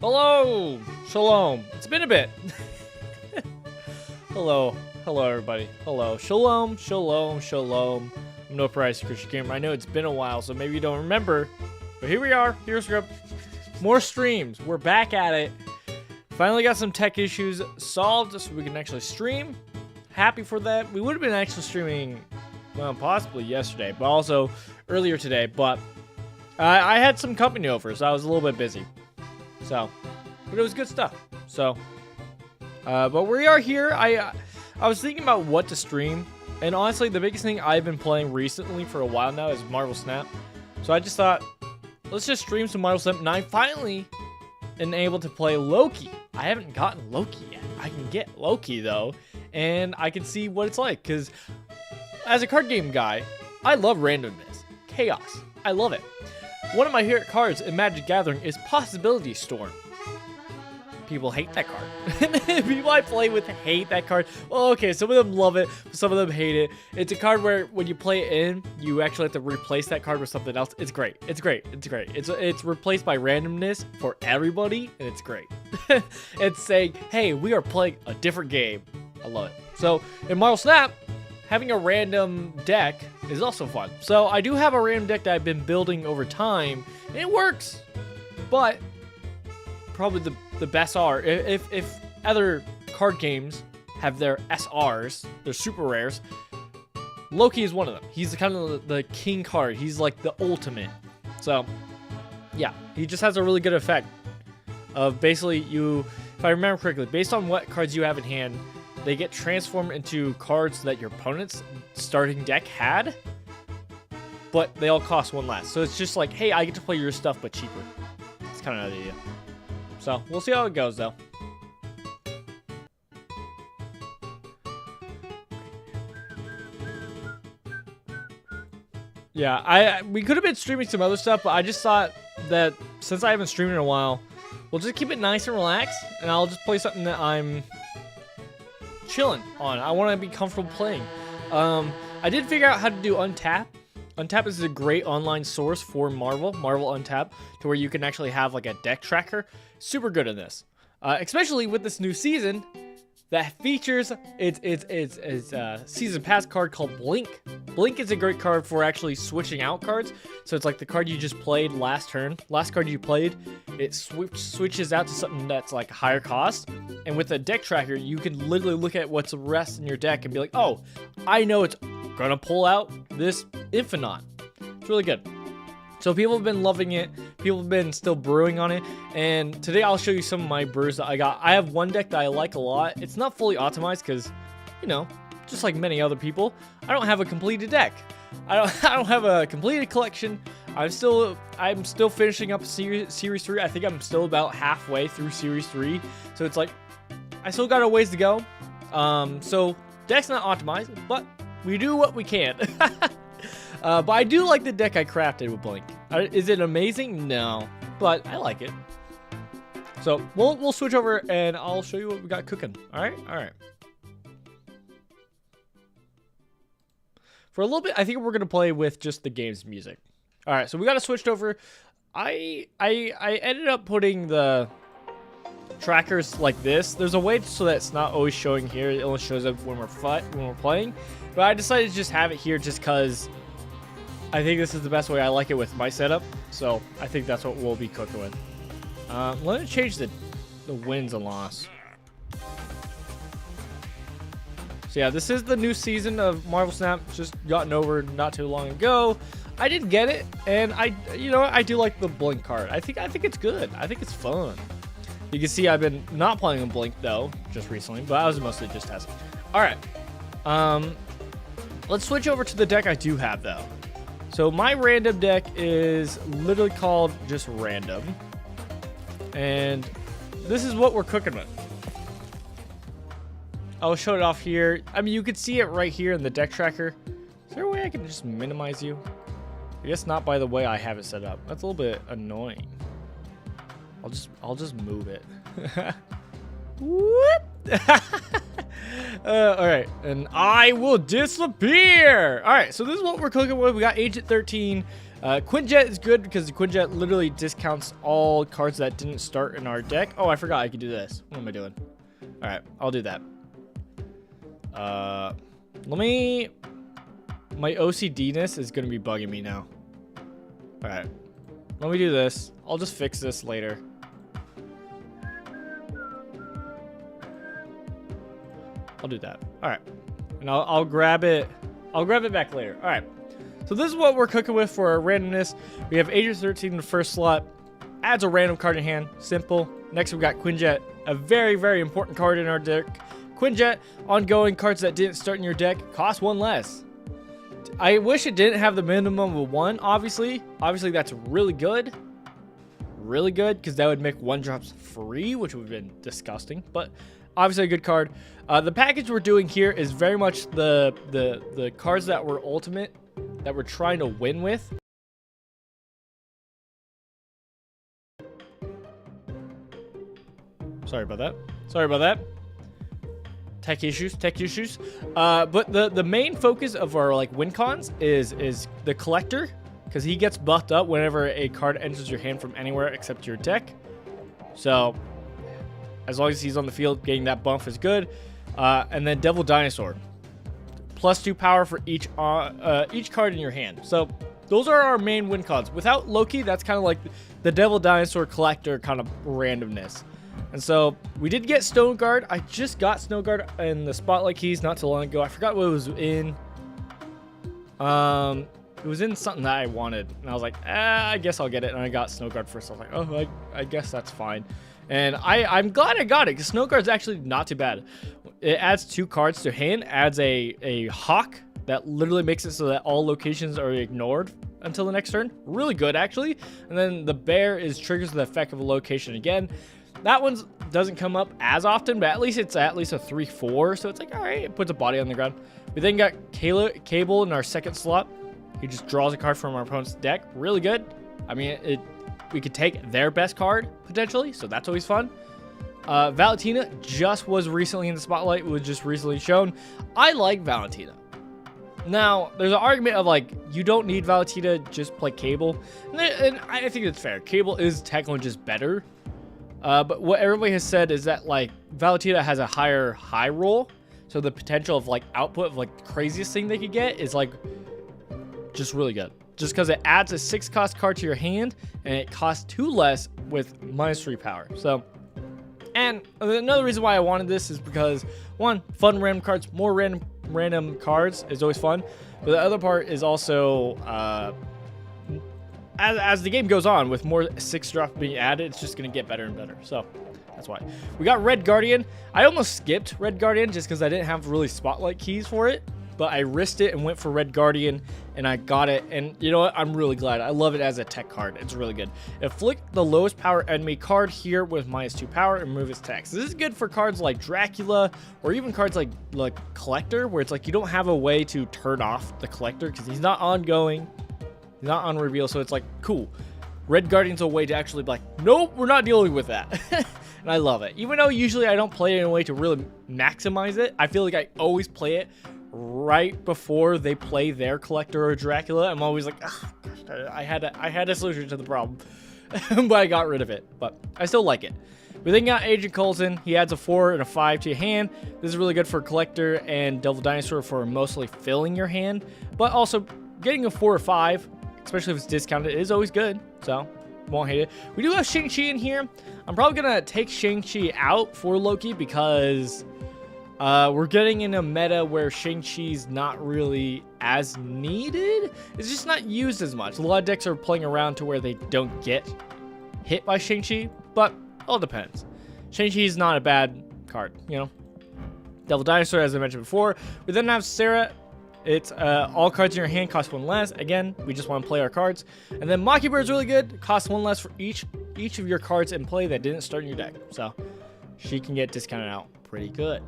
Hello! Shalom. It's been a bit. Hello. Hello, everybody. Hello. Shalom. Shalom. Shalom. I'm No Price Christian Gamer. I know it's been a while, so maybe you don't remember. But here we are. Here's Grub. More streams. We're back at it. Finally got some tech issues solved so we can actually stream. Happy for that. We would have been actually streaming, well, possibly yesterday, but also earlier today. But I had some company over, so I was a little bit busy. So, but it was good stuff. So, but we are here. I was thinking about what to stream, and honestly, the biggest thing I've been playing recently for a while now is Marvel Snap. So I just thought, let's just stream some Marvel Snap, and I finally am able to play Loki. I haven't gotten Loki yet. I can get Loki though, and I can see what it's like. Cause as a card game guy, I love randomness, chaos. I love it. One of my favorite cards in Magic Gathering is Possibility Storm. People hate that card. People I play with hate that card. Well, okay, some of them love it, some of them hate it. It's a card where when you play it in, you actually have to replace that card with something else. It's great. It's great. It's great. It's replaced by randomness for everybody, and it's great. It's saying, hey, we are playing a different game. I love it. So in Marvel Snap, having a random deck is also fun. So I do have a random deck that I've been building over time, and it works. But probably the best are if other card games have their SRs, their super rares, Loki is one of them. He's kind of the king card. He's like the ultimate. So yeah, he just has a really good effect of basically you, if I remember correctly, based on what cards you have in hand, they get transformed into cards that your opponent's starting deck had, but they all cost one less. So it's just like, hey, I get to play your stuff, but cheaper. It's kind of the idea. So we'll see how it goes, though. Yeah, we could have been streaming some other stuff, but I just thought that since I haven't streamed in a while, we'll just keep it nice and relaxed, and I'll just play something that I'm chilling on. I want to be comfortable playing. I did figure out how to do Untap. Untap is a great online source for Marvel Untap, to where you can actually have like a deck tracker. Super good in this, especially with this new season that features its season pass card called Blink. Blink is a great card for actually switching out cards. So it's like the card you just played last turn, last card you played, it switches out to something that's like higher cost. And with a deck tracker, you can literally look at what's the rest in your deck and be like, oh, I know it's gonna pull out this Infinite. It's really good. So people have been loving it. People have been still brewing on it. And today I'll show you some of my brews that I got. I have one deck that I like a lot. It's not fully optimized because, you know, just like many other people, I don't have a completed deck. I don't have a completed collection. I'm still finishing up series 3. I think I'm still about halfway through series 3. So it's like, I still got a ways to go. So deck's not optimized, but we do what we can. But I do like the deck I crafted with Blink. Is it amazing? No, but I like it. So we'll switch over and I'll show you what we got cooking. All right. For a little bit, I think we're gonna play with just the game's music. All right, so we got it switched over. I ended up putting the trackers like this. There's a way so that it's not always showing here. It only shows up when we're playing. But I decided to just have it here just because I think this is the best way. I like it with my setup, so I think that's what we'll be cooking with. Let me change the wins and loss. So yeah, this is the new season of Marvel Snap, just gotten over not too long ago. I did get it, and I do like the Blink card. I think it's good. I think it's fun. You can see I've been not playing on Blink though, just recently, but I was mostly just testing. All right, let's switch over to the deck I do have though. So my random deck is literally called just random. And this is what we're cooking with. I'll show it off here. I mean, you could see it right here in the deck tracker. Is there a way I can just minimize you? I guess not by the way I have it set up. That's a little bit annoying. I'll just move it. Whoop! All right, and I will disappear. All right, so this is what we're cooking with. We got Agent 13. Quinjet is good because the Quinjet literally discounts all cards that didn't start in our deck. Oh, I forgot I could do this. What am I doing? All right, I'll do that. My OCD-ness is going to be bugging me now. All right, let me do this. I'll just fix this later. I'll do that. All right, and I'll grab it. I'll grab it back later. All right. So this is what we're cooking with for our randomness. We have Age of 13 in the first slot. Adds a random card in hand. Simple. Next we got Quinjet, a very, very important card in our deck. Quinjet, ongoing cards that didn't start in your deck, cost 1 less. I wish it didn't have the minimum of 1, obviously. Obviously, that's really good. Really good, because that would make 1-drops free, which would have been disgusting. But obviously a good card. The package we're doing here is very much the cards that were ultimate, that we're trying to win with. Sorry about that. Tech issues. But the main focus of our like win cons is the collector, because he gets buffed up whenever a card enters your hand from anywhere except your deck. So as long as he's on the field, getting that buff is good. And then Devil Dinosaur. +2 power for each card in your hand. So those are our main win cons. Without Loki, that's kind of like the Devil Dinosaur collector kind of randomness. And so we did get Stone Guard. I just got Snow Guard in the Spotlight Keys not too long ago. I forgot what it was in. It was in something that I wanted, and I was like, I guess I'll get it. And I got Snow Guard first. I was like, oh, I guess that's fine. And I'm glad I got it, because Snow Guard's actually not too bad. It adds 2 cards to hand, adds a hawk that literally makes it so that all locations are ignored until the next turn. Really good, actually. And then the bear triggers the effect of a location again. That one doesn't come up as often, but at least it's at least a 3/4, so it's like, all right, it puts a body on the ground. We then got Cable in our second slot. He just draws a card from our opponent's deck. Really good. I mean, we could take their best card, potentially, so that's always fun. Valentina just was recently in the spotlight. It was just recently shown. I like Valentina. Now, there's an argument of, like, you don't need Valentina, just play Cable. And I think it's fair. Cable is technically just better. But what everybody has said is that, like, Valentina has a higher high roll. So the potential of, like, output of, like, the craziest thing they could get is, like, just really good. Just because it adds a 6-cost card to your hand, and it costs 2 less with -3 power. So, and another reason why I wanted this is because, one, fun random cards, more random cards is always fun. But the other part is also, as the game goes on, with more 6-drop being added, it's just going to get better and better. So, that's why. We got Red Guardian. I almost skipped Red Guardian just because I didn't have really Spotlight Keys for it. But I risked it and went for Red Guardian, and I got it. And you know what? I'm really glad. I love it as a tech card. It's really good. Afflict the lowest power enemy card here with -2 power and remove its text. This is good for cards like Dracula, or even cards like Collector, where it's like you don't have a way to turn off the Collector because he's not ongoing, he's not on reveal. So it's like, cool. Red Guardian's a way to actually be like, nope, we're not dealing with that. And I love it. Even though usually I don't play it in a way to really maximize it, I feel like I always play it right before they play their Collector or Dracula. I'm always like, gosh, I had a solution to the problem, but I got rid of it. But I still like it. We then got Agent Coulson. He adds a 4 and a 5 to your hand. This is really good for Collector and Devil Dinosaur for mostly filling your hand, but also getting a 4 or 5, especially if it's discounted, is always good. So won't hate it. We do have Shang-Chi in here. I'm probably gonna take Shang-Chi out for Loki because we're getting in a meta where Shang-Chi's not really as needed. It's just not used as much. A lot of decks are playing around to where they don't get hit by Shang-Chi, but it all depends. Shang-Chi is not a bad card, you know. Devil Dinosaur, as I mentioned before. We then have Sarah. It's all cards in your hand cost 1 less. Again, we just want to play our cards. And then Mockingbird is really good. Costs 1 less for each of your cards in play that didn't start in your deck. So she can get discounted out pretty good.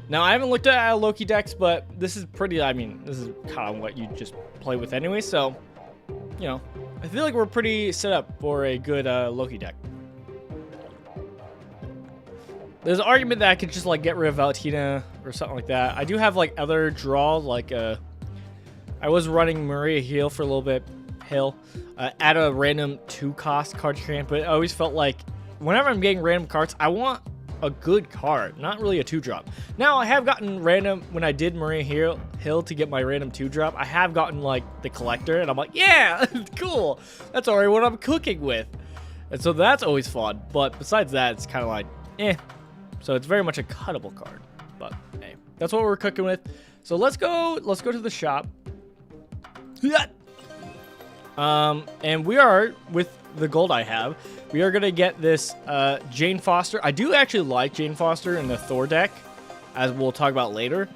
Now, I haven't looked at Loki decks, but this is pretty, I mean, this is kind of what you just play with anyway. So, you know, I feel like we're pretty set up for a good Loki deck. There's an argument that I could just, like, get rid of Valentina or something like that. I do have, like, other draws, like, I was running Maria Heal for a little bit. Hill at a random 2-cost card strand, but I always felt like whenever I'm getting random cards, I want a good card, not really a 2-drop. Now, I have gotten random, when I did Maria Hill to get my random 2-drop, I have gotten like the collector, and I'm like, yeah, cool. That's already what I'm cooking with. And so that's always fun, but besides that, it's kind of like, eh. So it's very much a cuttable card, but hey, that's what we're cooking with. So let's go to the shop. And we are, with the gold I have, we are gonna get this Jane Foster. I do actually like Jane Foster in the Thor deck, as we'll talk about later.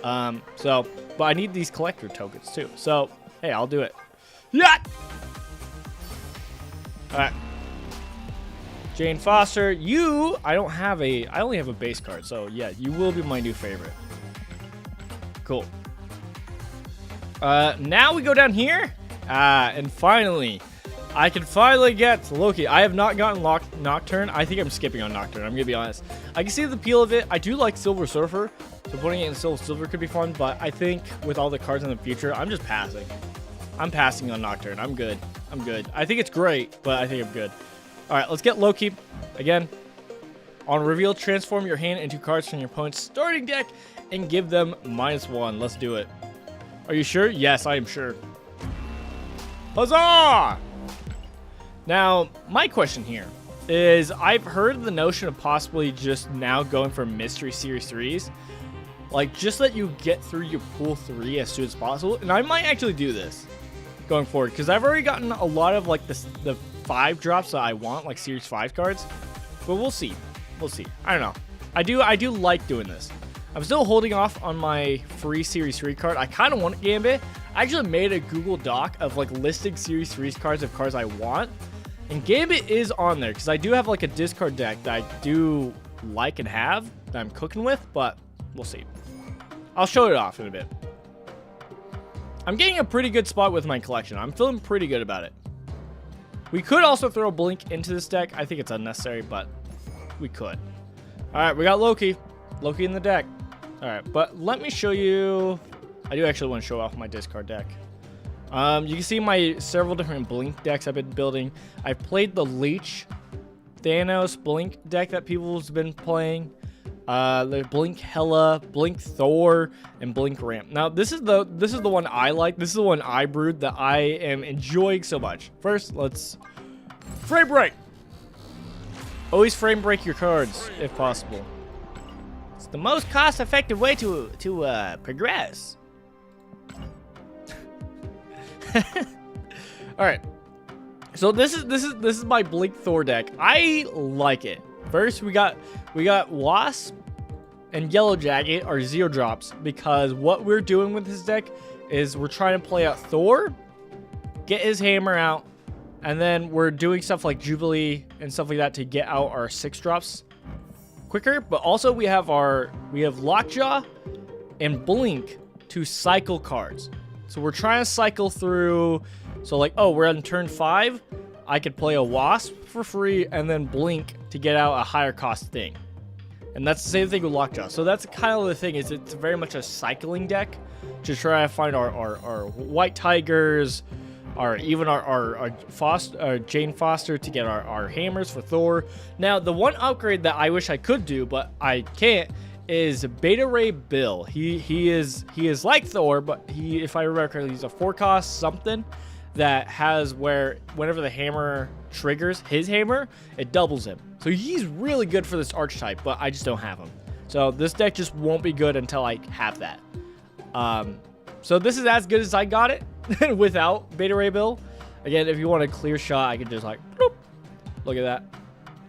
But I need these collector tokens too. So hey, I'll do it. Yeah. All right. Jane Foster, I only have a base card, so yeah, you will be my new favorite. Cool. Now we go down here, and finally, I can finally get Loki. I have not gotten Nocturne. I think I'm skipping on Nocturne, I'm gonna be honest. I can see the appeal of it. I do like Silver Surfer, so putting it in Silver could be fun, but I think with all the cards in the future, I'm just passing. I'm passing on Nocturne. I'm good. I think it's great, but I think I'm good. All right, let's get Loki. Again, on reveal, transform your hand into cards from your opponent's starting deck and give them -1. Let's do it. Are you sure? Yes, I am sure. Huzzah! Now, my question here is, I've heard the notion of possibly just now going for Mystery Series 3s. Like, just let you get through your pool 3 as soon as possible. And I might actually do this going forward, because I've already gotten a lot of, like, the 5 drops that I want, like Series 5 cards. But we'll see. I don't know. I do like doing this. I'm still holding off on my free Series 3 card. I kind of want Gambit. I actually made a Google Doc of like listing Series 3 cards of cards I want. And Gambit is on there because I do have like a discard deck that I do like and have that I'm cooking with, but we'll see. I'll show it off in a bit. I'm getting a pretty good spot with my collection. I'm feeling pretty good about it. We could also throw Blink into this deck. I think it's unnecessary, but we could. All right, we got Loki. Loki in the deck. All right, but let me show you. I do actually want to show off my discard deck. You can see my several different Blink decks I've been building. I've played the Leech Thanos Blink deck that people's been playing. The Blink Hela, Blink Thor, and Blink Ramp. Now this is the one I like. This is the one I brewed that I am enjoying so much. First, let's frame break. Always frame break your cards if possible. It's the most cost-effective way to progress. All right. So this is my Blink Thor deck. I like it. First, we got Wasp and Yellow Jacket are 0 drops because what we're doing with this deck is we're trying to play out Thor, get his hammer out, and then we're doing stuff like Jubilee and stuff like that to get out our 6 drops quicker. But also we have Lockjaw and Blink to cycle cards. So we're trying to cycle through. So like, oh, we're on turn 5. I could play a Wasp for free and then Blink to get out a higher cost thing. And that's the same thing with Lockjaw. So that's kind of the thing, is it's very much a cycling deck to try to find our White Tigers, our Jane Foster to get our hammers for Thor. Now, the one upgrade that I wish I could do, but I can't, is Beta Ray Bill. He is like Thor, but if I remember correctly, he's a 4-cost something that has where whenever the hammer triggers his hammer, it doubles him. So he's really good for this archetype, but I just don't have him. So this deck just won't be good until I have that. So this is as good as I got it without Beta Ray Bill. Again, if you want a clear shot, I can just like, bloop. Look at that.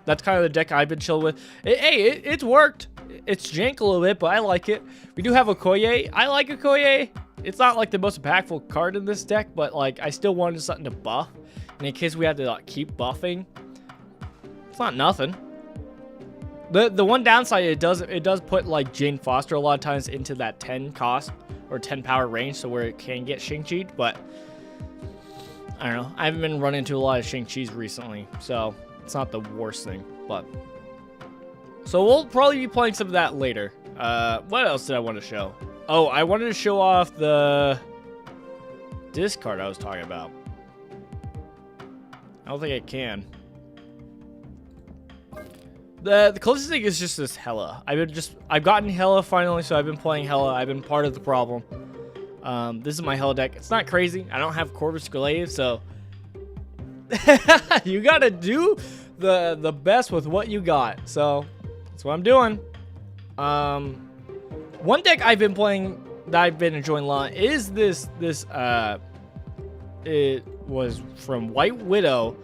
That's kind of the deck I've been chilling with. It's worked. It's jank a little bit, but I like it. We do have Okoye. I like Okoye. It's not like the most impactful card in this deck, but like I still wanted something to buff. And in case we have to like keep buffing, it's not nothing. The one downside, it does put like Jane Foster a lot of times into that 10 cost or 10 power range, so where it can get Shang-Chi'd, but I don't know. I haven't been running into a lot of Shang-Chi's recently, so it's not the worst thing, but so we'll probably be playing some of that later. What else did I want to show? Oh, I wanted to show off the discard I was talking about. I don't think I can. The closest thing is just this Hella. I've gotten Hella finally, so I've been playing Hella. I've been part of the problem. This is my Hella deck. It's not crazy. I don't have Corvus Glaive, so you gotta do the best with what you got. So that's what I'm doing. One deck I've been playing that I've been enjoying a lot is this it was from White Widow,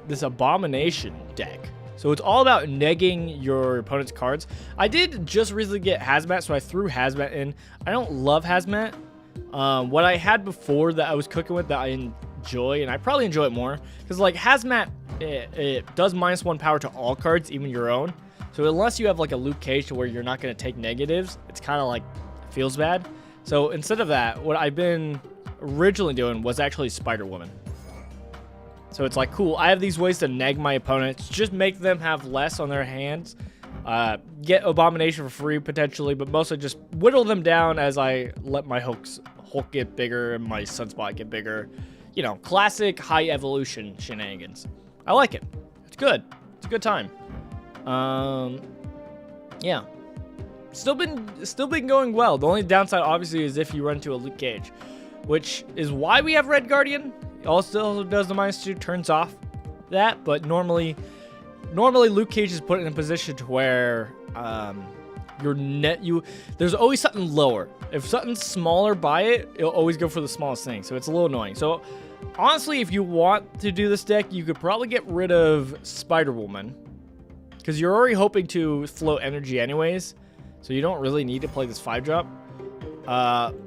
this Abomination deck. So it's all about negging your opponent's cards. I did just recently get Hazmat, so I threw Hazmat in. I don't love Hazmat. What I had before that I was cooking with that I enjoy, and I probably enjoy it more, because like Hazmat, it does -1 power to all cards, even your own. So unless you have like a Luke Cage to where you're not going to take negatives, it's kind of like feels bad. So instead of that, what I've been originally doing was actually Spider-Woman. So it's like, cool, I have these ways to neg my opponents, just make them have less on their hands, get Abomination for free potentially, but mostly just whittle them down as I let my Hulk get bigger and my Sunspot get bigger. You know, classic high evolution shenanigans. I like it. It's good. It's a good time. Yeah. Still been going well. The only downside obviously is if you run into a Luke Cage, which is why we have Red Guardian. Also does the -2, turns off that, but normally Luke Cage is put in a position to where there's always something lower. If something's smaller by it, it'll always go for the smallest thing, so it's a little annoying. So honestly, if you want to do this deck, you could probably get rid of Spider-Woman, because you're already hoping to float energy anyways, so you don't really need to play this 5-drop.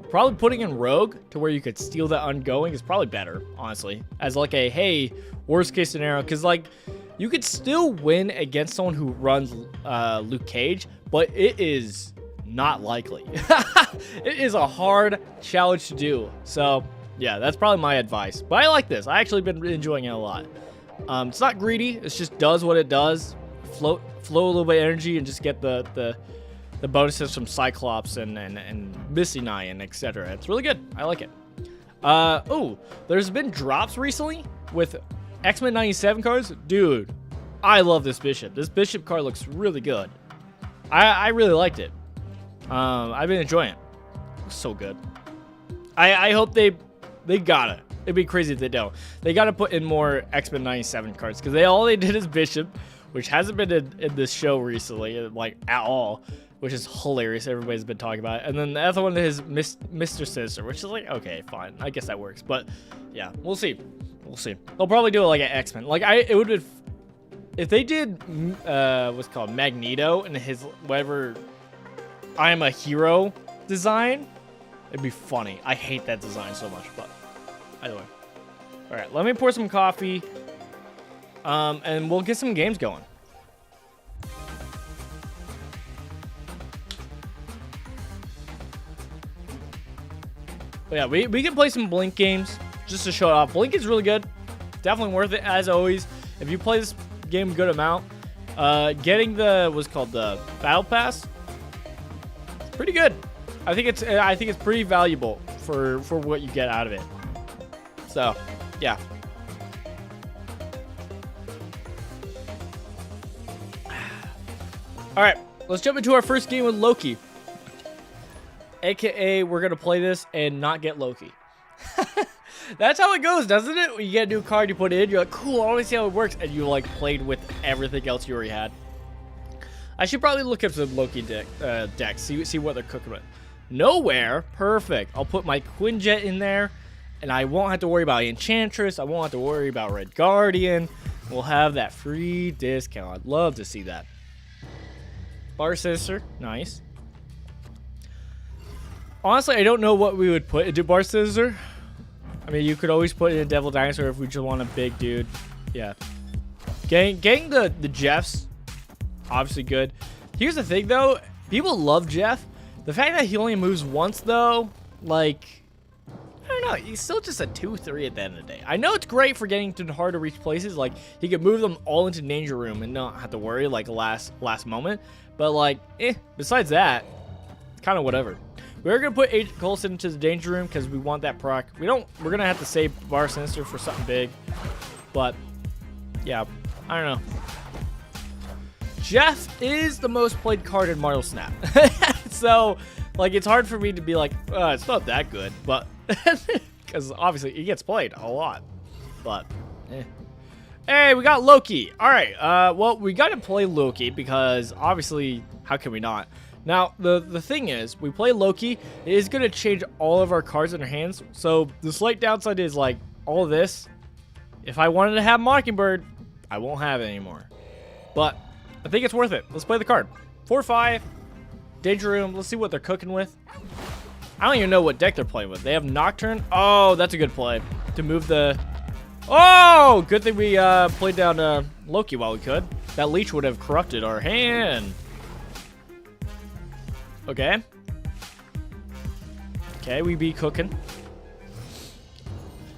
Probably putting in Rogue to where you could steal that ongoing is probably better, honestly, as like a, hey, worst case scenario, because like you could still win against someone who runs Luke Cage, but it is not likely. It is a hard challenge to do. So yeah, that's probably my advice, but I like this. I actually been enjoying it a lot. It's not greedy, it just does what it does. Float a little bit of energy and just get the bonuses from Cyclops and Misty Knight and etc. It's really good. I like it. Oh, there's been drops recently with X-Men 97 cards. Dude, I love this Bishop. This Bishop card looks really good. I really liked it. I've been enjoying it. It's so good. I hope they got it. It'd be crazy if they don't. They got to put in more X-Men 97 cards, because all they did is Bishop, which hasn't been in this show recently, like at all, which is hilarious. Everybody's been talking about it. And then the other one is Mr. Sinister, which is like, okay, fine. I guess that works. But yeah, we'll see. We'll see. They'll probably do it like an X-Men. Like it would have, if they did what's it called, Magneto and his whatever I am a hero design, it'd be funny. I hate that design so much, but either way. All right, let me pour some coffee. And we'll get some games going. But yeah, we can play some Blink games just to show it off. Blink is really good. Definitely worth it, as always. If you play this game a good amount, getting the what's called the Battle Pass, it's pretty good. I think it's pretty valuable for what you get out of it. So, yeah. All right, let's jump into our first game with Loki. AKA, we're going to play this and not get Loki. That's how it goes, doesn't it? When you get a new card, you put it in, you're like, cool, I want to see how it works. And you like played with everything else you already had. I should probably look up some Loki decks, see what they're cooking with. Nowhere, perfect. I'll put my Quinjet in there, and I won't have to worry about Enchantress. I won't have to worry about Red Guardian. We'll have that free discount. I'd love to see that. Bar Sinister, nice. Honestly, I don't know what we would put into Bar Sinister. I mean, you could always put in a Devil Dinosaur if we just want a big dude. Yeah. Getting the Jeffs, obviously good. Here's the thing, though. People love Jeff. The fact that he only moves once, though, like, I don't know. He's still just a 2-3 at the end of the day. I know it's great for getting to hard to reach places. Like, he could move them all into Danger Room and not have to worry, like, last moment. But, like, besides that, it's kind of whatever. We're going to put Agent Coulson into the Danger Room because we want that proc. We're going to have to save Bar Sinister for something big. But yeah, I don't know. Jeff is the most played card in Mario Snap. So, like, it's hard for me to be like, it's not that good. But, because obviously he gets played a lot. But, Hey, we got Loki. All right, well, we got to play Loki because obviously, how can we not? Now, the thing is, we play Loki, it is going to change all of our cards in our hands. So, the slight downside is, like, all of this. If I wanted to have Mockingbird, I won't have it anymore. But I think it's worth it. Let's play the card. 4/5. Danger Room. Let's see what they're cooking with. I don't even know what deck they're playing with. They have Nocturne. Oh, that's a good play. To move the... Oh! Good thing we played down Loki while we could. That leech would have corrupted our hand. Okay. Okay, we be cooking.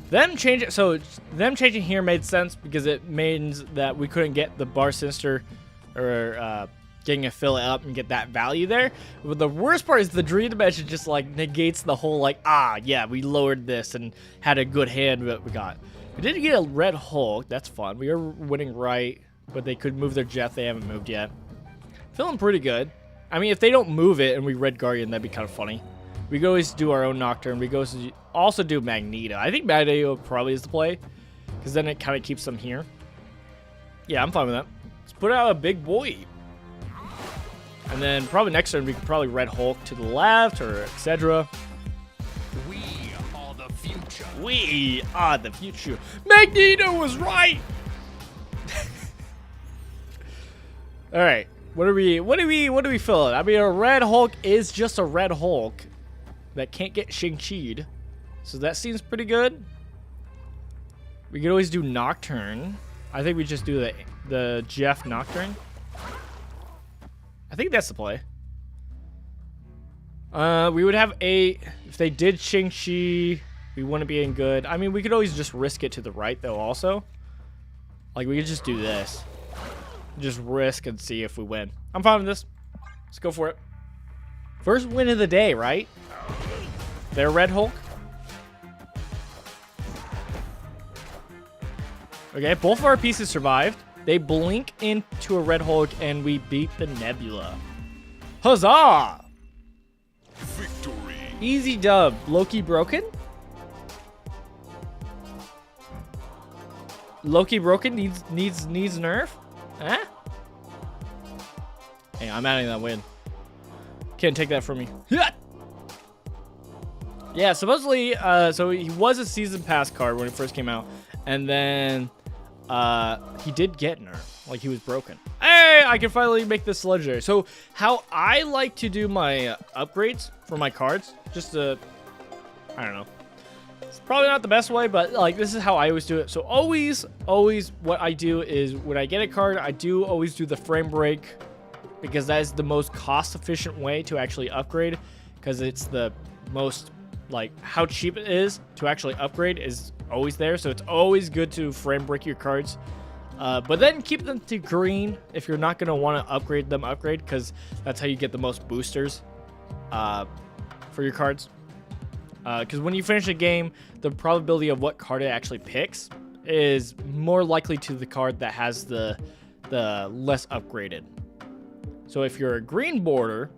Them changing here made sense because it means that we couldn't get the Bar Sinister or getting a fill it up and get that value there. But the worst part is the Dream Dimension just like negates the whole like, yeah, we lowered this and had a good hand that we got. We did get a Red Hulk. That's fun. We are winning right, but they could move their Jeff. They haven't moved yet. Feeling pretty good. I mean, if they don't move it and we Red Guardian, that'd be kind of funny. We could always do our own Nocturne. We could also do Magneto. I think Magneto probably is the play, because then it kind of keeps them here. Yeah, I'm fine with that. Let's put out a big boy. And then probably next turn we could probably Red Hulk to the left or etc. We are the future. We are the future. Magneto was right. All right. What do we feeling? I mean, a Red Hulk is just a Red Hulk that can't get Shang-Chi'd. So that seems pretty good. We could always do Nocturne. I think we just do the Jeff Nocturne. I think that's the play. We would have if they did Shang-Chi, we wouldn't be in good. I mean, we could always just risk it to the right though also. Like we could just do this. Just risk and see if we win. I'm fine with this. Let's go for it. First win of the day, right? They're Red Hulk. Okay, both of our pieces survived. They blink into a Red Hulk and we beat the Nebula. Huzzah! Victory. Easy dub. Loki broken? Loki broken needs nerf? Huh? Hey, I'm adding that win. Can't take that from me. Yeah, supposedly, so he was a season pass card when it first came out, and then he did get nerfed, like he was broken. Hey, I can finally make this legendary. So how I like to do my upgrades for my cards, just to, I don't know. It's probably not the best way, but like this is how I always do it. So always what I do is when I get a card, I do always do the frame break because that is the most cost efficient way to actually upgrade because it's the most like how cheap it is to actually upgrade is always there. So it's always good to frame break your cards. But then keep them to green if you're not going to want to upgrade because that's how you get the most boosters for your cards. Because when you finish a game, the probability of what card it actually picks is more likely to the card that has the less upgraded. So if you're a green border,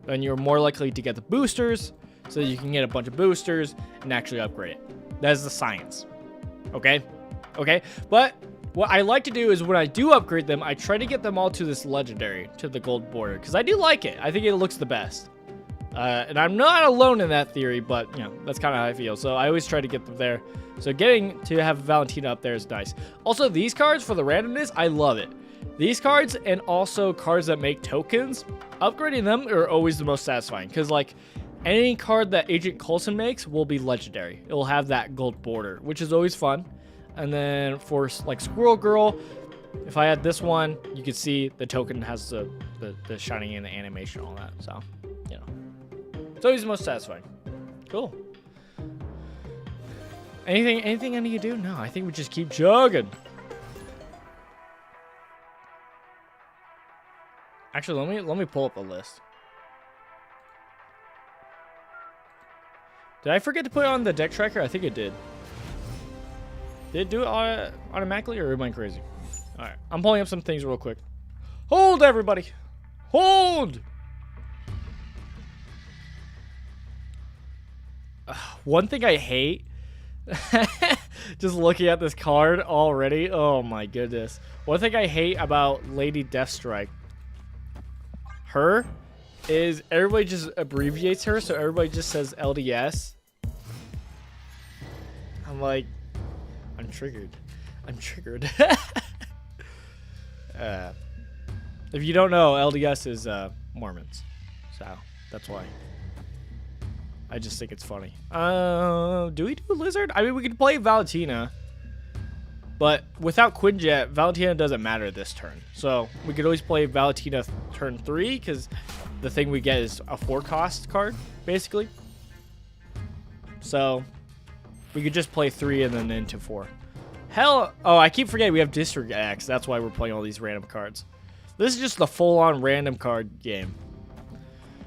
then you're more likely to get the boosters, so that you can get a bunch of boosters and actually upgrade it. That is the science. Okay? Okay? But what I like to do is when I do upgrade them, I try to get them all to this legendary, to the gold border, because I do like it. I think it looks the best. And I'm not alone in that theory, but, you know, that's kind of how I feel. So I always try to get them there. So getting to have Valentina up there is nice. Also, these cards, for the randomness, I love it. These cards and also cards that make tokens, upgrading them are always the most satisfying. Because, like, any card that Agent Coulson makes will be legendary. It will have that gold border, which is always fun. And then for, like, Squirrel Girl, if I had this one, you could see the token has the shining in the animation and all that. So, you know. It's always the most satisfying. Cool. Anything I need to do? No, I think we just keep chugging. Actually, let me pull up a list. Did I forget to put on the deck tracker? I think it did. Did it do it automatically, or am I crazy? All right, I'm pulling up some things real quick. Hold, everybody. Hold. One thing I hate, just looking at this card already. Oh my goodness. One thing I hate about Lady Deathstrike, her, is everybody just abbreviates her, so everybody just says LDS. I'm like, I'm triggered. I'm triggered. If you don't know, LDS is Mormons, so that's why. I just think it's funny. Do we do Lizard? I mean, we could play Valentina, but without Quinjet, Valentina doesn't matter this turn. So we could always play Valentina turn 3, because the thing we get is a 4-cost card, basically. So we could just play 3 and then into 4. Hell, oh, I keep forgetting we have District X. That's why we're playing all these random cards. This is just the full-on random card game,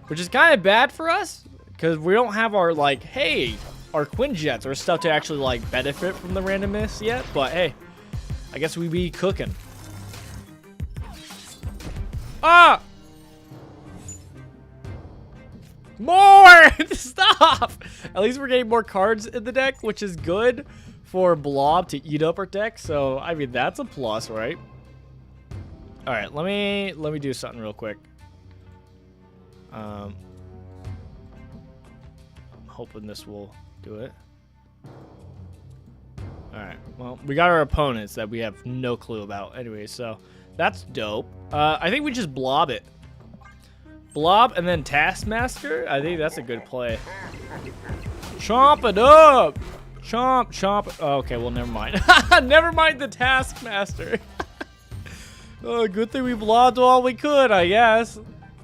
which is kind of bad for us, because we don't have our, like, hey, our Quinjets or stuff to actually, like, benefit from the randomness yet. But, hey, I guess we be cooking. Ah! More! Stop! At least we're getting more cards in the deck, which is good for Blob to eat up our deck. So, I mean, that's a plus, right? All right, let me do something real quick. I'm hoping this will do it. All right, well, we got our opponents that we have no clue about anyway, so that's dope. I think we just blob it. Blob and then Taskmaster. I think that's a good play. Chomp it up. Chomp, chomp. Oh, okay, well, never mind. Never mind the Taskmaster. Oh, good thing we blobbed all we could, I guess.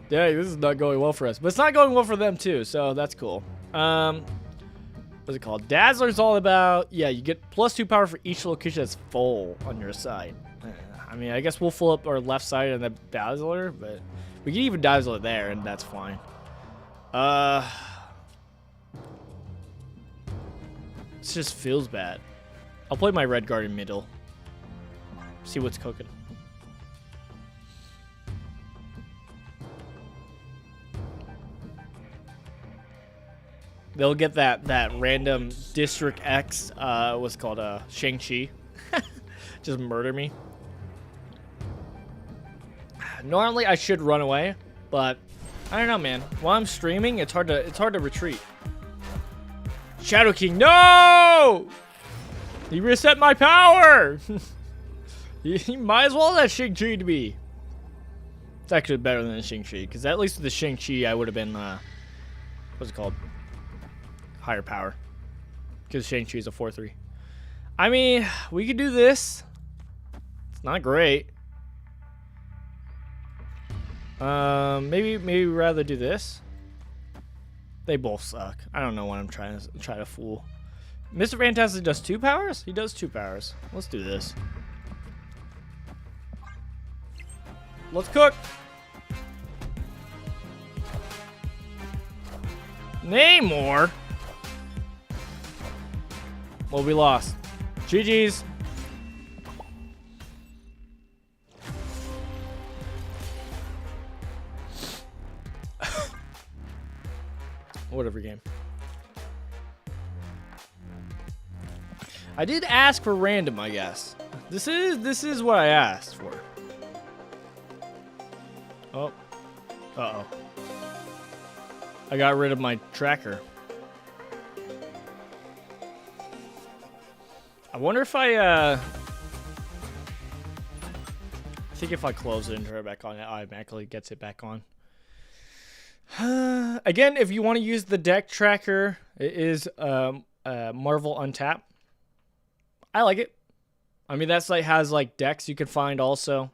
Dang, this is not going well for us. But it's not going well for them, too, so that's cool. What's it called? Dazzler's all about, yeah, you get +2 power for each location that's full on your side. I mean, I guess we'll fill up our left side and then Dazzler, but we can even Dazzler there, and that's fine. This just feels bad. I'll play my Red Guard in middle. See what's cooking. They'll get that random District X, what's called Shang-Chi. Just murder me. Normally I should run away, but I don't know, man. While I'm streaming, it's hard to retreat. Shadow King, no! He reset my power. He might as well let Shang-Chi to be. It's actually better than Shang-Chi, because at least with the Shang-Chi I would have been what's it called? Higher power, because Shang-Chi is a 4/3. I mean, we could do this. It's not great. Maybe rather do this. They both suck. I don't know what I'm trying to fool. Mr. Fantastic does 2 powers? He does 2 powers. Let's do this. Let's cook. Namor. Well, we lost. GG's. Whatever game. I did ask for random, I guess. This is what I asked for. Oh. Uh-oh. I got rid of my tracker. I wonder if I think if I close it and turn it back on, it automatically gets it back on. Again, if you want to use the deck tracker, it is Marvel Untap. I like it. I mean, that site has like decks you can find also.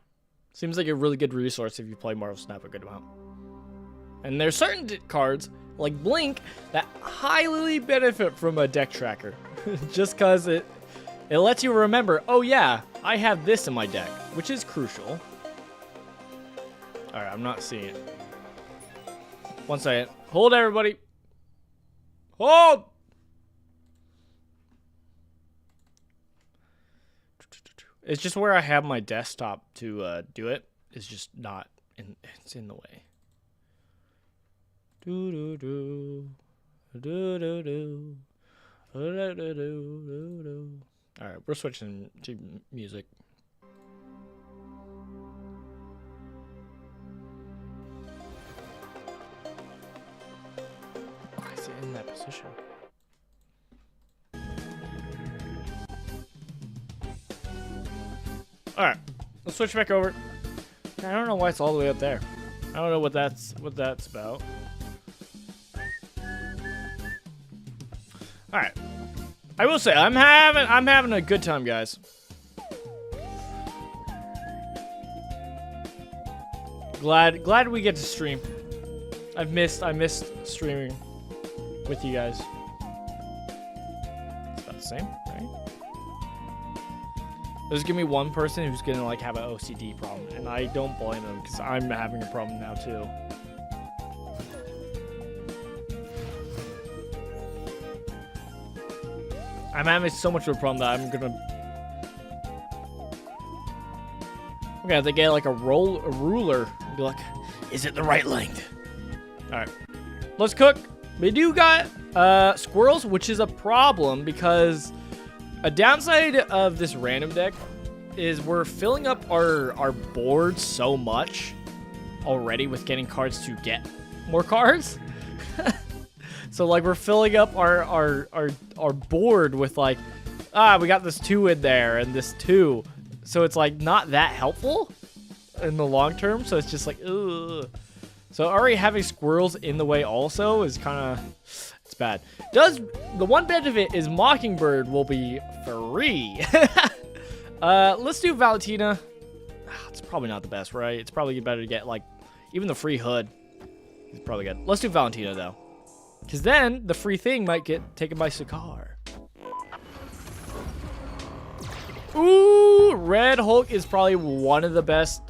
Seems like a really good resource if you play Marvel Snap a good amount. And there's certain cards like Blink that highly benefit from a deck tracker, just because it lets you remember, oh yeah, I have this in my deck, which is crucial. All right, I'm not seeing it. One second. Hold, everybody. Hold! It's just where I have my desktop to do it. It's just not in. It's in the way. Do do do do do do do do do do. All right, we're switching to music. Why is it in that position? All right, let's switch back over. I don't know why it's all the way up there. I don't know what that's about. All right, I will say I'm having a good time, guys. Glad we get to stream. I missed streaming with you guys. It's about the same, right? There's gonna be one person who's gonna like have an OCD problem, and I don't blame them because I'm having a problem now too. I'm having so much of a problem that I'm gonna have to get like a ruler and be like, is it the right length? All right, let's cook. We do got squirrels, which is a problem because a downside of this random deck is we're filling up our board so much already with getting cards to get more cards. So like we're filling up our board with like, we got this 2 in there and this 2. So it's like not that helpful in the long term. So it's just like, ugh. So already having squirrels in the way also is kind of, it's bad. The one benefit is Mockingbird will be free. Let's do Valentina. It's probably not the best, right? It's probably better to get like even the free hood. It's probably good. Let's do Valentina though, because then the free thing might get taken by Sakar. Ooh, Red Hulk is probably one of the best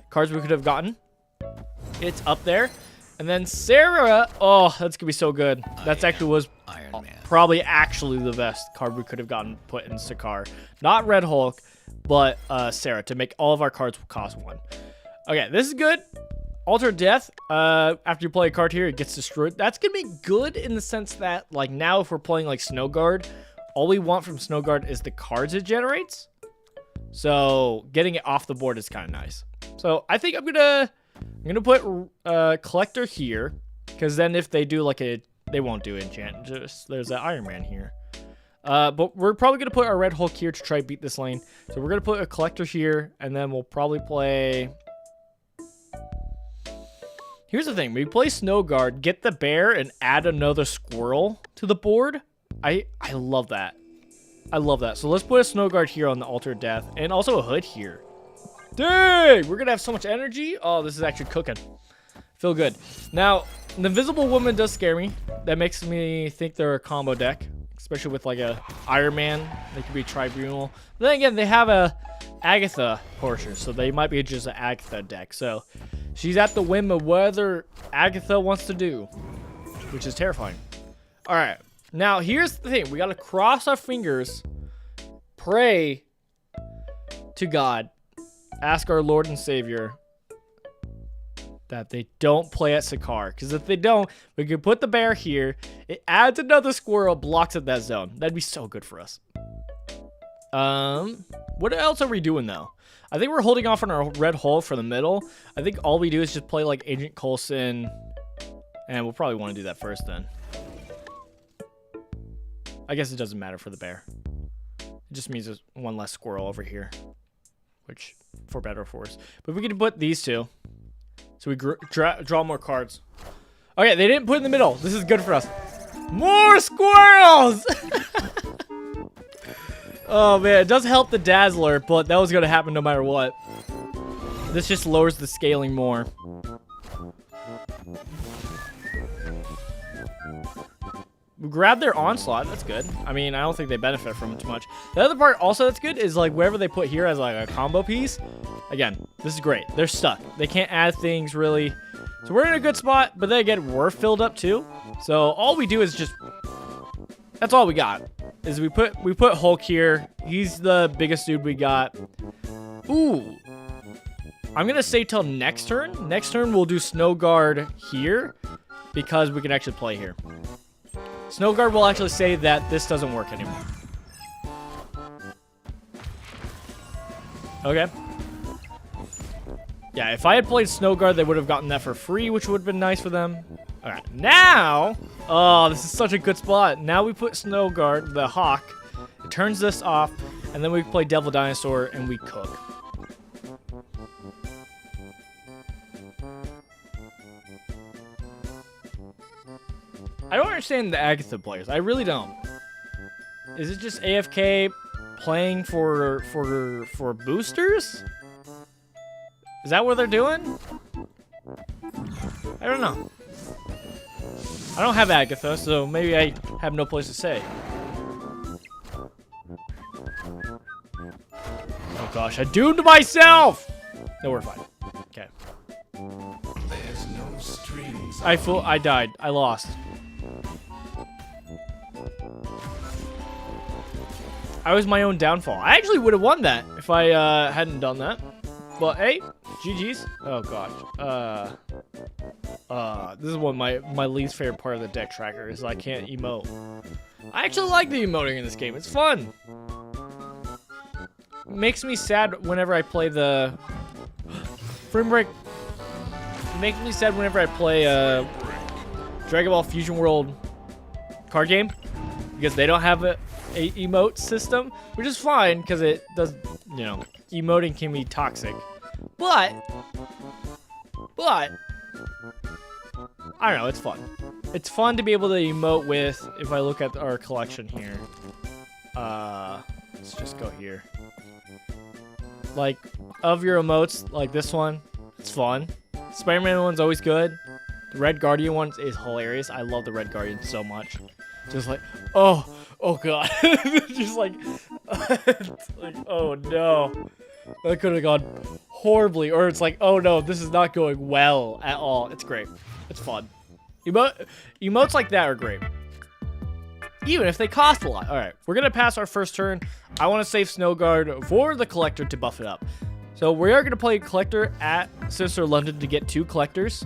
cards we could have gotten. It's up there. And then Sarah, oh, that's gonna be so good. That's actually was probably actually the best card we could have gotten put in Sakar. Not Red Hulk, but Sarah, to make all of our cards cost 1. Okay, this is good. Alter Death, after you play a card here, it gets destroyed. That's gonna be good in the sense that, like, now if we're playing like Snow Guard, all we want from Snow Guard is the cards it generates. So getting it off the board is kind of nice. So I think I'm gonna put Collector here, because then if they do like they won't do enchant. Just there's that Iron Man here. But we're probably gonna put our Red Hulk here to try to beat this lane. So we're gonna put a Collector here, and then we'll probably play. Here's the thing: we play Snow Guard, get the bear, and add another squirrel to the board. I love that. I love that. So let's put a Snow Guard here on the Altar of Death, and also a hood here. Dang, we're gonna have so much energy. Oh, this is actually cooking. Feel good. Now, the Invisible Woman does scare me. That makes me think they're a combo deck, especially with like a Iron Man. They could be Tribunal. But then again, they have a Agatha portion, so they might be just an Agatha deck. So she's at the whim of whether Agatha wants to do, which is terrifying. All right. Now, here's the thing. We got to cross our fingers, pray to God, ask our Lord and Savior that they don't play at Sakar. Because if they don't, we can put the bear here. It adds another squirrel, blocks at that zone. That'd be so good for us. What else are we doing, though? I think we're holding off on our Red Hole for the middle. I think all we do is just play like Agent Coulson. And we'll probably want to do that first then. I guess it doesn't matter for the bear. It just means there's one less squirrel over here, which for better or for worse. But we can put these two, so we draw more cards. Okay, they didn't put it in the middle. This is good for us. More squirrels! Oh man, it does help the Dazzler, but that was gonna happen no matter what. This just lowers the scaling more. We grab their Onslaught. That's good. I mean, I don't think they benefit from it too much. The other part also that's good is like wherever they put here as like a combo piece. Again, this is great. They're stuck. They can't add things really. So we're in a good spot, but then again, we're filled up too. So all we do is just, that's all we got. is we put Hulk here. He's the biggest dude we got. Ooh. I'm going to say till next turn. Next turn, we'll do Snow Guard here because we can actually play here. Snow Guard will actually say that this doesn't work anymore. Okay. Yeah, if I had played Snow Guard, they would have gotten that for free, which would have been nice for them. All right, now, oh, this is such a good spot. Now we put Snow Guard, the Hawk. It turns this off, and then we play Devil Dinosaur, and we cook. I don't understand the Agatha players. I really don't. Is it just AFK playing for boosters? Is that what they're doing? I don't know. I don't have Agatha, so maybe I have no place to say. Oh gosh, I doomed myself! No, we're fine. Okay. There's no strings. I died. I lost. I was my own downfall. I actually would have won that if I hadn't done that. But hey, GG's. Oh gosh. This is one of my least favorite part of the deck tracker is I can't emote. I actually like the emoting in this game. It's fun. It makes me sad whenever I play the frame break. It makes me sad whenever I play Dragon Ball Fusion World card game because they don't have a emote system, which is fine because it does, you know, emoting can be toxic. But I don't know, it's fun. It's fun to be able to emote with. If I look at our collection here, let's just go here. Like, of your emotes, like this one, it's fun. Spider-Man one's always good. The Red Guardian one is hilarious. I love the Red Guardian so much. Just like, oh god. Just like, like, oh no. That could have gone horribly. Or it's like, oh no, this is not going well at all. It's great. It's fun. Emotes like that are great. Even if they cost a lot. Alright, we're going to pass our first turn. I want to save Snow Guard for the Collector to buff it up. So we are going to play Collector at Sinister London to get 2 Collectors.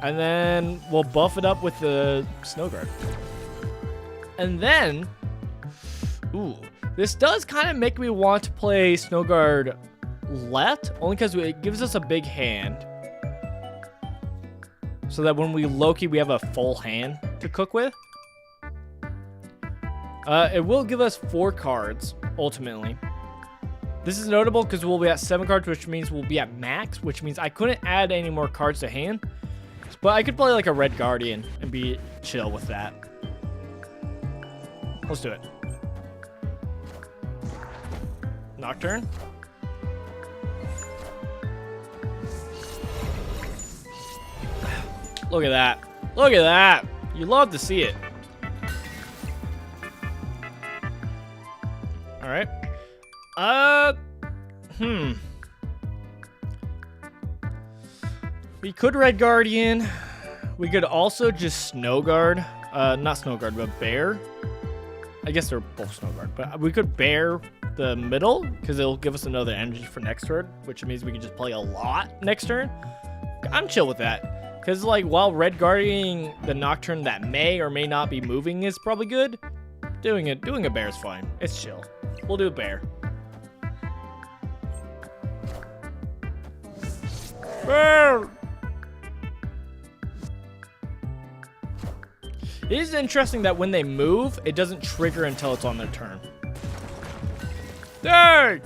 And then we'll buff it up with the Snow Guard. And then, ooh, this does kind of make me want to play Snow Guard left, only because it gives us a big hand. So that when we Loki, we have a full hand to cook with. It will give us 4 cards, ultimately. This is notable because we'll be at 7 cards, which means we'll be at max, which means I couldn't add any more cards to hand. But I could play like a Red Guardian and be chill with that. Let's do it. Nocturne. Look at that. Look at that. You love to see it. All right. We could Red Guardian. We could also just Snow Guard. Not Snow Guard, but Bear. I guess they're both Snow Guard, but we could Bear the middle because it'll give us another energy for next turn, which means we can just play a lot next turn. I'm chill with that because, like, while Red Guarding the Nocturne that may or may not be moving is probably good, doing a Bear is fine. It's chill. We'll do a Bear. Bear. It is interesting that when they move, it doesn't trigger until it's on their turn. Dang!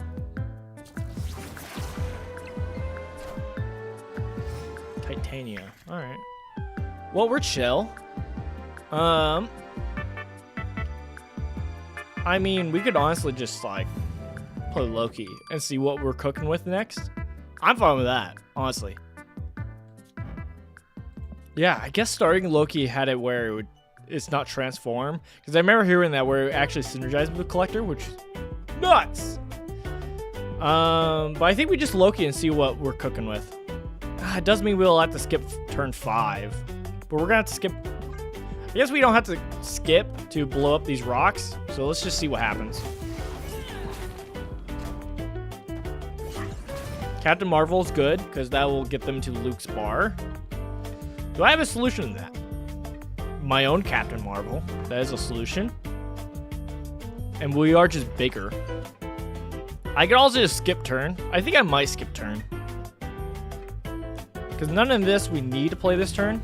Titania. Alright. Well, we're chill. I mean, we could honestly just, like, play Loki and see what we're cooking with next. I'm fine with that, honestly. Yeah, I guess starting Loki had it where it's not transform. Because I remember hearing that where it actually synergized with the Collector, which is nuts. But I think we just Loki and see what we're cooking with. It does mean we'll have to skip turn 5. But we're going to have to skip... I guess we don't have to skip to blow up these rocks, so let's just see what happens. Captain Marvel is good, because that will get them to Luke's bar. Do I have a solution to that? My own Captain Marvel. That is a solution. And we are just bigger. I could also just skip turn. I think I might skip turn. Because none of this we need to play this turn.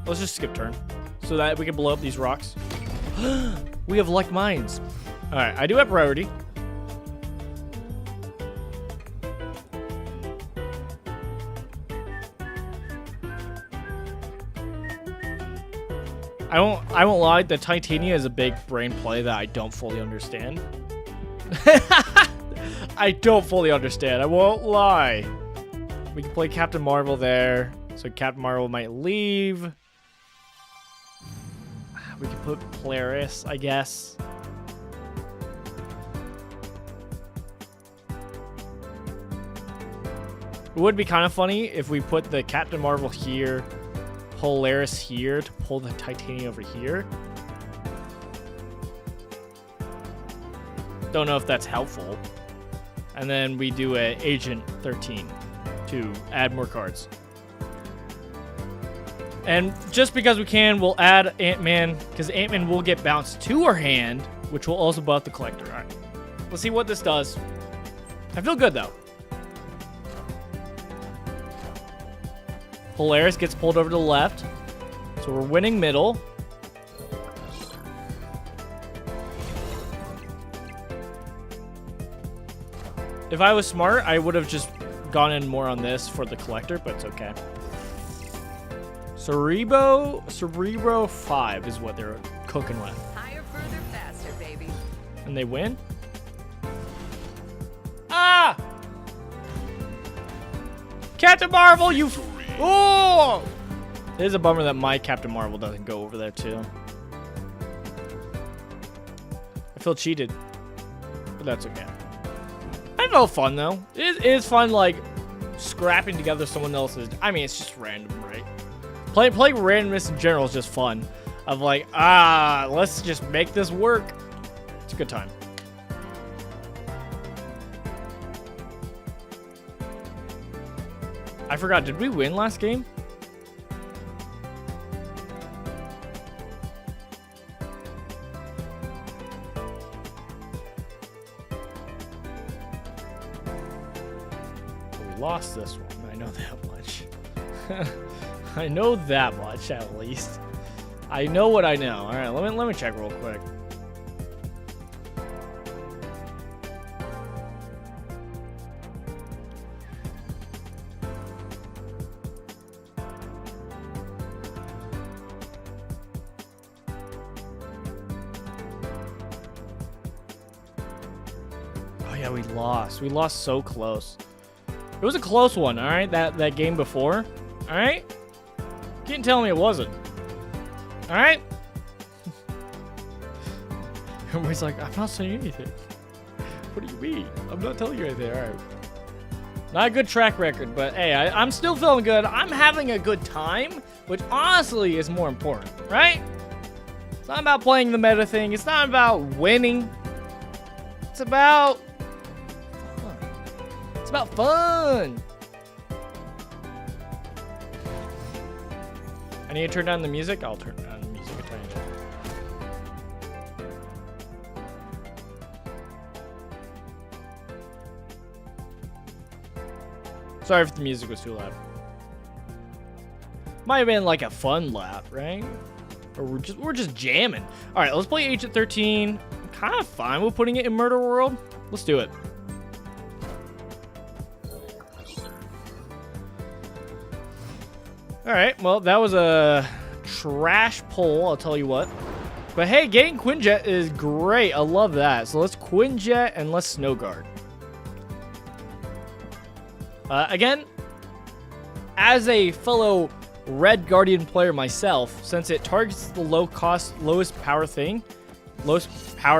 Let's just skip turn so that we can blow up these rocks. We have like mines. All right, I do have priority. I won't lie, the Titania is a big brain play that I don't fully understand. I don't fully understand. I won't lie. We can play Captain Marvel there. So Captain Marvel might leave. We can put Polaris, I guess. It would be kind of funny if we put the Captain Marvel here, Polaris here to pull the Titania over here. Don't know if that's helpful. And then we do a Agent 13 to add more cards. And just because we can, we'll add Ant-Man, because Ant-Man will get bounced to our hand, which will also buff the collector. All right. Let's see what this does. I feel good, though. Polaris gets pulled over to the left. So we're winning middle. If I was smart, I would have just gone in more on this for the collector, but it's okay. Cerebro 5 is what they're cooking with. Higher, further, faster, baby. And they win? Ah! Captain Marvel, you... Oh! It is a bummer that my Captain Marvel doesn't go over there, too. I feel cheated. But that's okay. I know, fun, though. It is fun, like, scrapping together someone else's... I mean, it's just random, right? Playing randomness in general is just fun. Of like, let's just make this work. It's a good time. I forgot, did we win last game? We lost this one, I know that much. I know that much, at least. I know what I know. All right, let me check real quick. Oh yeah, we lost. We lost so close. It was a close one, all right? That game before, all right? You can't tell me it wasn't. All right? Everybody's like, I'm not saying anything. What do you mean? I'm not telling you anything. All right. Not a good track record, but hey, I'm still feeling good. I'm having a good time, which honestly is more important, right? It's not about playing the meta thing. It's not about winning. It's about fun. It's about fun. I need to turn down the music. I'll turn down the music a tiny bit. Sorry if the music was too loud. Might have been like a fun lap, right? Or we're just jamming. All right, let's play Agent 13. I'm kind of fine with putting it in Murder World. Let's do it. All right, well, that was a trash pull, I'll tell you what. But hey, getting Quinjet is great. I love that. So let's Quinjet and let's Snow Guard. Again, as a fellow Red Guardian player myself, since it targets the lowest power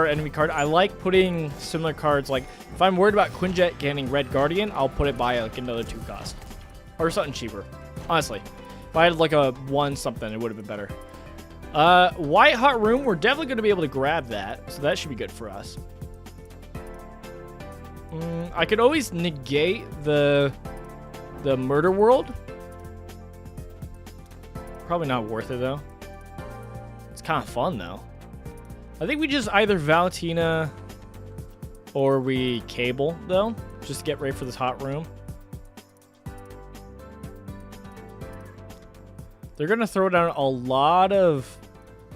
enemy card, I like putting similar cards. Like, if I'm worried about Quinjet getting Red Guardian, I'll put it by like another 2 cost. Or something cheaper, honestly. If I had like a 1 something, it would have been better. White hot room. We're definitely going to be able to grab that, so that should be good for us. I could always negate the murder world. Probably not worth it though. It's kind of fun though. I think we just either Valentina or we cable though, just to get ready for this hot room. They're gonna throw down a lot of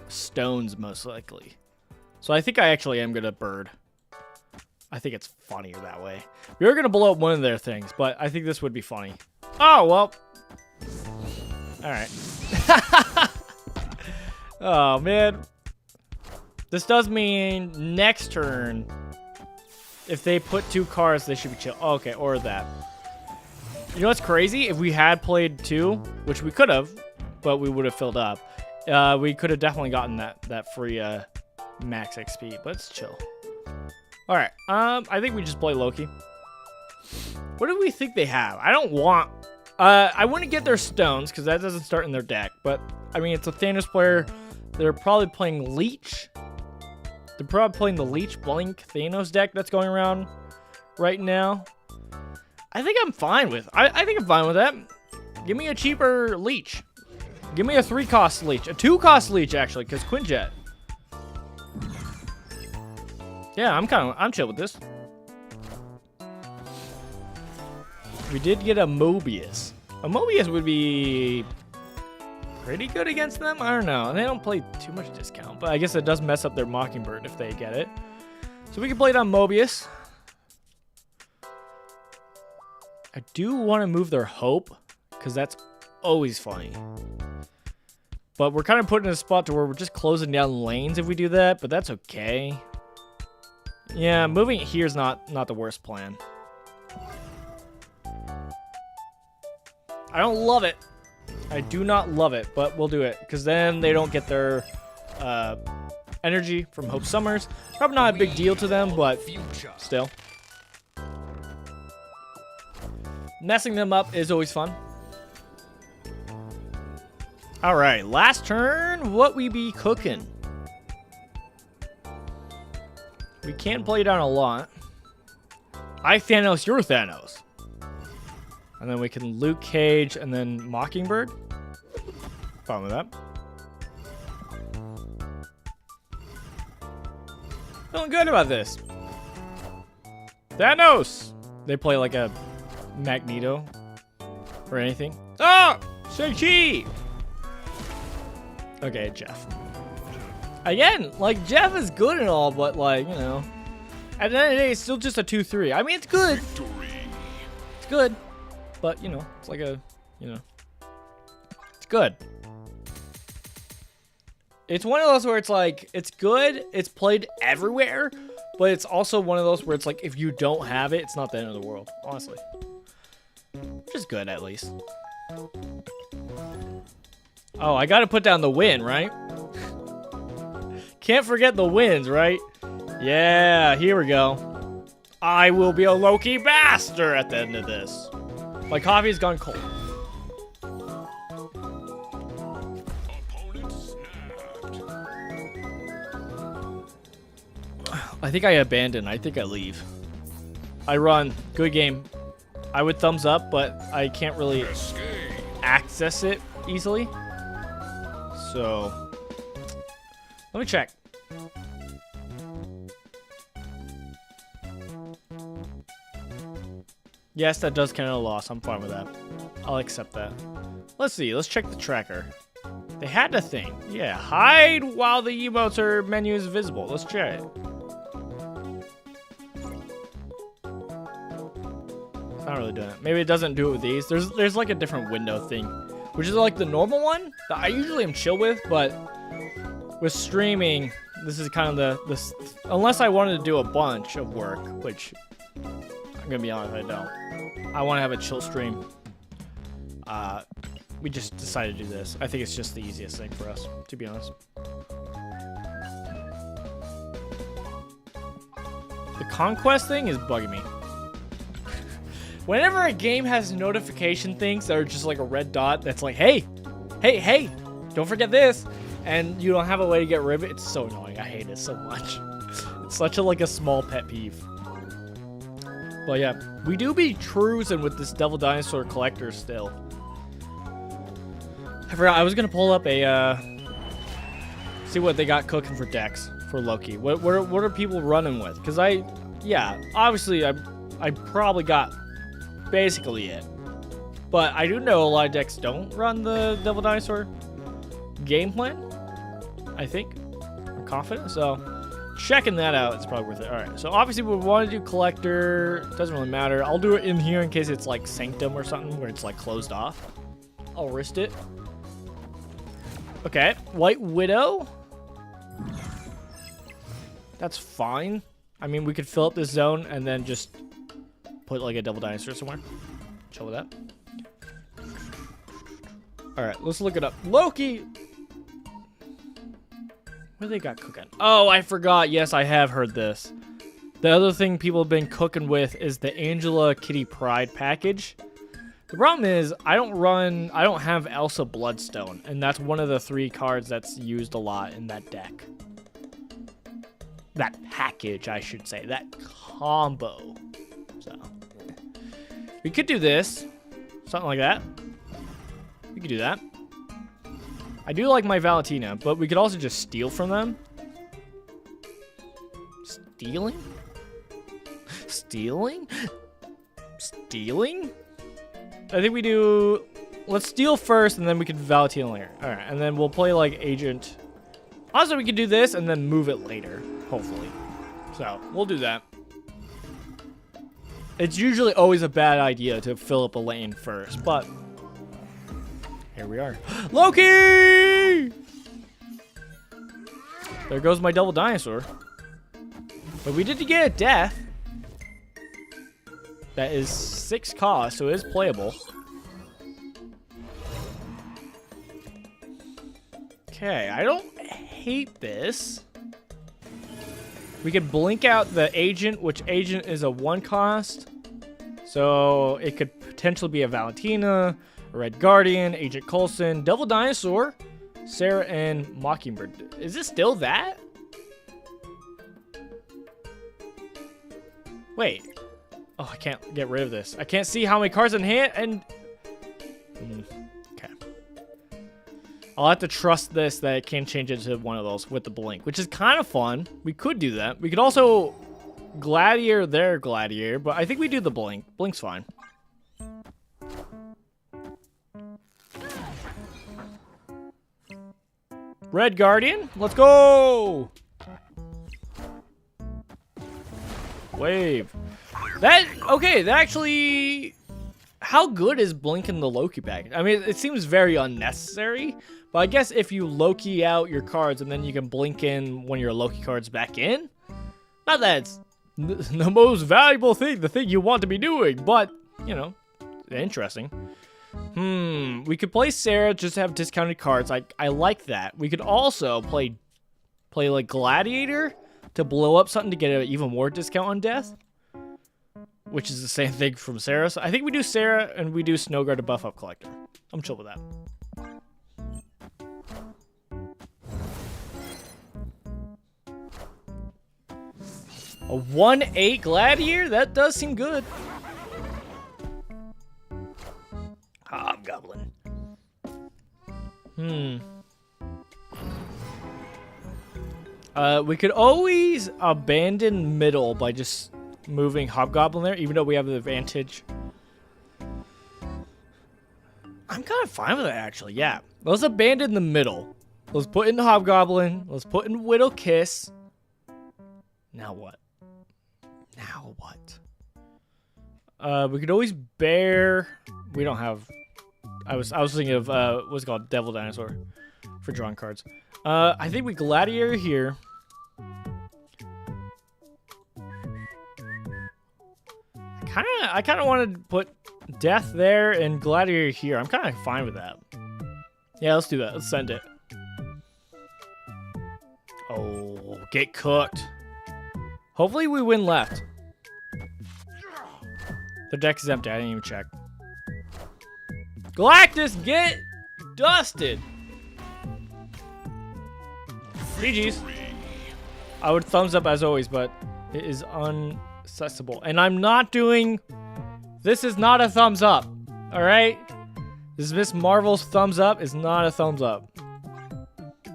stones most likely. So I think I actually am gonna bird. I think it's funnier that way. We are gonna blow up one of their things, but I think this would be funny. Oh, well. All right. Oh, man. This does mean next turn, if they put 2 cars, they should be chill. Oh, okay, or that. You know what's crazy? If we had played 2, which we could have, but we would have filled up, we could have definitely gotten that free max XP, but it's chill. All right, I think we just play Loki. What do we think they have? I don't want... I wouldn't get their stones, because that doesn't start in their deck. But, I mean, it's a Thanos player. They're probably playing Leech. They're probably playing the Leech Blink Thanos deck that's going around right now. I think I'm fine with... I think I'm fine with that. Give me a cheaper Leech. Give me a 3-cost Leech. A 2-cost Leech, actually, because Quinjet. Yeah, I'm chill with this. We did get a Mobius. A Mobius would be pretty good against them. I don't know. They don't play too much discount, but I guess it does mess up their Mockingbird if they get it. So we can play it on Mobius. I do want to move their Hope, because that's always funny. But we're kind of put in a spot to where we're just closing down lanes if we do that, but that's okay. Yeah, moving it here is not the worst plan. I don't love it. I do not love it, but we'll do it, because then they don't get their energy from Hope Summers. Probably not a big deal to them, but still. Messing them up is always fun. All right, last turn. What we be cooking? We can play down a lot. I Thanos, you're Thanos. And then we can Luke Cage and then Mockingbird. Fine with that. Feeling good about this. Thanos! They play like a Magneto or anything. Oh! Shang-Chi! Okay, Jeff. Again, like, Jeff is good and all, but, like, you know, at the end of the day, it's still just a 2-3. I mean, it's good. It's good. But, you know, it's like a, you know, it's good. It's one of those where it's like, it's good, it's played everywhere, but it's also one of those where it's like, if you don't have it, it's not the end of the world, honestly. Which is good, at least. Oh, I gotta put down the win, right? Can't forget the wins, right? Yeah, here we go. I will be a Loki bastard at the end of this. My coffee's gone cold. I think I abandon. I think I leave. I run. Good game. I would thumbs up, but I can't really access it easily. So, let me check. Yes, that does count as a loss. I'm fine with that. I'll accept that. Let's see. Let's check the tracker. They had a thing. Yeah, hide while the emotes or menu is visible. Let's check it. It's not really doing it. Maybe it doesn't do it with these. There's like a different window thing, which is like the normal one that I usually am chill with, but with streaming, this is kind of the unless I wanted to do a bunch of work, which I'm gonna be honest, I don't. I want to have a chill stream. We just decided to do this. I think it's just the easiest thing for us, to be honest. The conquest thing is bugging me. Whenever a game has notification things that are just like a red dot that's like, hey, hey, hey, don't forget this, and you don't have a way to get rid of it, it's so annoying. I hate it so much. It's such a like a small pet peeve. But yeah, we do be cruising with this Devil Dinosaur collector still. I forgot, I was gonna pull up a see what they got cooking for decks for Loki. What are people running with? Because obviously I probably got basically it. But I do know a lot of decks don't run the Devil Dinosaur game plan, I think. I'm confident, so checking that out is probably worth it. Alright, so obviously we want to do collector. Doesn't really matter. I'll do it in here in case it's like Sanctum or something where it's like closed off. I'll wrist it. Okay, White Widow. That's fine. I mean, we could fill up this zone and then just put like a Devil Dinosaur somewhere. Chill with that. Alright, let's look it up. Loki! What they got cooking? Oh, I forgot. Yes, I have heard this. The other thing people have been cooking with is the Angela Kitty Pride package. The problem is, I don't have Elsa Bloodstone, and that's one of the 3 cards that's used a lot in that deck. That package, I should say. That combo. So, we could do this. Something like that. We could do that. I do like my Valentina, but we could also just steal from them. Stealing? Stealing? Stealing? I think we do... Let's steal first, and then we can Valentina later. Alright, and then we'll play, like, Agent. Also, we could do this, and then move it later, hopefully. So, we'll do that. It's usually always a bad idea to fill up a lane first, but... Here we are. Loki! There goes my Devil Dinosaur. But we did get a death. That is 6 cost, so it is playable. Okay, I don't hate this. We could blink out the Agent, which Agent is a 1 cost. So it could potentially be a Valentina, a Red Guardian, Agent Coulson, Devil Dinosaur, Sarah, and Mockingbird. Is it still that? Wait. Oh, I can't get rid of this. I can't see how many cards in hand, and... Okay. I'll have to trust this that it can change it to one of those with the blink, which is kind of fun. We could do that. We could also Gladiator there, Gladiator, but I think we do the blink. Blink's fine. Red Guardian, let's go! Wave. That actually... How good is blinking the Loki package? I mean, it seems very unnecessary, but I guess if you Loki out your cards and then you can blink in one of your Loki cards back in, not that it's the most valuable thing, the thing you want to be doing, but, you know, interesting. We could play Sarah just to have discounted cards. I like that. We could also play like Gladiator to blow up something to get an even more discount on death, which is the same thing from Sarah. So I think we do Sarah and we do Snowguard to buff up Collector. I'm chill with that. A 1/8 Gladiator? That does seem good. Hobgoblin. We could always abandon middle by just moving Hobgoblin there, even though we have the advantage. I'm kind of fine with it, actually. Yeah. Let's abandon the middle. Let's put in the Hobgoblin. Let's put in Widow Kiss. Now what? Now what? We could always bear. We don't have. I was thinking of what's it called, Devil Dinosaur, for drawing cards. I think we Gladiator here. I kind of wanted to put Death there and Gladiator here. I'm kind of fine with that. Yeah, let's do that. Let's send it. Oh, get cooked. Hopefully we win left. The deck is empty. I didn't even check. Galactus, get dusted. GG's. I would thumbs up as always, but it is unaccessible. And I'm not doing... This is not a thumbs up. Alright? This Miss Marvel's thumbs up is not a thumbs up.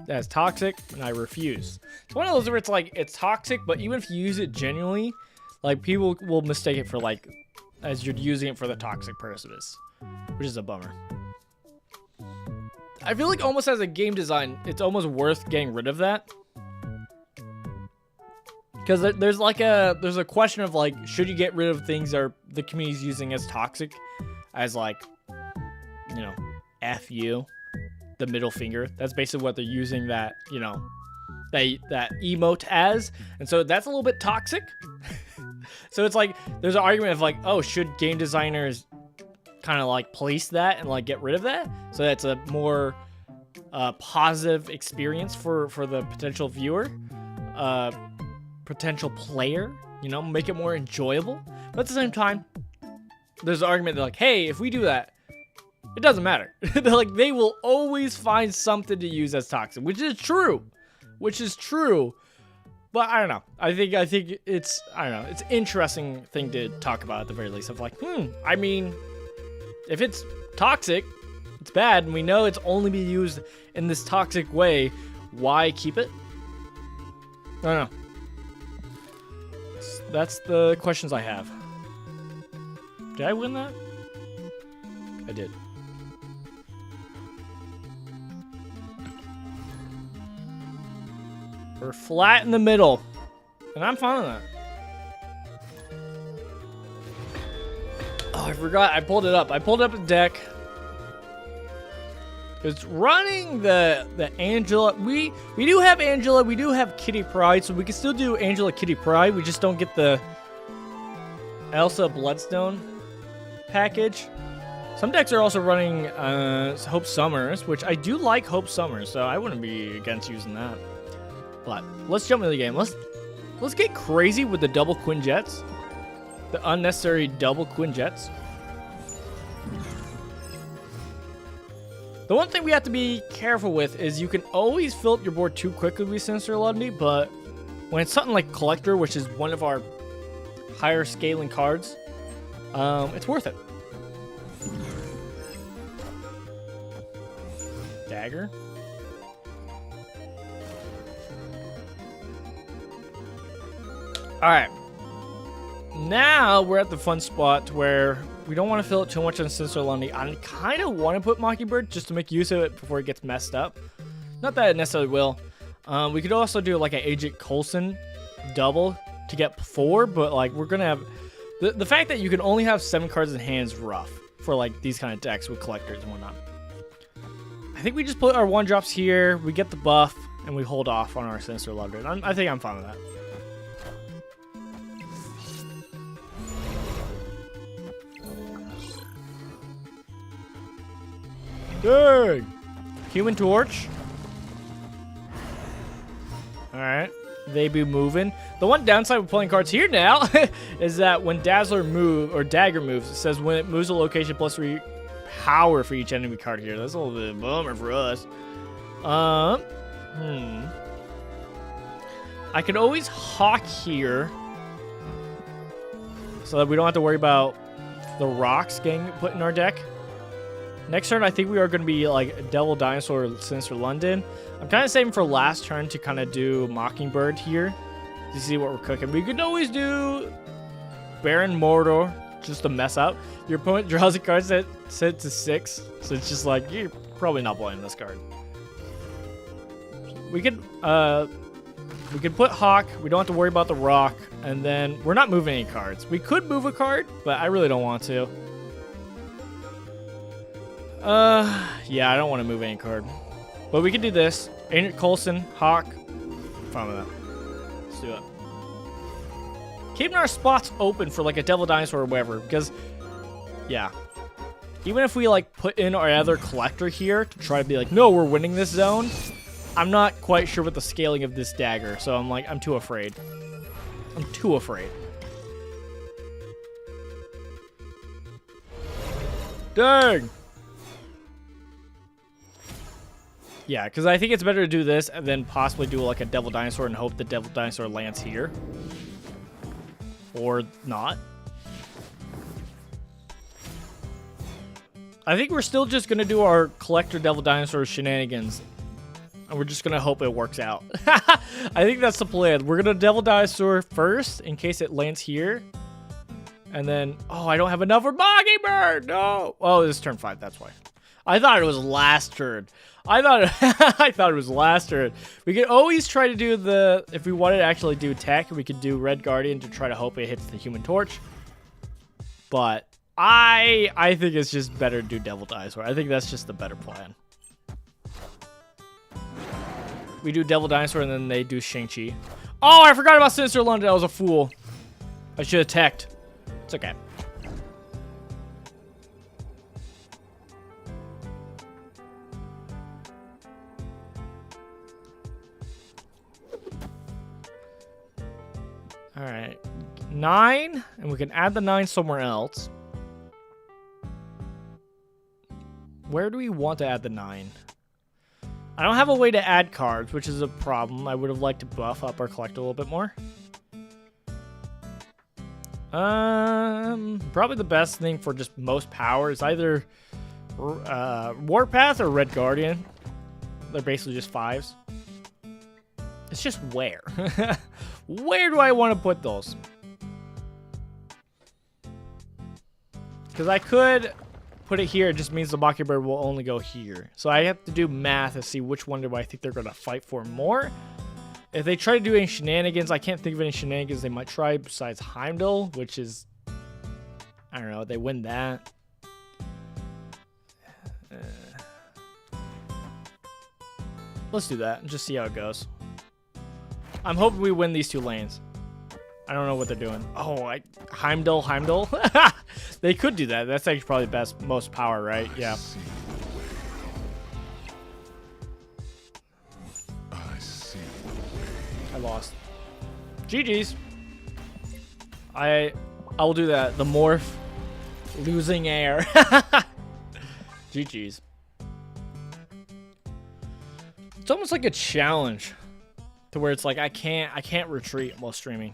That's toxic, and I refuse. It's one of those where it's like, it's toxic, but even if you use it genuinely, like, people will mistake it for, like, as you're using it for the toxic purpose, which is a bummer. I feel like almost as a game design, it's almost worth getting rid of that. Because there's a question of, like, should you get rid of things that the community's using as toxic, as, like, you know, F you, the middle finger. That's basically what they're using that, you know, that emote as. And so that's a little bit toxic. So it's like, there's an argument of like, oh, should game designers kind of like police that and like get rid of that? So that's a more positive experience for the potential viewer, potential player, you know, make it more enjoyable. But at the same time, there's an argument that like, hey, if we do that, it doesn't matter. They're like, they will always find something to use as toxic, which is true. But I don't know. I think it's, I don't know. It's an interesting thing to talk about at the very least. Of like, I mean, if it's toxic, it's bad, and we know it's only be used in this toxic way. Why keep it? I don't know. That's the questions I have. Did I win that? I did. We're flat in the middle. And I'm fine with that. Oh, I forgot. I pulled it up. I pulled up the deck. It's running the Angela. We do have Angela. We do have Kitty Pryde. So we can still do Angela Kitty Pryde. We just don't get the Elsa Bloodstone package. Some decks are also running Hope Summers, which I do like Hope Summers. So I wouldn't be against using that. But let's jump into the game. Let's get crazy with the double Quinjets. The unnecessary double Quinjets. The one thing we have to be careful with is you can always fill up your board too quickly with Sinister Alumni, but when it's something like Collector, which is one of our higher scaling cards, it's worth it. Dagger. Alright, now we're at the fun spot where we don't want to fill it too much on Sinister Alumni. I kind of want to put Mockingbird just to make use of it before it gets messed up. Not that it necessarily will. We could also do like an Agent Coulson double to get 4, but like we're going to have... The fact that you can only have 7 cards in hand is rough for like these kind of decks with collectors and whatnot. I think we just put our 1-drops here, we get the buff, and we hold off on our Sinister Alumni. I think I'm fine with that. Dang! Human Torch. Alright. They be moving. The one downside with playing cards here now is that when Dazzler Dagger moves, it says when it moves a location plus 3 power for each enemy card here. That's a little bit of a bummer for us. I could always Hawk here so that we don't have to worry about the rocks getting put in our deck. Next turn, I think we are going to be like Devil Dinosaur or Sinister London. I'm kind of saving for last turn to kind of do Mockingbird here to see what we're cooking. We could always do Baron Mordor just to mess up. Your opponent draws a card set to 6, so it's just like you're probably not playing this card. We could put Hawk. We don't have to worry about the rock, and then we're not moving any cards. We could move a card, but I really don't want to. Yeah, I don't want to move any card. But we can do this. Agent Coulson, Hawk. Fine with that. Let's do it. Keeping our spots open for like a Devil Dinosaur or whatever, because, yeah. Even if we like put in our other collector here to try to be like, no, we're winning this zone, I'm not quite sure with the scaling of this dagger, so I'm like, I'm too afraid. I'm too afraid. Dang. Yeah, because I think it's better to do this and then possibly do like a Devil Dinosaur and hope the Devil Dinosaur lands here. Or not. I think we're still just going to do our Collector Devil Dinosaur shenanigans. And we're just going to hope it works out. I think that's the plan. We're going to Devil Dinosaur first in case it lands here. And then, oh, I don't have enough for Mockingbird. No. Oh, this is turn 5. That's why. I thought it was last turn. I thought it was last turn. We could always try to do the, if we wanted to actually do tech, we could do Red Guardian to try to hope it hits the Human Torch. But I think it's just better to do Devil Dinosaur. I think that's just the better plan. We do Devil Dinosaur and then they do Shang-Chi. Oh, I forgot about Sinister London. I was a fool. I should have teched. It's okay. All right. 9, and we can add the 9 somewhere else. Where do we want to add the 9? I don't have a way to add cards, which is a problem. I would have liked to buff up our collector a little bit more. Probably the best thing for just most power is either Warpath or Red Guardian. They're basically just 5s. It's just where. Where do I want to put those? Because I could put it here. It just means the Mockingbird will only go here. So I have to do math to see which one do I think they're going to fight for more. If they try to do any shenanigans, I can't think of any shenanigans they might try besides Heimdall, which is, I don't know, they win that. Let's do that and just see how it goes. I'm hoping we win these 2 lanes. I don't know what they're doing. Oh, Heimdall. They could do that. That's actually probably the best, most power, right? Yeah. I lost. GG's. I will do that. The morph. Losing air. GG's. It's almost like a challenge. To where it's like I can't retreat while streaming.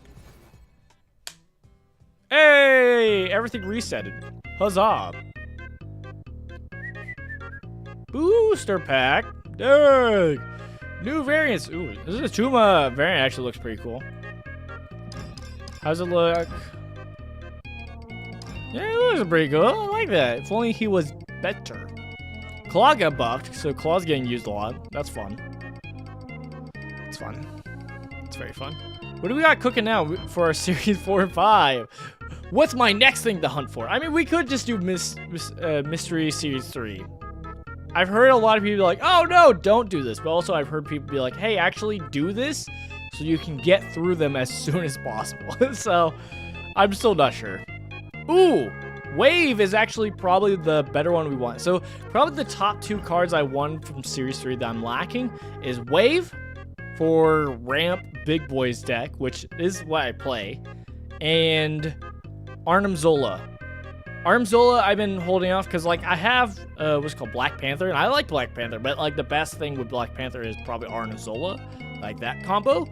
Hey, everything resetted. Huzzah. Booster pack. Dang. New variants. Ooh, this is a Tuma variant. Actually looks pretty cool. How's it look? Yeah, it looks pretty cool. I like that. If only he was better. Claw got buffed, so Claw's getting used a lot. That's fun. It's fun. It's very fun. What do we got cooking now for our series 4 and 5? What's my next thing to hunt for? I mean, we could just do Mystery Series 3. I've heard a lot of people be like, oh no, don't do this. But also I've heard people be like, hey, actually do this so you can get through them as soon as possible. So I'm still not sure. Ooh, Wave is actually probably the better one we want. So probably the top 2 cards I won from Series 3 that I'm lacking is Wave for Ramp Big Boys deck, which is what I play, and Arnim Zola. Arnim Zola I've been holding off because like I have what's called Black Panther, and I like Black Panther, but like the best thing with Black Panther is probably Arnim Zola, like that combo.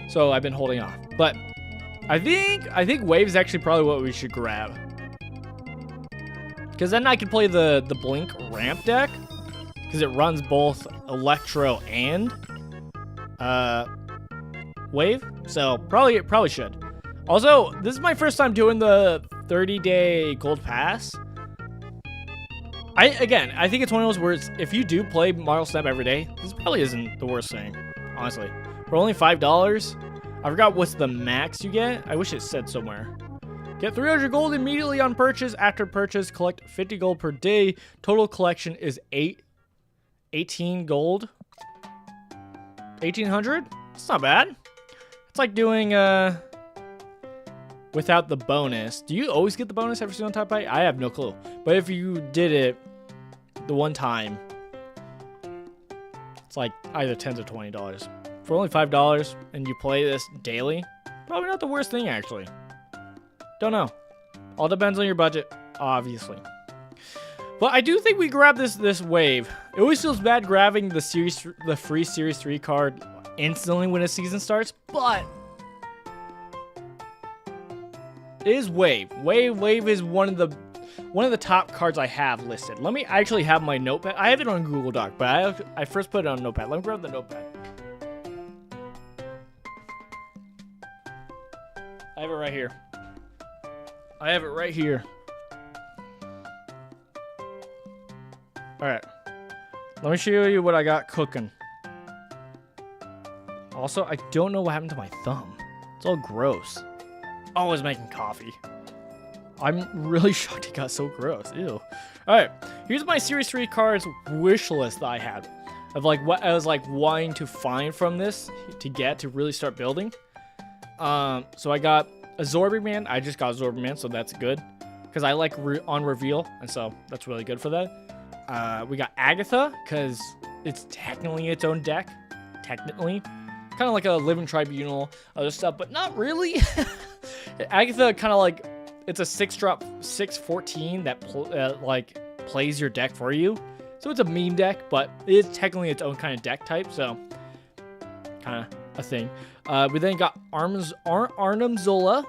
So I've been holding off. But I think Wave is actually probably what we should grab. Because then I can play the Blink Ramp deck. Because it runs both Electro and Wave. So probably should. Also, this is my first time doing the 30-day gold pass. I think it's one of those where it's, if you do play Marvel Snap every day, this probably isn't the worst thing, honestly. For only $5, I forgot what's the max you get. I wish it said somewhere. Get 300 gold immediately on purchase. After purchase, collect 50 gold per day. Total collection is 18 gold. 1,800? It's not bad. It's like doing without the bonus. Do you always get the bonus every single time? I have no clue. But if you did it the one time, it's like either $10 or $20. For only $5 and you play this daily, probably not the worst thing actually. Don't know. All depends on your budget, obviously. But I do think we grab this wave. It always feels bad grabbing the free Series 3 card instantly when a season starts, but it is wave. Wave is one of the top cards I have listed. Let me actually have my notepad. I have it on Google Doc, but I first put it on notepad. Let me grab the notepad. I have it right here. I have it right here. Alright. Let me show you what I got cooking. Also, I don't know what happened to my thumb. It's all gross. Oh, I was making coffee. I'm really shocked it got so gross. Ew. Alright. Here's my Series 3 cards wish list that I had. Of like what I was like wanting to find from this to really start building. So I got a Zorberman. I just got Zorberman, so that's good. Because I like on reveal, and so that's really good for that. We got Agatha, because it's technically its own deck. Technically. Kind of like a Living Tribunal, other stuff, but not really. Agatha kind of like, it's a 6-drop, 6/14 that like plays your deck for you. So it's a meme deck, but it is technically its own kind of deck type, so kind of a thing. We then got Arnim Zola.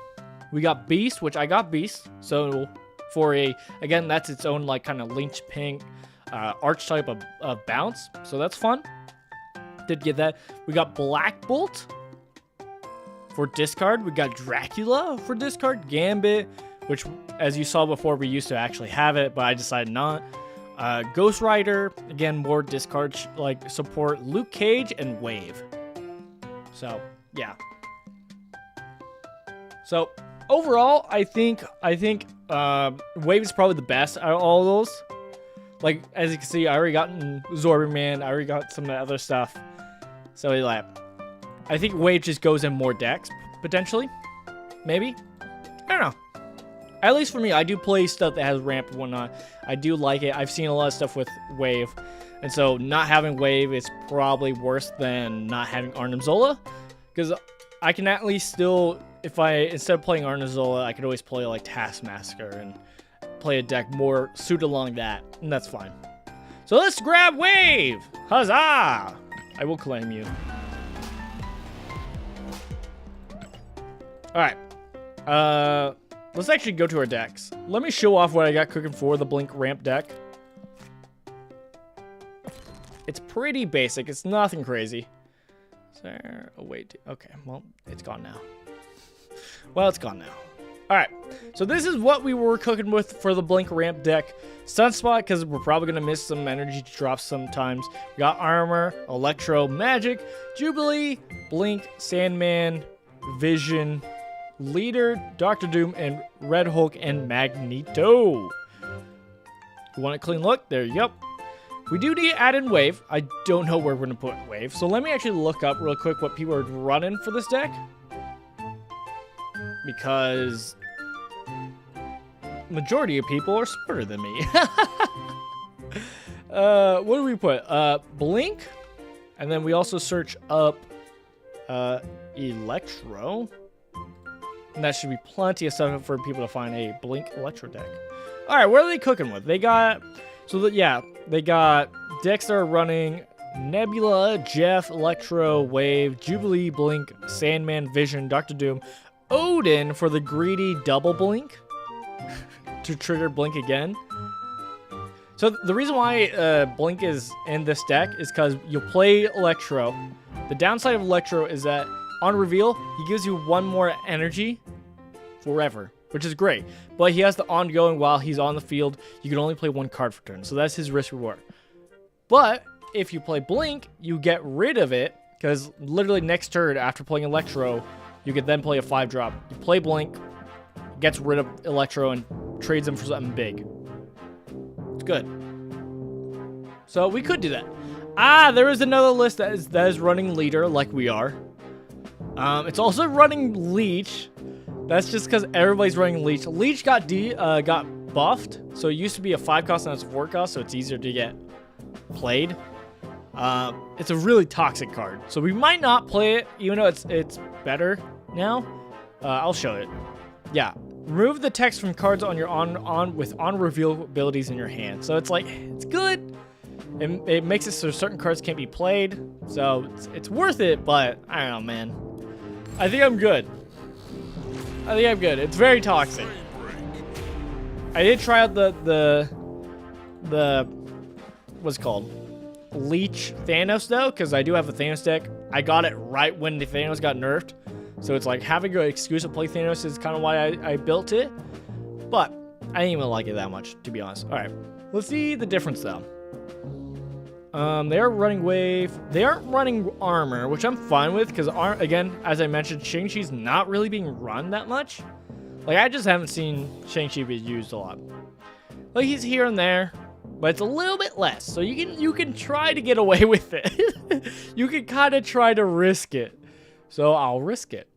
We got Beast, which I got Beast. So for again, that's its own like kind of linchpin archetype of bounce. So that's fun. Did get that. We got Black Bolt for discard. We got Dracula for discard. Gambit, which as you saw before, we used to actually have it, but I decided not. Ghost Rider, again, more discard like support. Luke Cage and Wave. So yeah. So overall, I think Wave is probably the best out of all of those. Like as you can see, I already got Zorberman. I already got some of the other stuff. So like, I think Wave just goes in more decks potentially. Maybe. I don't know. At least for me, I do play stuff that has ramp and whatnot. I do like it. I've seen a lot of stuff with Wave. And so not having Wave is probably worse than not having Arnim Zola. Because I can at least still, instead of playing Arnim Zola, I could always play like Taskmaster and play a deck more suited along that. And that's fine. So let's grab Wave! Huzzah! I will claim you. Alright. Let's actually go to our decks. Let me show off what I got cooking for the Blink ramp deck. It's pretty basic. It's nothing crazy. Is there a way to... Okay, well, it's gone now. Well, it's gone now. Alright, so this is what we were cooking with for the Blink ramp deck. Sunspot, because we're probably going to miss some energy drops sometimes. We got Armor, Electro, Magic, Jubilee, Blink, Sandman, Vision, Leader, Dr. Doom, and Red Hulk and Magneto. You want a clean look? There you go. We do need to add in Wave. I don't know where we're going to put Wave. So let me actually look up real quick what people are running for this deck. Because majority of people are smarter than me. What do we put? Blink. And then we also search up Electro. And that should be plenty of stuff for people to find a Blink Electro deck. All right, what are they cooking with? They got... they got decks that are running Nebula, Jeff, Electro, Wave, Jubilee, Blink, Sandman, Vision, Dr. Doom, Odin for the greedy double Blink to trigger Blink again. So the reason why Blink is in this deck is because you'll play Electro. The downside of Electro is that on reveal, he gives you one more energy forever, which is great. But he has the ongoing while he's on the field. You can only play one card per turn, so that's his risk reward. But if you play Blink, you get rid of it, because literally next turn after playing Electro, you could then play a 5-drop. You play Blink, gets rid of Electro, and trades him for something big. It's good. So we could do that. Ah, there is another list that is running Leader, like we are. It's also running Leech. That's just because everybody's running Leech. Leech got buffed, so it used to be a 5-cost and it's a 4-cost, so it's easier to get played. It's a really toxic card, so we might not play it, even though it's better now. I'll show it. Yeah, Remove the text from cards on your on reveal abilities in your hand. So it's like, it's good. It makes it so certain cards can't be played. So it's worth it, but I don't know, man. I think I'm good. It's very toxic. I did try out the what's it called? Leech Thanos though, because I do have a Thanos deck. I got it right when the Thanos got nerfed. So it's like having an excuse to play Thanos is kind of why I built it. But I didn't even like it that much, to be honest. All right, let's see the difference though. They are running wave. They aren't running armor, which I'm fine with because, again, as I mentioned, Shang-Chi's not really being run that much. Like, I just haven't seen Shang-Chi be used a lot. Like, he's here and there, but it's a little bit less. So you can try to get away with it. You can kind of try to risk it. So I'll risk it.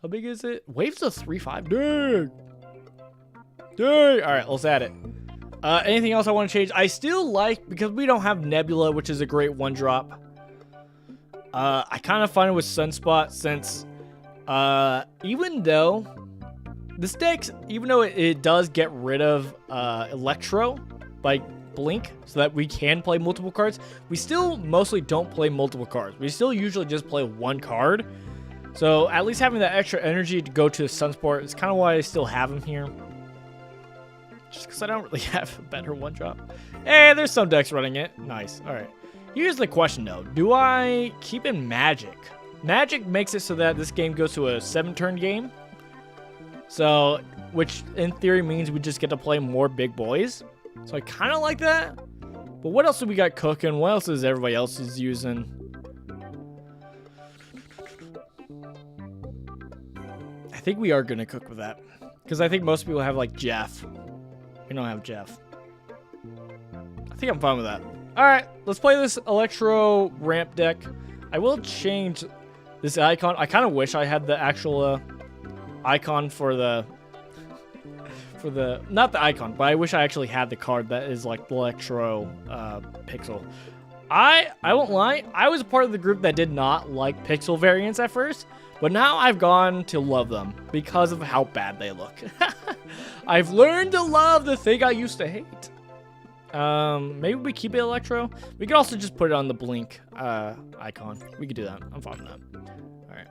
How big is it? Wave's a 3/5. Dang. Dang. All right, let's add it. Anything else I want to change? I still like, because we don't have Nebula, which is a great one drop. I kind of find it with Sunspot since, even though this deck, even though it does get rid of Electro by Blink, so that we can play multiple cards, we still mostly don't play multiple cards. We still usually just play one card. So at least having that extra energy to go to Sunspot is kind of why I still have him here. Just because I don't really have a better one drop. Hey, there's some decks running it. Nice. All right. Here's the question, though. Do I keep in Magic? Magic makes it so that this game goes to a 7-turn game. So, which in theory means we just get to play more big boys. So I kind of like that. But what else do we got cooking? What else is everybody else is using? I think we are going to cook with that. Because I think most people have, like, Jeff. We don't have Jeff. I think I'm fine with that. All right, let's play this Electro ramp deck. I will change this icon. I kind of wish I had the actual icon for the not the icon, but I wish I actually had the card that is like the Electro pixel. I won't lie, I was a part of the group that did not like pixel variants at first, but now I've gone to love them because of how bad they look. I've learned to love the thing I used to hate. Maybe we keep it Electro. We could also just put it on the Blink icon. We could do that. I'm fine with that. All right.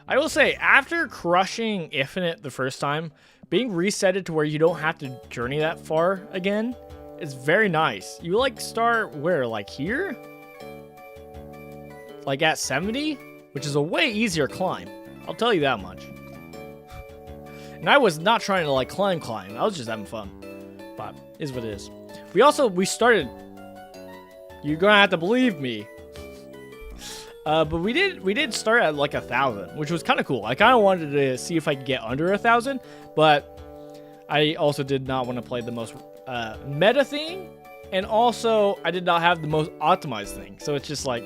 I will say, after crushing Infinite the first time, being resetted to where you don't have to journey that far again is very nice. You like start where, like here? Like at 70? Which is a way easier climb. I'll tell you that much. And I was not trying to like climb. I was just having fun. But is what it is. We started. You're gonna have to believe me. But we did start at like 1,000, which was kind of cool. I kind of wanted to see if I could get under 1,000, but I also did not want to play the most meta thing, and also I did not have the most optimized thing. So it's just like,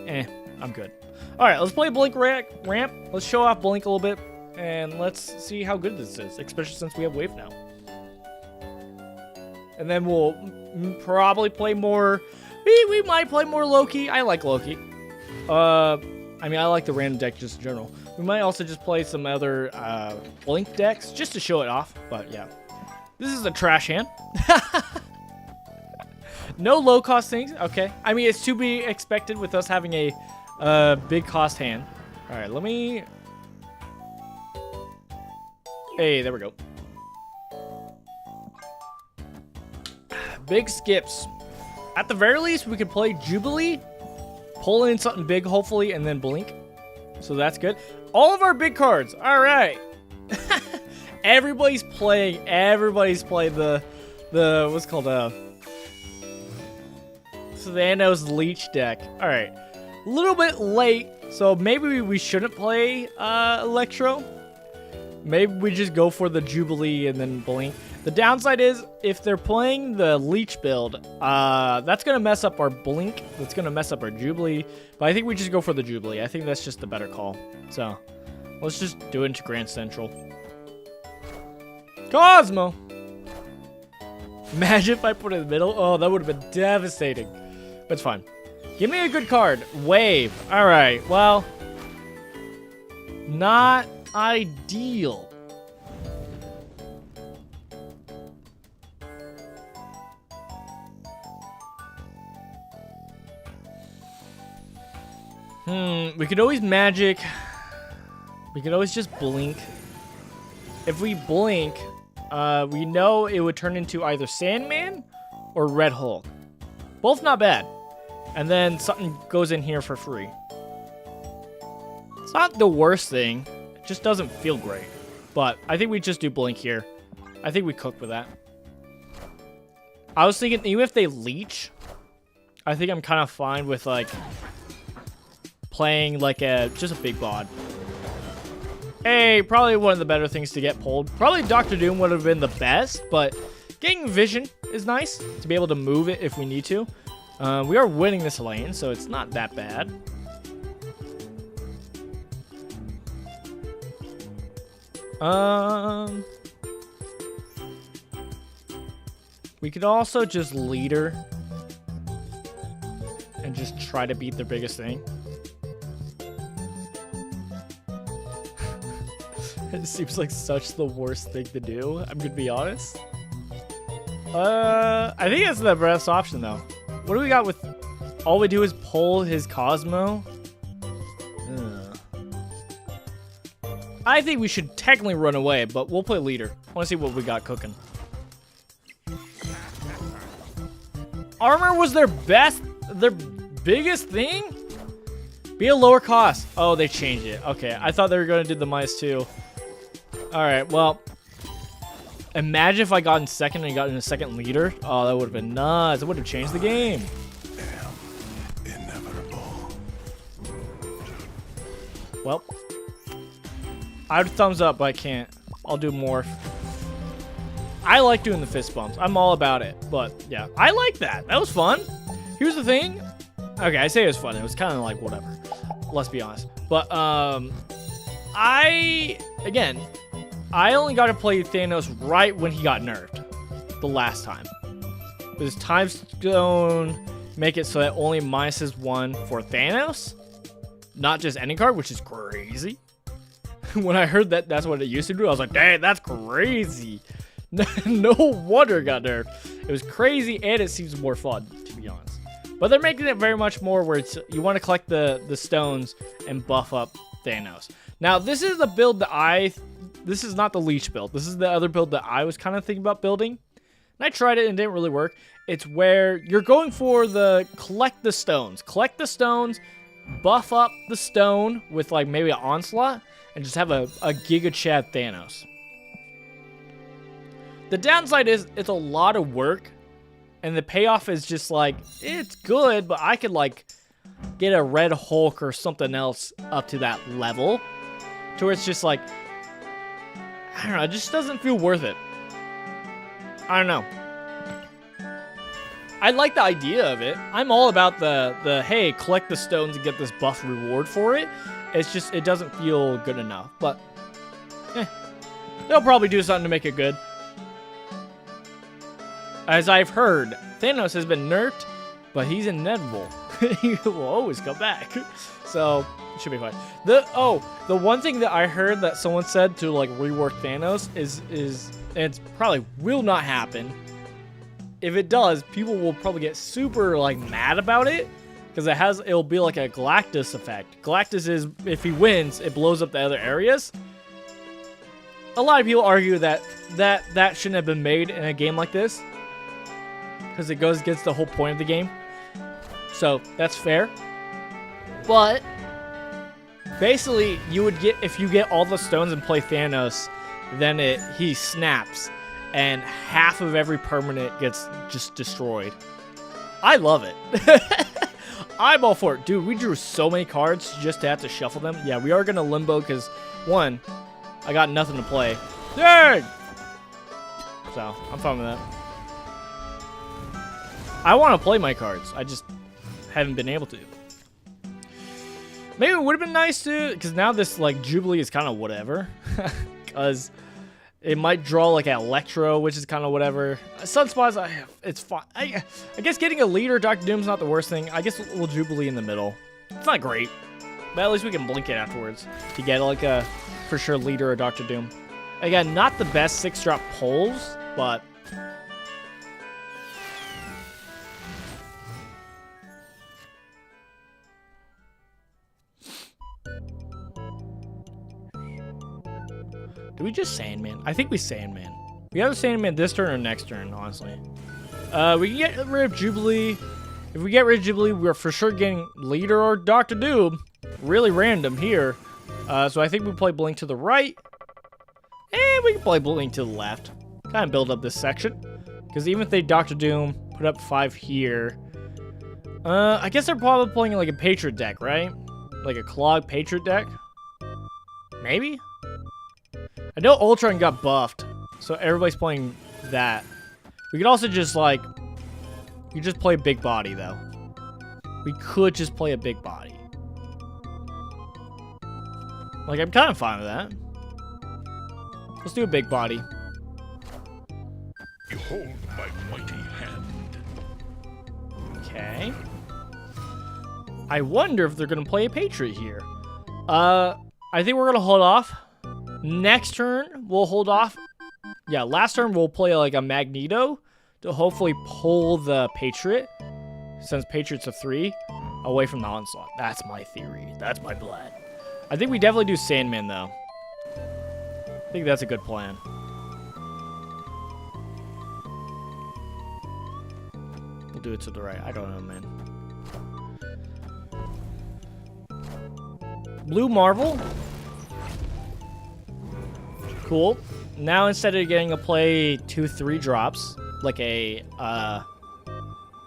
I'm good. All right, let's play Blink ramp. Let's show off Blink a little bit, and let's see how good this is, especially since we have Wave now. And then we'll probably play more. We might play more Loki. I like Loki. I mean, I like the random deck just in general. We might also just play some other Blink decks just to show it off. But yeah, this is a trash hand. No low cost things. Okay. I mean, it's to be expected with us having a big cost hand. All right, let me. Hey, there we go. Big skips. At the very least, we could play Jubilee, pull in something big, hopefully, and then Blink. So that's good. All of our big cards. All right. Everybody's playing the what's it called Thanos Leech deck. All right. A little bit late, so maybe we shouldn't play Electro. Maybe we just go for the Jubilee and then Blink. The downside is, if they're playing the Leech build, that's going to mess up our Blink. That's going to mess up our Jubilee. But I think we just go for the Jubilee. I think that's just the better call. So, let's just do it into Grand Central. Cosmo! Imagine if I put it in the middle. Oh, that would have been devastating. But it's fine. Give me a good card. Wave. All right. Well, not ideal. We could always magic. We could always just blink. If we blink, we know it would turn into either Sandman or Red Hulk. Both not bad. And then something goes in here for free. It's not the worst thing. It just doesn't feel great. But I think we just do blink here. I think we cook with that. I was thinking, even if they leech, I think I'm kind of fine with, like, playing like just a big bod. Hey, probably one of the better things to get pulled. Probably Dr. Doom would have been the best, but getting vision is nice to be able to move it if we need to. We are winning this lane, so it's not that bad. We could also just leader and just try to beat their biggest thing. It seems like such the worst thing to do. I'm gonna be honest. I think that's the best option though. What do we got with? All we do is pull his Cosmo. I think we should technically run away, but we'll play leader. I want to see what we got cooking. Armor was their biggest thing? Be a lower cost. Oh, they changed it. Okay, I thought they were going to do the -2. All right, well, imagine if I got in second and got in a second leader. Oh, that would have been nuts. It would have changed the game. Inevitable. Well, I would thumbs up, but I can't. I'll do more. I like doing the fist bumps. I'm all about it. But yeah, I like that. That was fun. Here's the thing. Okay, I say it was fun. It was kind of like whatever. Let's be honest. But I only got to play Thanos right when he got nerfed the last time. Does Time Stone make it so that only -1 for Thanos? Not just any card, which is crazy. When I heard that that's what it used to do, I was like, dang, that's crazy. No wonder it got nerfed. It was crazy, and it seems more fun, to be honest. But they're making it very much more where it's, you want to collect the stones and buff up Thanos. Now, this is the build that this is not the leech build. This is the other build that I was kind of thinking about building. And I tried it and it didn't really work. It's where you're going for the collect the stones. Collect the stones, buff up the stone with like maybe an onslaught, and just have a Giga Chad Thanos. The downside is it's a lot of work, and the payoff is just like, it's good, but I could like get a Red Hulk or something else up to that level to where it's just like, I don't know, it just doesn't feel worth it. I don't know. I like the idea of it. I'm all about the hey, collect the stones and get this buff reward for it. It's just, it doesn't feel good enough. But, they'll probably do something to make it good. As I've heard, Thanos has been nerfed, but he's inevitable. He will always come back. So, it should be fine. The one thing that I heard that someone said to like rework Thanos is and it probably will not happen. If it does, people will probably get super like mad about it because it'll be like a Galactus effect. Galactus is, if he wins, it blows up the other areas. A lot of people argue that shouldn't have been made in a game like this because it goes against the whole point of the game. So that's fair. But basically, you would get, if you get all the stones and play Thanos, then he snaps and half of every permanent gets just destroyed. I love it. I'm all for it. Dude, we drew so many cards just to have to shuffle them. Yeah, we are going to limbo because, one, I got nothing to play. Dang! So, I'm fine with that. I want to play my cards. I just haven't been able to. Maybe it would have been nice to, because now this, like, Jubilee is kind of whatever. Because it might draw, like, an Electro, which is kind of whatever. Sunspots, it's fine. I guess getting a leader, Dr. Doom's not the worst thing. I guess we'll Jubilee in the middle. It's not great. But at least we can blink it afterwards to get, like, a, for sure, leader or Dr. Doom. Again, not the best 6-drop pulls, but... Do we just Sandman? I think we Sandman. We have a Sandman this turn or next turn, honestly. We can get rid of Jubilee. If we get rid of Jubilee, we're for sure getting Leader or Dr. Doom. Really random here. So I think we play Blink to the right. And we can play Blink to the left. Kind of build up this section. Because even if they Dr. Doom, put up 5 here. I guess they're probably playing like a Patriot deck, right? Like a Clog Patriot deck? Maybe? I know Ultron got buffed. So everybody's playing that. We could also just like... You just play Big Body, though. We could just play a Big Body. Like, I'm kind of fine with that. Let's do a Big Body. Behold my mighty hand. Okay. I wonder if they're going to play a Patriot here. I think we're going to hold off. Next turn, we'll hold off. Yeah, last turn, we'll play like a Magneto to hopefully pull the Patriot, since Patriot's a 3, away from the Onslaught. That's my theory. That's my plan. I think we definitely do Sandman, though. I think that's a good plan. We'll do it to the right. I don't know, man. Blue Marvel. Cool. Now instead of getting to play 2/3 drops, like a,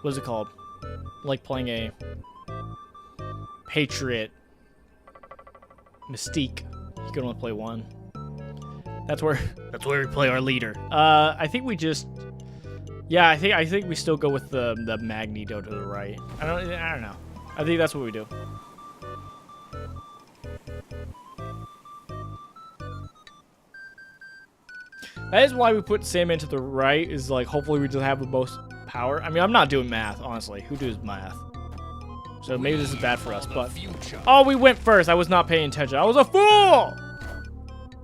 what is it called? Like playing a Patriot Mystique. You can only play 1. That's where we play our leader. I think we just, yeah, I think we still go with the Magneto to the right. I don't know. I think that's what we do. That is why we put Sandman to the right, is like, hopefully we just have the most power. I mean, I'm not doing math, honestly. Who does math? So maybe this is bad for us, but... Oh, we went first. I was not paying attention. I was a fool!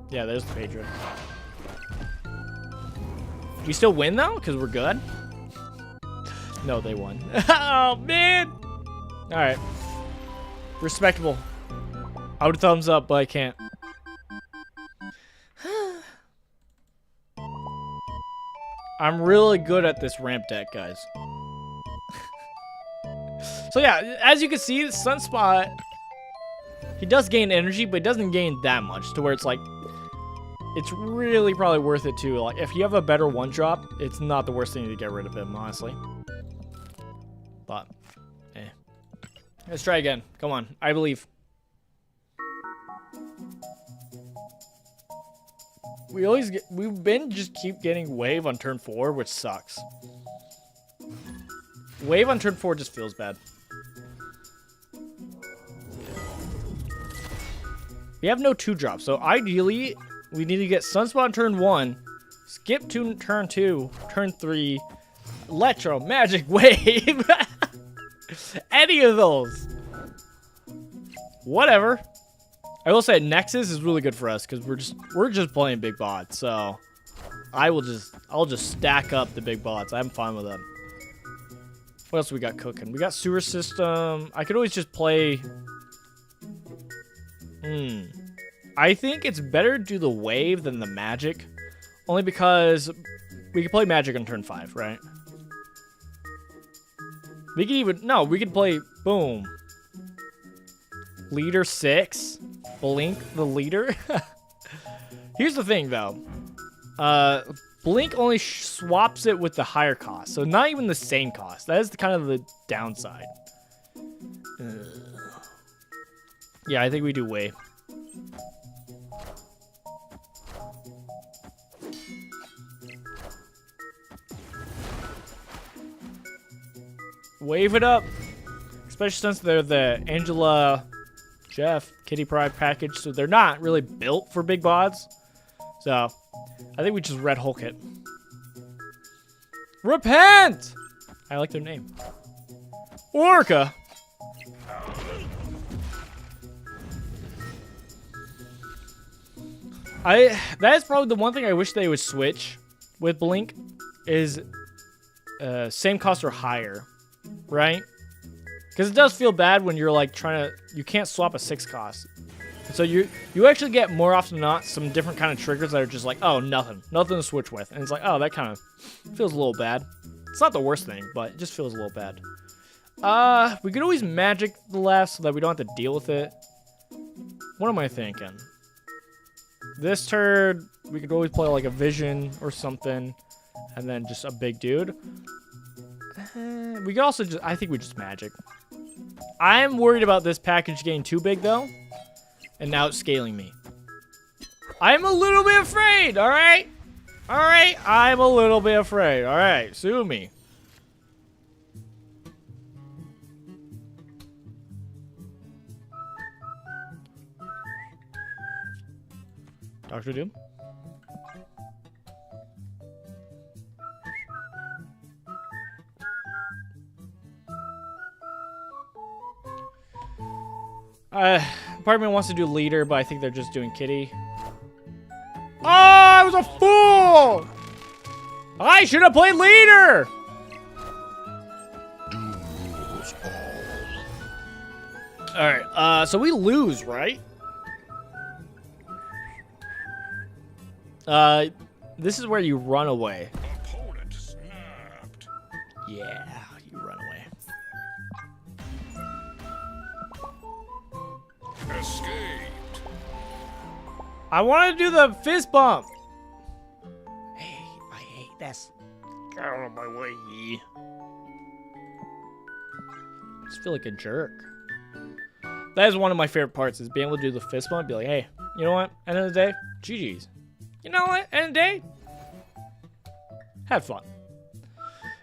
Yeah, there's the Patriot. We still win, though? Because we're good? No, they won. Oh, man! Alright. Respectable. I would thumbs up, but I can't. I'm really good at this ramp deck, guys. So yeah, as you can see, Sunspot, he does gain energy, but it doesn't gain that much to where it's like, it's really probably worth it too. Like, if you have a better 1-drop, it's not the worst thing to get rid of him, honestly. But, let's try again. Come on, I believe. We've been just keep getting wave on turn 4, which sucks. Wave on turn 4 just feels bad. We have no 2-drop, so ideally we need to get Sunspot on turn 1, skip to turn 2, turn 3, Electro, Magic, Wave. Any of those. Whatever. I will say Nexus is really good for us because we're just playing big bots. So I'll just stack up the big bots. I'm fine with them. What else we got cooking? We got Sewer System. I could always just play. I think it's better to do the Wave than the Magic, only because we could play Magic on turn 5, right? We could play boom. Leader 6. Blink the leader. Here's the thing, though. Blink only swaps it with the higher cost, so not even the same cost. That is kind of the downside. Yeah, I think we do Wave. Wave it up, especially since they're the Angela, Jeff, Kitty Pryde package, so they're not really built for big bots. So, I think we just Red Hulk it. Repent! I like their name. Orca! That is probably the one thing I wish they would switch with Blink, is same cost or higher, right? Because it does feel bad when you're like you can't swap a 6 cost. So you actually get more often than not some different kind of triggers that are just like, oh, nothing to switch with. And it's like, oh, that kind of feels a little bad. It's not the worst thing, but it just feels a little bad. We could always magic the left so that we don't have to deal with it. What am I thinking? This turn, we could always play like a vision or something, and then just a big dude. We could also just, I think we just magic. I'm worried about this package getting too big though, and now it's scaling me. I'm a little bit afraid, all right? All right, I'm a little bit afraid. All right, sue me. Dr. Doom? Department wants to do leader, but I think they're just doing kitty. Oh, I was a fool! I should have played leader! Doom rules all. Alright, so we lose, right? This is where you run away. Opponent snapped. Yeah, you run away. Escaped. I want to do the fist bump. Hey, I hate this. Get out of my way. I just feel like a jerk. That is one of my favorite parts, is being able to do the fist bump. Be like, hey, you know what? End of the day, GG's. You know what? End of the day, have fun.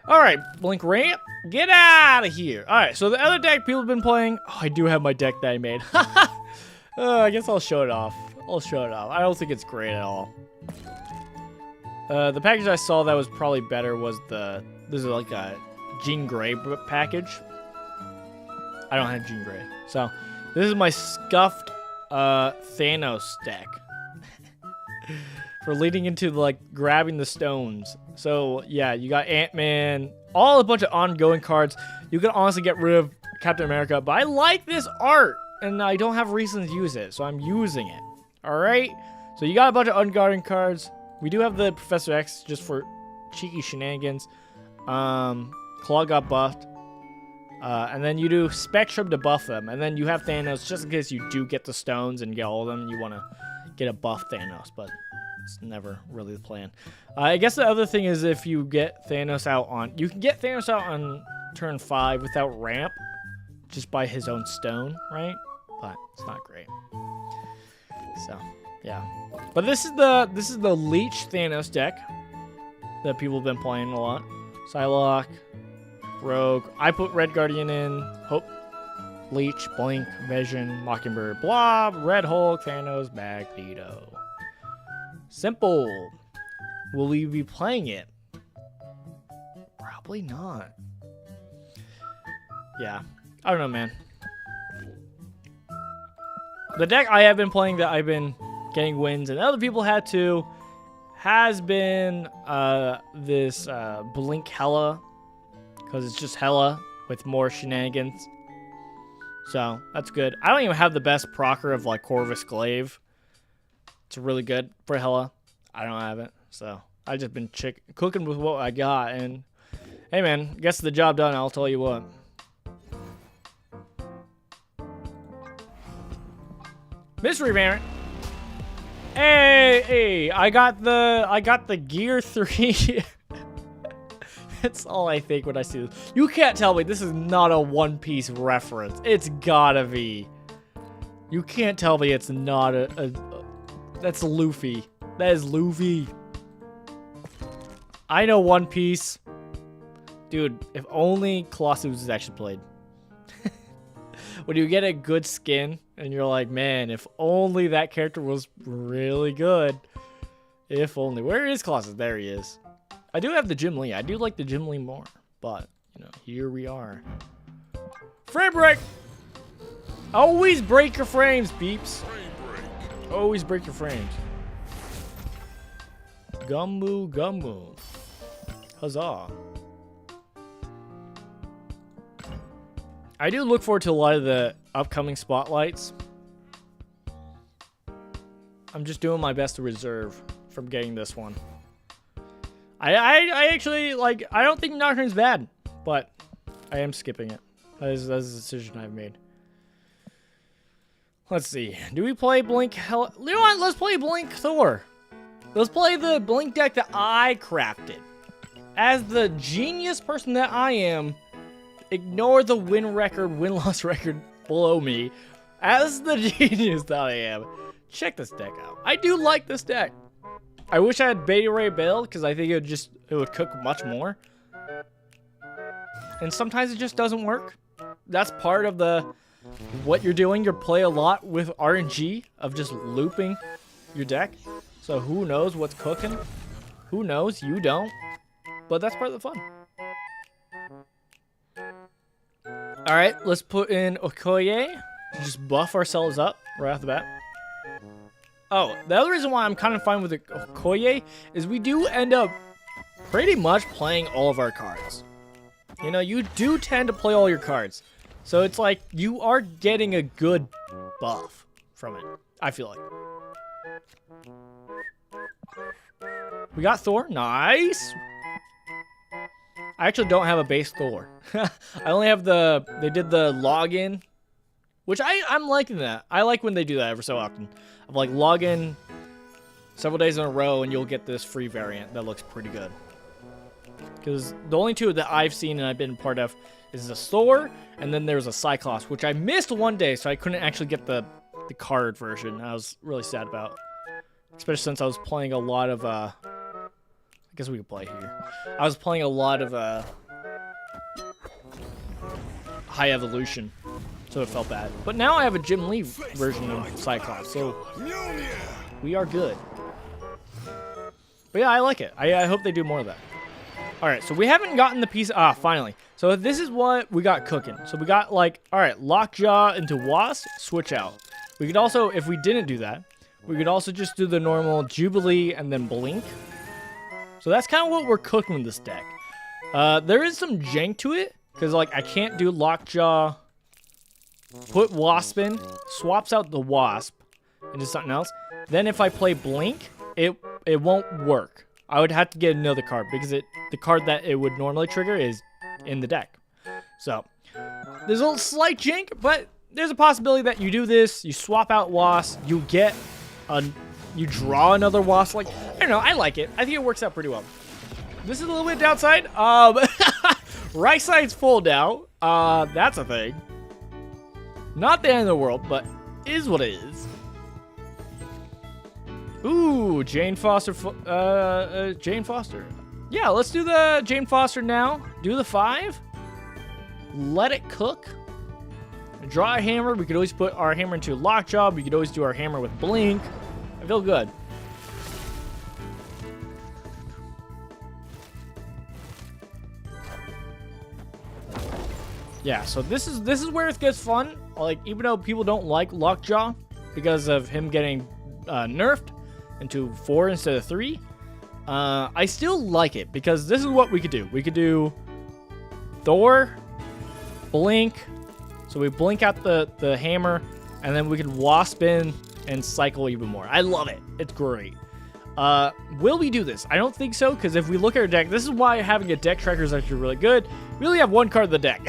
All right, Blink Ramp, get out of here. All right, so the other deck people have been playing. Oh, I do have my deck that I made. I guess I'll show it off. I don't think it's great at all. The package I saw that was probably better was this is like a Jean Grey package. I don't have Jean Grey. So this is my scuffed Thanos deck. For leading into like grabbing the stones. So yeah, you got Ant-Man, a bunch of ongoing cards. You could honestly get rid of Captain America, but I like this art and I don't have reason to use it, so I'm using it. All right. So you got a bunch of unguarded cards. We do have the Professor X just for cheeky shenanigans. Claw got buffed. And then you do Spectrum to buff them. And then you have Thanos just in case you do get the stones and get all of them. You want to get a buff Thanos, but it's never really the plan. I guess the other thing is if you get Thanos out on... You can get Thanos out on turn 5 without ramp. Just by his own stone, right? But it's not great. So, yeah. But this is the Leech Thanos deck that people have been playing a lot. Psylocke, Rogue. I put Red Guardian in. Hope, Leech, Blink, Vision, Mockingbird, Blob, Red Hulk, Thanos, Magneto. Simple. Will we be playing it? Probably not. Yeah. I don't know, man. The deck I have been playing that I've been getting wins and other people had too has been this Blink Hella, because it's just Hella with more shenanigans. So that's good. I don't even have the best procer of like Corvus Glaive. It's really good for Hella. I don't have it, so I just been cooking with what I got. And hey, man, gets the job done. I'll tell you what. Mystery Variant. Hey, I got the Gear 3. That's all I think when I see this. You can't tell me this is not a One Piece reference. It's gotta be. You can't tell me it's not that's Luffy. That is Luffy. I know One Piece. Dude, if only Colossus is actually played. When you get a good skin and you're like, man, if only that character was really good. If only. Where is Colossus? There he is. I do have the Jim Lee. I do like the Jim Lee more. But, you know, here we are. Frame break! Always break your frames, peeps. Frame break. Always break your frames. Gummoo, gummoo. Huzzah. I do look forward to a lot of the upcoming spotlights. I'm just doing my best to reserve from getting this one. I actually, like, I don't think Nocturne's bad, but I am skipping it. That's a decision I've made. Let's see. Do we play Blink? You know what? Let's play Blink Thor. Let's play the Blink deck that I crafted. As the genius person that I am, ignore the win-loss record below me. As the genius that I am, check this deck out. I do like this deck. I wish I had Beta Ray Bale because I think it would cook much more. And sometimes it just doesn't work. That's part of what you're doing. You play a lot with RNG of just looping your deck. So who knows what's cooking? Who knows? You don't. But that's part of the fun. All right, let's put in Okoye to just buff ourselves up right off the bat. Oh, the other reason why I'm kind of fine with Okoye is we do end up pretty much playing all of our cards. You know, you do tend to play all your cards. So it's like you are getting a good buff from it, I feel like. We got Thor. Nice. I actually don't have a base Thor. I only have they did the login, which I'm liking that. I like when they do that every so often. Of like login several days in a row and you'll get this free variant that looks pretty good. Because the only two that I've seen and I've been part of is the Thor, and then there's a Cyclops, which I missed one day, so I couldn't actually get the card version. I was really sad about, especially since I was playing a lot of I guess we could play here. I was playing a lot of High Evolution, so it felt bad. But now I have a Jim Lee version of Cyclops, so we are good. But yeah, I like it. I hope they do more of that. All right, so we haven't gotten the piece. Finally. So this is what we got cooking. So we got like, all right, Lockjaw into Wasp, switch out. We could also, if we didn't do that, we could also just do the normal Jubilee and then Blink. So that's kind of what we're cooking with this deck. There is some jank to it, because like I can't do Lockjaw, put Wasp in, swaps out the Wasp into something else. Then if I play Blink, it won't work. I would have to get another card because the card that it would normally trigger is in the deck. So there's a little slight jank, but there's a possibility that you do this, you swap out Wasp, you draw another Wasp. Like, I don't know, I like it. I think it works out pretty well. This is a little bit downside. Right side's full now. That's a thing. Not the end of the world, but is what it is. Ooh, Jane Foster. Jane Foster. Yeah, let's do the Jane Foster now. Do the 5. Let it cook. Draw a hammer. We could always put our hammer into Lockjaw. We could always do our hammer with Blink. I feel good. Yeah, so this is where it gets fun. Like, even though people don't like Lockjaw because of him getting nerfed into 4 instead of 3, I still like it because this is what we could do. We could do Thor, Blink, so we blink out the hammer, and then we could Wasp in and cycle even more. I love it. It's great. Will we do this? I don't think so, because if we look at our deck, this is why having a deck tracker is actually really good. We only have one card in the deck.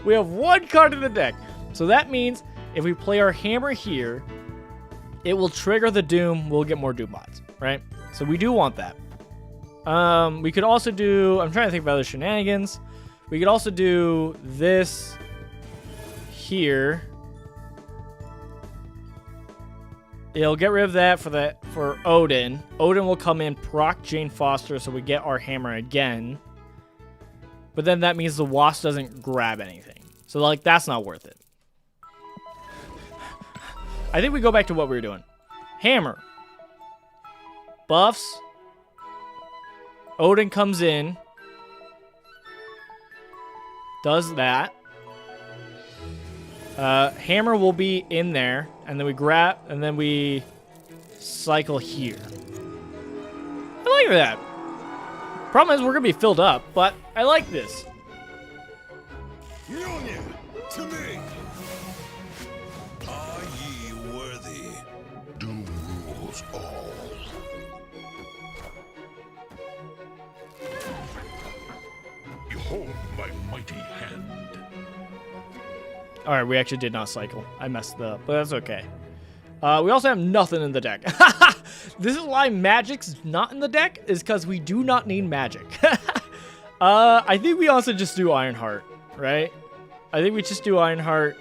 We have one card in the deck. So that means if we play our hammer here, it will trigger the Doom. We'll get more Doom mods, right? So we do want that. We could also do, I'm trying to think of other shenanigans. We could also do this here. It'll get rid of that for Odin. Odin will come in, proc Jane Foster, so we get our hammer again. But then that means the Wasp doesn't grab anything. So like that's not worth it. I think we go back to what we were doing. Hammer. Buffs. Odin comes in. Does that. Hammer will be in there, and then we grab, and then we cycle here. I like that. Problem is, we're gonna be filled up, but I like this. Union to me. Are ye worthy? Doom rules all. Behold my mighty hand. All right, we actually did not cycle. I messed up, but that's okay. We also have nothing in the deck. This is why Magic's not in the deck, is because we do not need Magic. I think we also just do Ironheart, right? I think we just do Ironheart,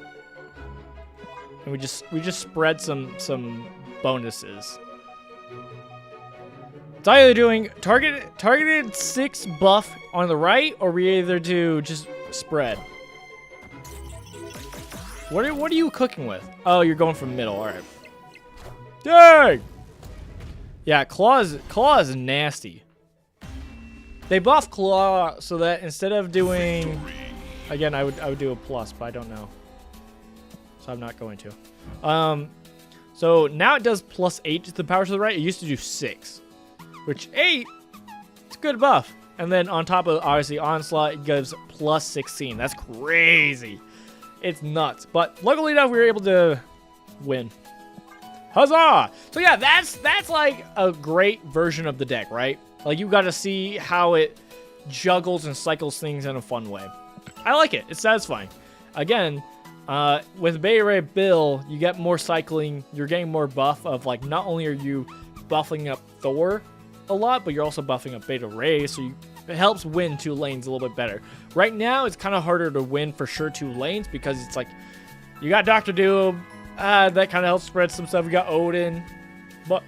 and we just spread some bonuses. It's either doing targeted 6 buff on the right, or we either do just spread. What are you cooking with? Oh, you're going from middle. All right. Dang! Yeah, Claw is nasty. They buff Claw so that instead of doing, again, I would do a plus, but I don't know, so I'm not going to. So now it does +8 to the power to the right. It used to do 6, which 8, it's a good buff. And then on top of obviously Onslaught, it gives +16. That's crazy. It's nuts. But luckily enough, we were able to win. Huzzah! So yeah, that's like a great version of the deck, right? Like, you got to see how it juggles and cycles things in a fun way. I like it. It's satisfying. Again, with Beta Ray Bill, you get more cycling. You're getting more buff of, like, not only are you buffing up Thor a lot, but you're also buffing up Beta Ray, so it helps win 2 lanes a little bit better. Right now, it's kind of harder to win for sure 2 lanes because it's like, you got Dr. Doom, that kind of helps spread some stuff. You got Odin, but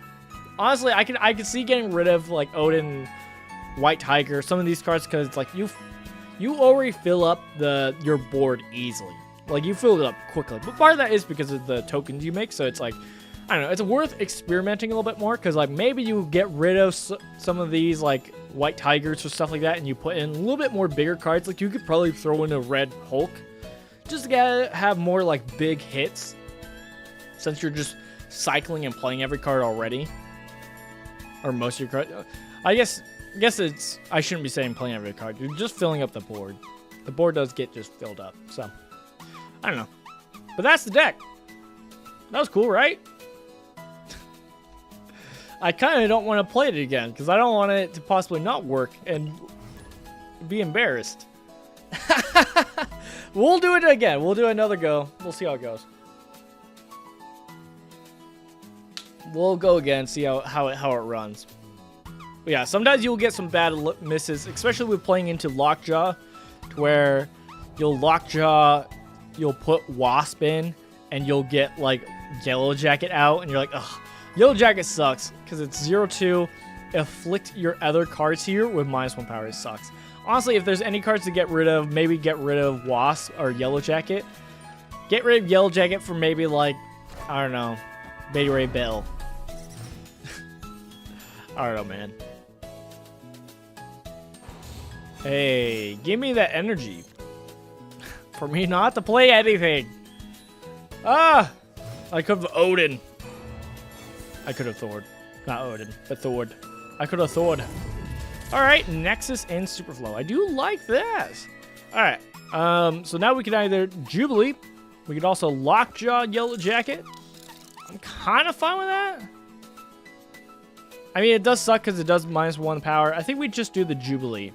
honestly, I could see getting rid of like Odin, White Tiger, some of these cards, because it's like you already fill up your board easily. Like, you fill it up quickly. But part of that is because of the tokens you make. So it's like, I don't know, it's worth experimenting a little bit more, because like maybe you get rid of some of these like White Tigers or stuff like that, and you put in a little bit more bigger cards. Like, you could probably throw in a Red Hulk just to have more like big hits, since you're just cycling and playing every card already. Or most of your cards. I guess I shouldn't be saying playing every card. You're just filling up the board. The board does get just filled up. So, I don't know. But that's the deck. That was cool, right? I kind of don't want to play it again, because I don't want it to possibly not work and be embarrassed. We'll do it again. We'll do another go. We'll see how it goes. We'll go again, see how it runs. But yeah, sometimes you'll get some bad misses, especially with playing into Lockjaw, to where you'll Lockjaw, you'll put Wasp in, and you'll get like Yellow Jacket out, and you're like, ugh, Yellow Jacket sucks, because it's 0-2, afflict your other cards here with -1 power. It sucks. Honestly, if there's any cards to get rid of, maybe get rid of Wasp or Yellow Jacket. Get rid of Yellow Jacket for maybe like, I don't know, Beta Ray Bill. I don't know, man. Hey, give me that energy. For me not to play anything. Ah! I could have Odin. I could have Thored. Not Odin, but Thored. I could have Thored. Alright, Nexus and Superflow. I do like that. Alright, so now we can either Jubilee. We could also Lockjaw Yellow Jacket. I'm kind of fine with that. I mean, it does suck because it does -1 power. I think we just do the Jubilee.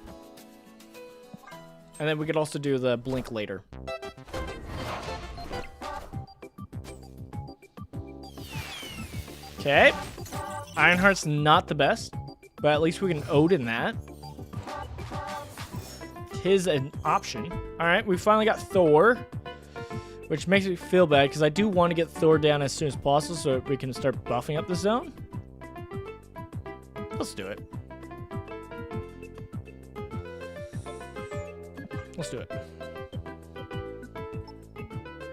And then we could also do the Blink later. Okay. Ironheart's not the best, but at least we can Odin that. Tis an option. Alright, we finally got Thor, which makes me feel bad because I do want to get Thor down as soon as possible so we can start buffing up the zone. Let's do it. Let's do it.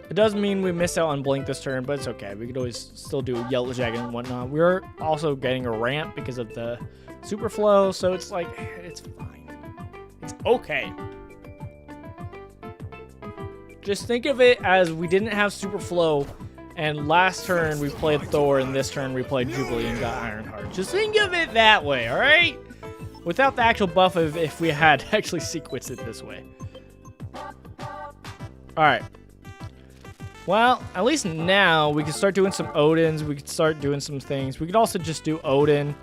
It does mean we miss out on Blink this turn, but it's okay. We could always still do Yellow Jacket and whatnot. We're also getting a ramp because of the Superflow, so it's like, it's fine. It's okay. Just think of it as we didn't have Superflow, and last turn we played Thor, and this turn we played Jubilee and got Ironheart. Just think of it that way, alright? Without the actual buff of if we had actually sequenced it this way. Alright. Well, at least now we can start doing some Odins. We could start doing some things. We could also just do Odin.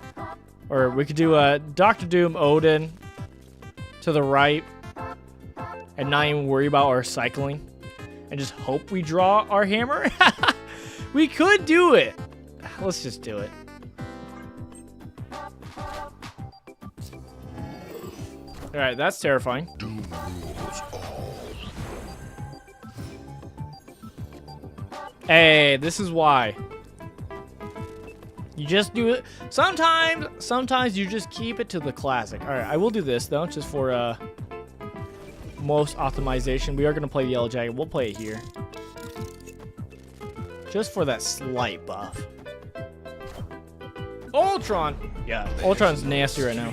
Or we could do a Dr. Doom Odin to the right. And not even worry about our cycling. And just hope we draw our hammer. We could do it. Let's just do it. Alright, that's terrifying. Doom rules all. Hey, this is why. You just do it. Sometimes you just keep it to the classic. Alright, I will do this though, just for most optimization. We are gonna play the Yellow Jacket. We'll play it here. Just for that slight buff. Ultron! Yeah, Ultron's nasty right now.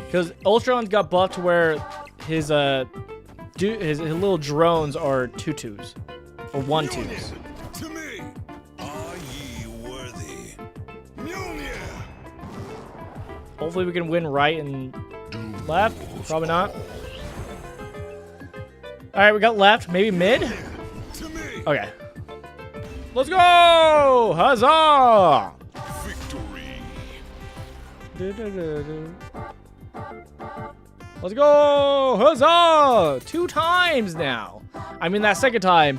Because Ultron's got buffed to where his little drones are 2/2s. Or 1/2s. To me, are ye worthy? Mjolnir. Hopefully we can win right and left. Probably not. Alright, we got left. Maybe mid? To me. Okay. Let's go! Huzzah! Victory. Let's go! Huzzah! 2 times now. I mean, that second time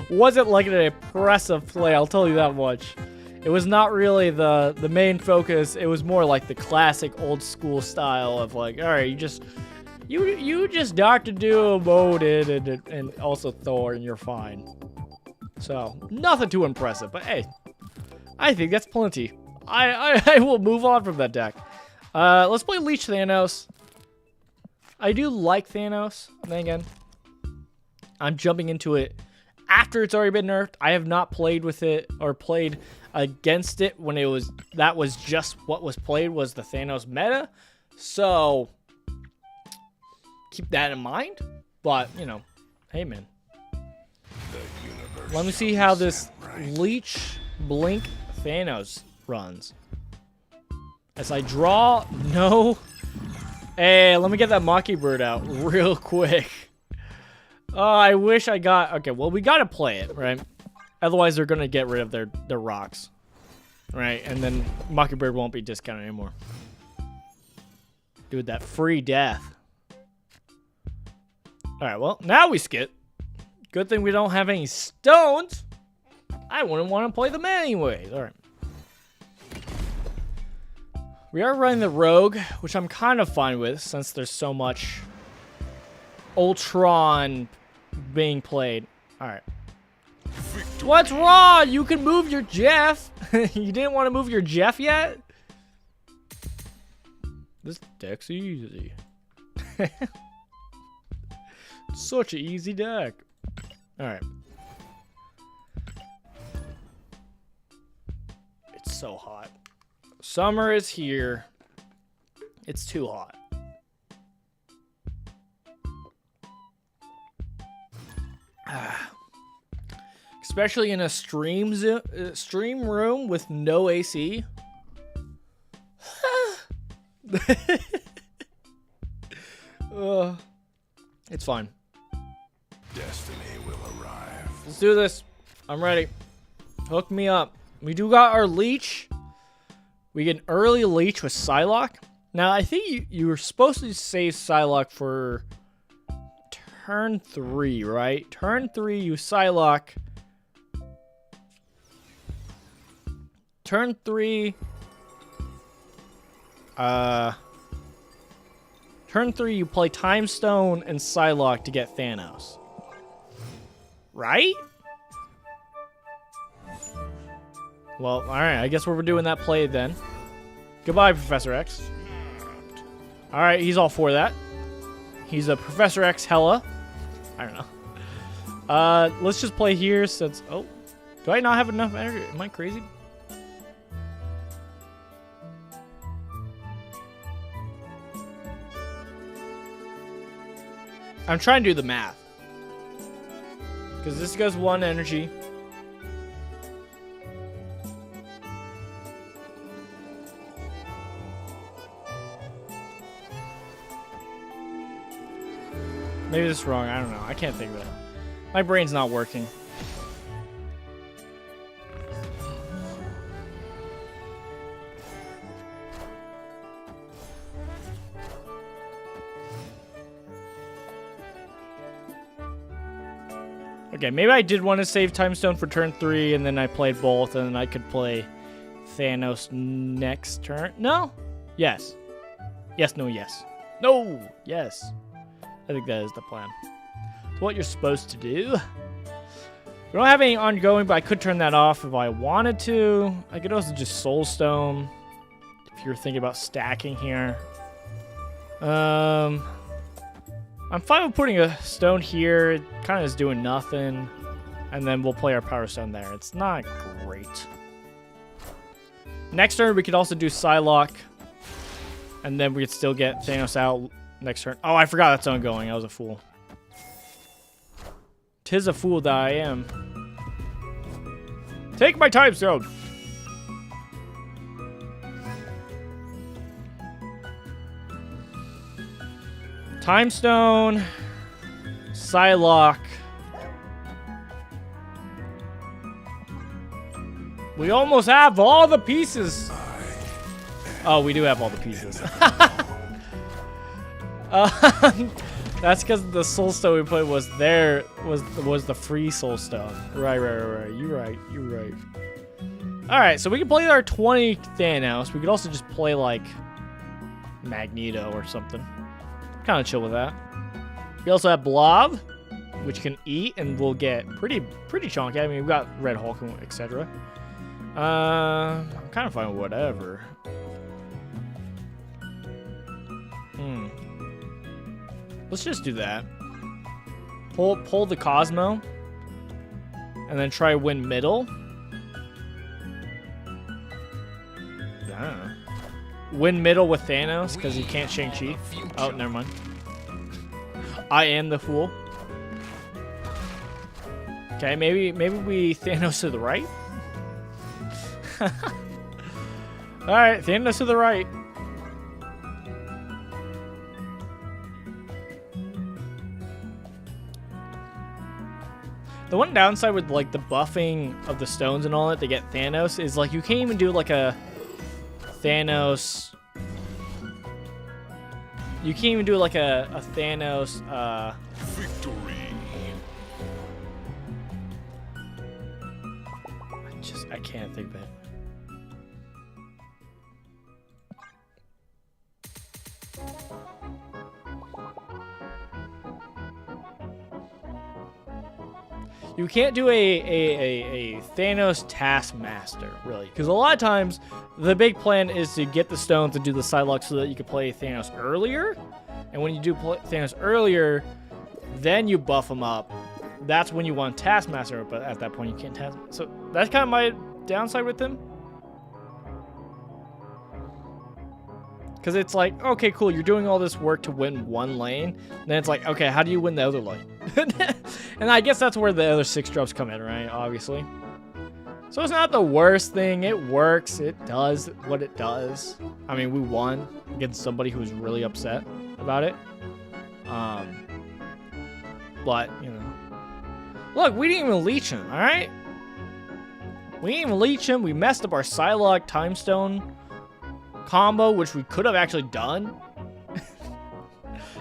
wasn't like an impressive play, I'll tell you that much. It was not really the main focus. It was more like the classic old school style of like, all right, you just Dr. Doom, Odin, and also Thor, and you're fine. So, nothing too impressive, but hey, I think that's plenty. I will move on from that deck. Let's play Leech Thanos. I do like Thanos. Then again, I'm jumping into it after it's already been nerfed. I have not played with it or played against it when that was just what was played was the Thanos meta. So keep that in mind. But, you know, hey man. Let me see how this Leech Blink Thanos runs. As I draw, no. Hey, let me get that Mockingbird out real quick. Oh, I wish I got... Okay, well, we gotta play it, right? Otherwise, they're gonna get rid of their rocks. Right? And then Mockingbird won't be discounted anymore. Dude, that free death. Alright, well, now we skip. Good thing we don't have any stones. I wouldn't want to play them anyways. Alright. We are running the Rogue, which I'm kind of fine with since there's so much Ultron being played. Alright. What's wrong? You can move your Jeff. You didn't want to move your Jeff yet? This deck's easy. Such an easy deck. Alright. It's so hot. Summer is here. It's too hot. Especially in a stream room with no AC. It's fine. Destiny will arrive. Let's do this. I'm ready. Hook me up. We do got our leech. We get an early leech with Psylocke. Now, I think you were supposed to save Psylocke for turn 3, right? Turn 3, you Psylocke. Turn 3. Turn 3, you play Time Stone and Psylocke to get Thanos. Right? Well, alright, I guess we're doing that play then. Goodbye, Professor X. Alright, he's all for that. He's a Professor X hella. I don't know. Let's just play here since... Oh, do I not have enough energy? Am I crazy? I'm trying to do the math. Because this goes 1 energy. Maybe this is wrong. I don't know. I can't think of it. My brain's not working. Okay, maybe I did want to save Time Stone for turn 3, and then I played both, and then I could play Thanos next turn. No? Yes. Yes, no, yes. No! Yes. I think that is the plan. It's what you're supposed to do. We don't have any ongoing, but I could turn that off if I wanted to. I could also just Soul Stone if you're thinking about stacking here. I'm fine with putting a stone here. It kind of is doing nothing. And then we'll play our Power Stone there. It's not great. Next turn, we could also do Psylocke. And then we could still get Thanos out next turn. Oh, I forgot that's ongoing. I was a fool. 'Tis a fool that I am. Take my Time Stone. Time Stone, Psylocke. We almost have all the pieces. Oh, we do have all the pieces. That's because the Soul Stone we put was there, was the free Soul Stone. Right. You're right. All right, so we can play our 20 Thanos. We could also just play like Magneto or something. Kind of chill with that. We also have Blob, which can eat and we'll get pretty chunky. I mean, we've got Red Hulk and etc. I'm kind of fine with whatever. Let's just do that. Pull the Cosmo, and then try win middle. I don't know. Win middle with Thanos because he can't Shang-Chi. Oh, never mind. I am the fool. Okay, maybe we Thanos to the right. All right, Thanos to the right. The one downside with like the buffing of the stones and all that to get Thanos is like you can't even do like a Thanos. You can't even do like a Thanos. Victory. I can't think of it. You can't do a Thanos Taskmaster, really. Because a lot of times, the big plan is to get the stones and do the Psylocke so that you can play Thanos earlier. And when you do play Thanos earlier, then you buff him up. That's when you want Taskmaster, but at that point you can't Taskmaster. So that's kind of my downside with him. Because it's like, okay, cool, you're doing all this work to win one lane. And then it's like, okay, how do you win the other lane? And I guess that's where the other 6 drops come in, right? Obviously. So it's not the worst thing. It works. It does what it does. I mean, we won against somebody who was really upset about it. But, you know. Look, we didn't even leech him, all right? We didn't even leech him. We messed up our Psylocke Time Stone combo, which we could have actually done.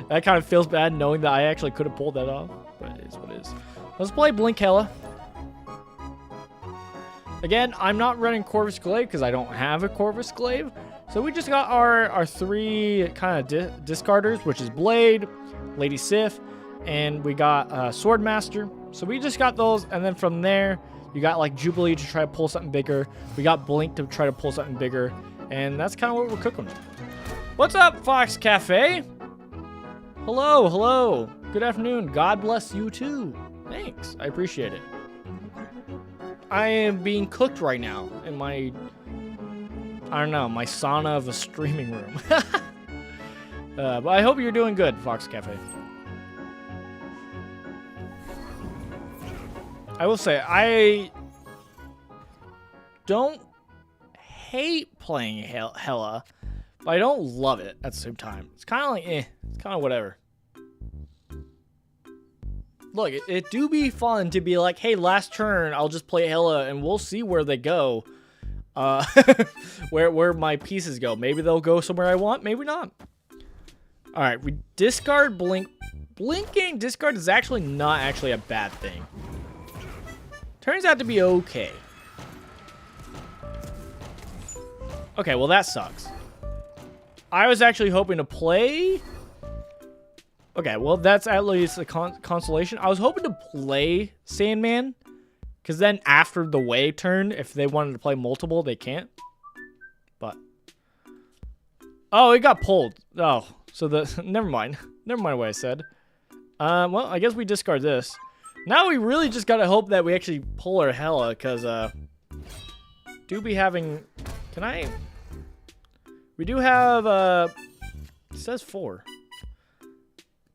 That kind of feels bad knowing that I actually could have pulled that off. But it is what it is. Let's play Blink Hella. Again, I'm not running Corvus Glaive because I don't have a Corvus Glaive. So we just got our 3 kind of discarders, which is Blade, Lady Sif, and we got Swordmaster. So we just got those, and then from there, you got like Jubilee to try to pull something bigger. We got Blink to try to pull something bigger. And that's kind of what we're cooking with. What's up, Fox Cafe? Hello. Good afternoon. God bless you too. Thanks. I appreciate it. I am being cooked right now in my, I don't know, my sauna of a streaming room. But I hope you're doing good, Fox Cafe. I will say, I don't hate playing Hella, but I don't love it at the same time. It's kind of like, it's kind of whatever. look, it do be fun to be like, hey, last turn, I'll just play Hela, and we'll see where they go. Where my pieces go. Maybe they'll go somewhere I want, maybe not. All right, we discard Blink. Blinking discard is actually not actually a bad thing. Turns out to be okay. Okay, well that sucks. I was actually hoping to play... Okay, well that's at least a consolation. I was hoping to play Sandman, because then after the wave turn, if they wanted to play multiple, they can't. But... Oh, it got pulled. Oh, so the... Never mind. Never mind what I said. Well, I guess we discard this. Now we really just gotta hope that we actually pull our Hela, because, do be having... Can I... We do have, it says 4.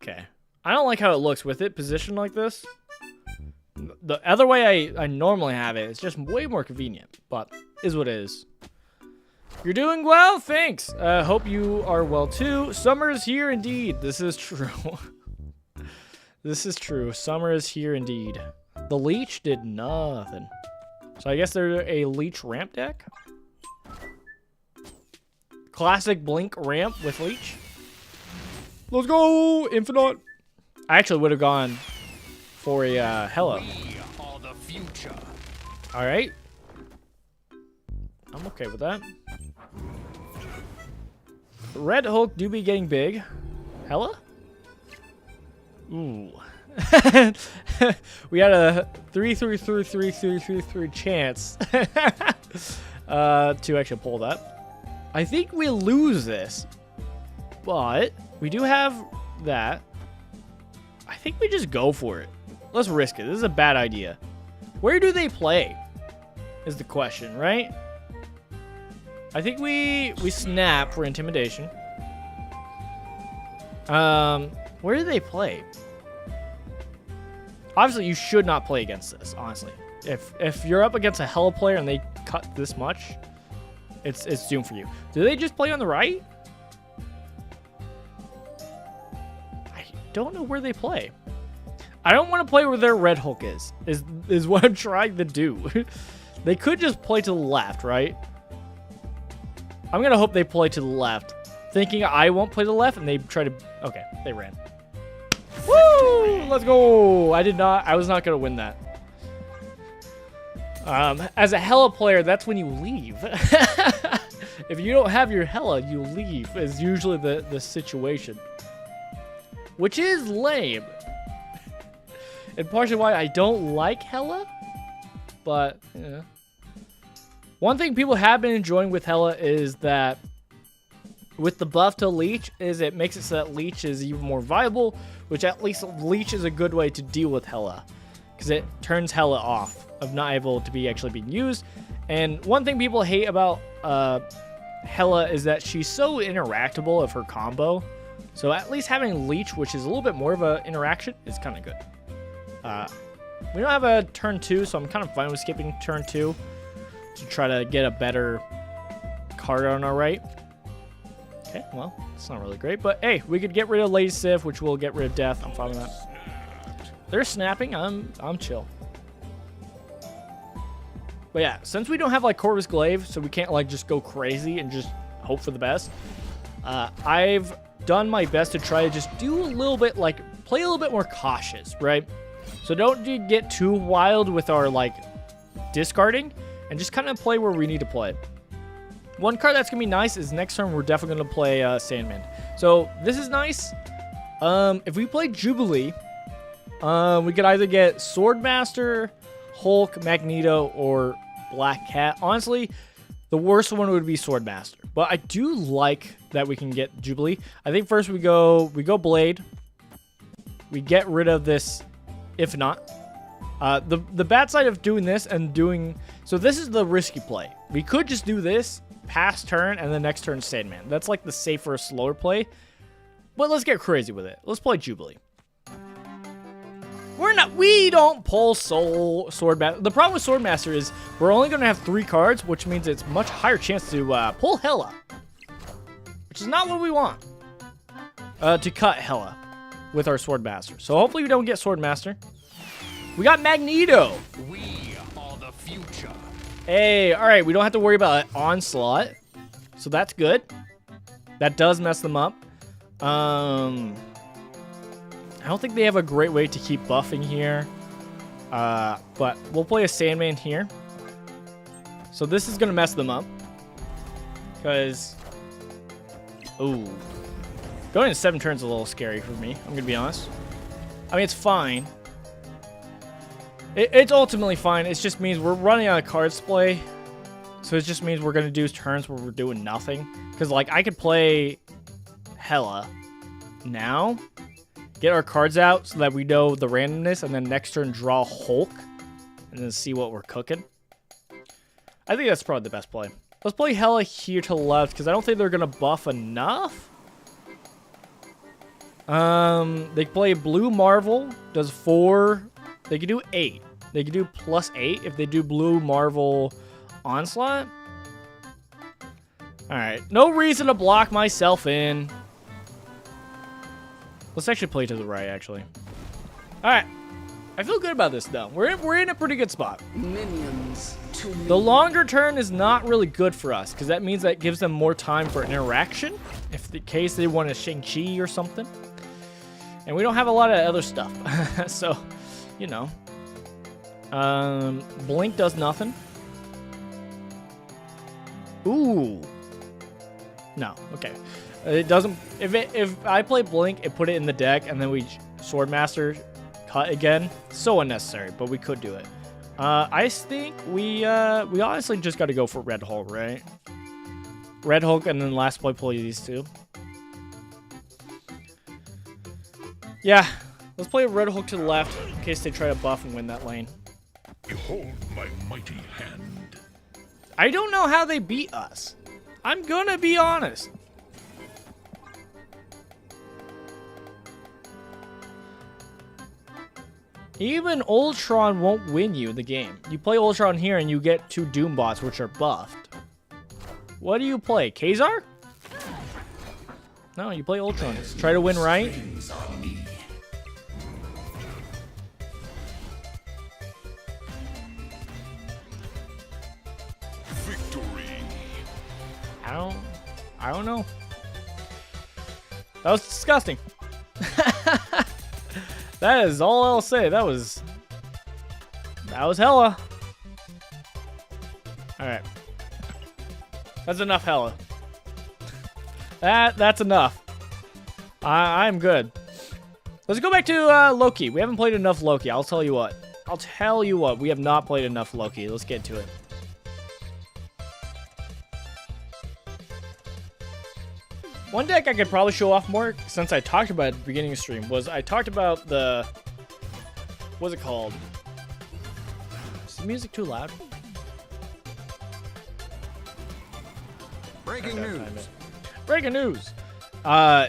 Okay. I don't like how it looks with it positioned like this. The other way I normally have it, it's just way more convenient, but is what it is. You're doing well, thanks. Hope you are well too. Summer is here indeed. This is true. This is true. Summer is here indeed. The leech did nothing. So I guess they're a leech ramp deck. Classic Blink ramp with leech. Let's go, Infinite. I actually would have gone for a Hela. We are the future. All right. I'm okay with that. Red Hulk do be getting big. Hela? Ooh. We had a 3 chance to actually pull that. I think we lose this, but we do have that. I think we just go for it. Let's risk it. This is a bad idea. Where do they play? Is the question, right? I think we snap for intimidation. Where do they play? Obviously, you should not play against this, honestly. If you're up against a Hela player and they cut this much, it's doomed for you. Do they just play on the right? I don't know where they play. I don't want to play where their Red Hulk is what I'm trying to do. They could just play to the left, right? I'm going to hope they play to the left, thinking I won't play to the left, and they try to... Okay, they ran. Woo! Let's go! I was not going to win that. As a Hela player, that's when you leave. If you don't have your Hela, you leave, is usually the situation. Which is lame. And partially why I don't like Hela. But, yeah. One thing people have been enjoying with Hela is that with the buff to Leech is it makes it so that Leech is even more viable, which at least Leech is a good way to deal with Hela, because it turns Hela off of not able to be actually being used. And one thing people hate about Hela is that she's so interactable of her combo. So at least having Leech, which is a little bit more of an interaction, is kind of good. We don't have a turn 2, so I'm kind of fine with skipping turn 2 to try to get a better card on our right. Okay, well, it's not really great, but hey, we could get rid of Lady Sif, which will get rid of Death. I'm fine with that. They're snapping. I'm chill. But yeah, since we don't have like Corvus Glaive, so we can't like just go crazy and just hope for the best. I've done my best to try to just do a little bit like play a little bit more cautious, right? So don't get too wild with our like discarding, and just kind of play where we need to play. One card that's gonna be nice is next turn we're definitely gonna play Sandman. So this is nice. If we play Jubilee, we could either get Swordmaster, Hulk, Magneto, or Black Cat. Honestly, the worst one would be Swordmaster, but I do like that we can get Jubilee. I think first we go Blade. We get rid of this, if not. The bad side of doing this and doing... So this is the risky play. We could just do this, pass turn, and the next turn Sandman. That's like the safer, slower play. But let's get crazy with it. Let's play Jubilee. We don't pull Swordmaster. The problem with Swordmaster is we're only going to have 3 cards, which means it's much higher chance to pull Hela. Which is not what we want. To cut Hela. with our Swordmaster. So hopefully we don't get Swordmaster. We got Magneto. We are the future. Hey, all right. We don't have to worry about Onslaught. So that's good. That does mess them up. I don't think they have a great way to keep buffing here. But we'll play a Sandman here. So this is going to mess them up. Because... Ooh. Going in 7 turns is a little scary for me. I'm going to be honest. I mean, it's fine. It's ultimately fine. It just means we're running out of cards to play. So it just means we're going to do turns where we're doing nothing. Because, like, I could play Hela now. Get our cards out so that we know the randomness. And then next turn draw Hulk. And then see what we're cooking. I think that's probably the best play. Let's play Hela here to the left. Because I don't think they're going to buff enough. They play Blue Marvel. Does 4... They could do 8. They could do +8 if they do Blue Marvel Onslaught. Alright. No reason to block myself in. Let's actually play to the right, actually. Alright. I feel good about this, though. We're in a pretty good spot. Minions to me. The longer turn is not really good for us, because that means that gives them more time for interaction. If the case they want a Shang-Chi or something. And we don't have a lot of other stuff. So... You know, Blink does nothing. Ooh, no, okay. It doesn't. If I play Blink and put it in the deck, and then we Swordmaster cut again, so unnecessary. But we could do it. I think we honestly just got to go for Red Hulk, right? Red Hulk, and then last play these two. Yeah. Let's play Red Hulk to the left in case they try to buff and win that lane. Behold my mighty hand. I don't know how they beat us. I'm gonna be honest. Even Ultron won't win you the game. You play Ultron here and you get 2 Doombots which are buffed. What do you play? Kazar? No, you play Ultron. Try to win right. I don't know. That was disgusting. That is all I'll say. That was Hela. All right. That's enough Hela. That's enough. I'm good. Let's go back to Loki. We haven't played enough Loki. I'll tell you what. We have not played enough Loki. Let's get to it. One deck I could probably show off more, since I talked about it at the beginning of the stream, was I talked about the... What's it called? Is the music too loud? Breaking news. Breaking news!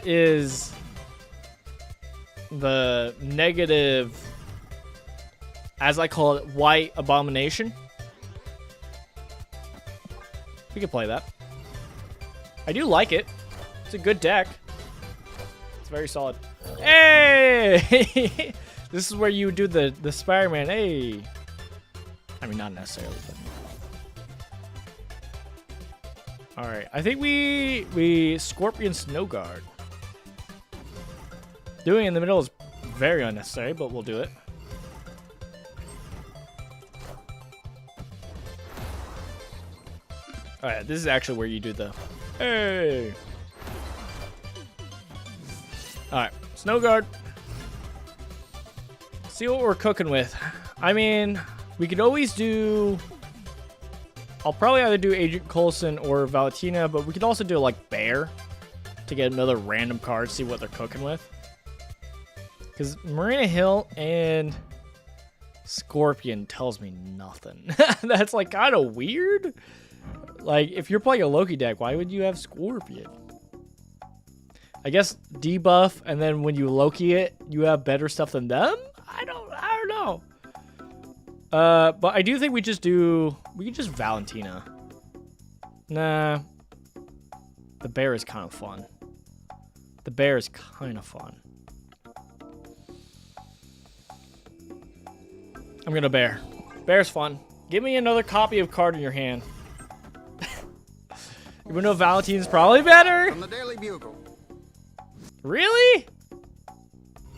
Is the negative, as I call it, white abomination. We could play that. I do like it. It's a good deck. It's very solid. Hey! This is where you do the Spider-Man. Hey! I mean, not necessarily, but... Alright, I think we Scorpion Snow Guard. Doing it in the middle is very unnecessary, but we'll do it. Alright, this is actually where you do the... Hey! Alright, Snow Guard. See what we're cooking with. I mean, we could always do... I'll probably either do Agent Coulson or Valentina, but we could also do like Bear to get another random card, see what they're cooking with. Because Marina Hill and Scorpion tells me nothing. That's like kind of weird. Like, if you're playing a Loki deck, why would you have Scorpion? I guess debuff, and then when you Loki it, you have better stuff than them? I don't know. But I do think we could just Valentina. Nah. The Bear is kind of fun. I'm gonna bear. Bear's fun. Give me another copy of Card in Your Hand. Even though Valentine's probably better. From the Daily Bugle. Really?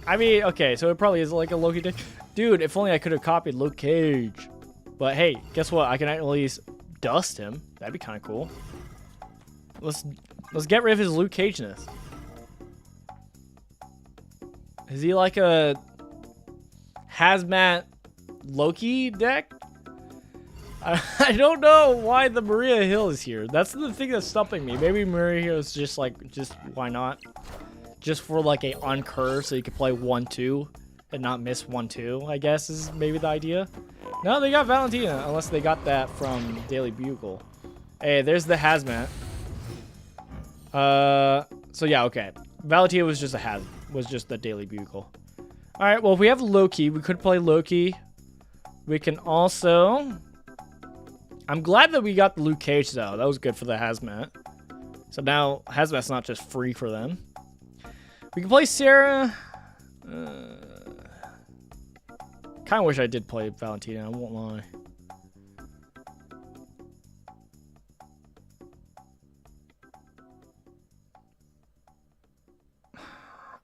I mean, okay, so it probably is like a Loki deck. Dude, if only I could have copied Luke Cage. But hey, guess what? I can at least dust him. That'd be kind of cool. Let's get rid of his Luke Cage-ness. Is he like a hazmat Loki deck? I don't know why the Maria Hill is here. That's the thing that's stopping me. Maybe Maria Hill is just why not? Just for like a on curve so you could play 1-2 and not miss 1-2, I guess is maybe the idea. No, they got Valentina, unless they got that from Daily Bugle. Hey, there's the hazmat. So yeah, okay. Valentina was just the Daily Bugle. All right, well, if we have Loki, we could play Loki. We can also... I'm glad that we got the Luke Cage, though. That was good for the hazmat. So now hazmat's not just free for them. We can play Sarah. Kind of wish I did play Valentina, I won't lie.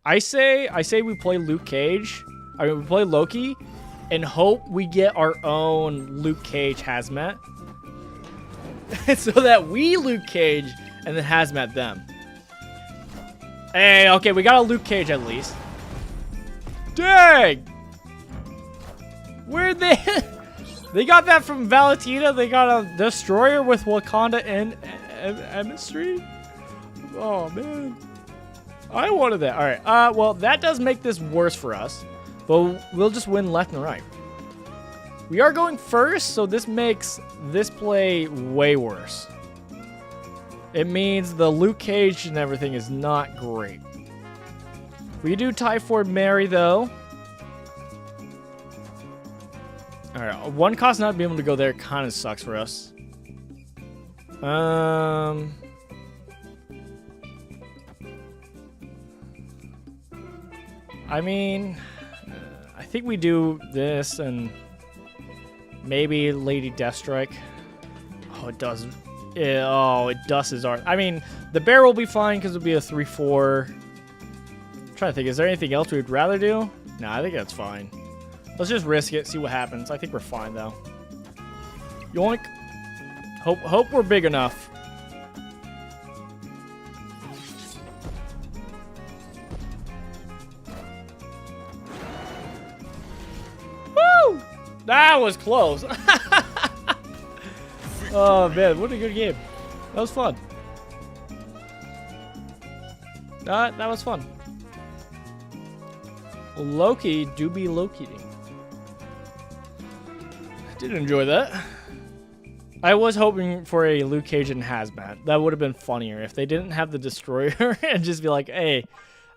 I say we play Luke Cage. I mean, we play Loki and hope we get our own Luke Cage hazmat. So that we Luke Cage and then hazmat them. Hey, okay, we got a Luke Cage at least. Dang! Where'd they... They got that from Valentina? They got a Destroyer with Wakanda and Emissary? Oh, man. I wanted that. All right. Well, that does make this worse for us. But we'll just win left and right. We are going first, so this makes this play way worse. It means the Luke Cage and everything is not great. We do Typhoid Mary, though. All right, one cost not being able to go there kind of sucks for us. I mean, I think we do this and maybe Lady Deathstrike. Oh, it does. It dusts our... I mean, the bear will be fine because it'll be a 3-4. I'm trying to think, is there anything else we'd rather do? Nah, I think that's fine. Let's just risk it, see what happens. I think we're fine, though. Yoink. Hope we're big enough. Woo! That was close. Oh, man, what a good game. That was fun. That was fun. Loki do be Loki-ing. Did enjoy that. I was hoping for a Luke Cage and hazmat. That would have been funnier if they didn't have the Destroyer and just be like, hey,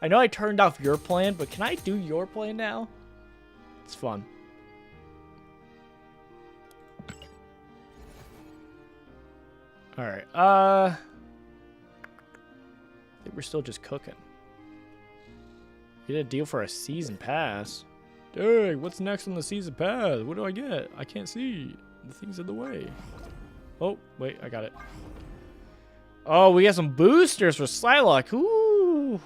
I know I turned off your plan, but can I do your plan now? It's fun. All right. I think we're still just cooking. Get a deal for a season pass. Dang, what's next on the season pass? What do I get? I can't see. The thing's in the way. Oh, wait, I got it. Oh, we got some boosters for Psylocke. Ooh.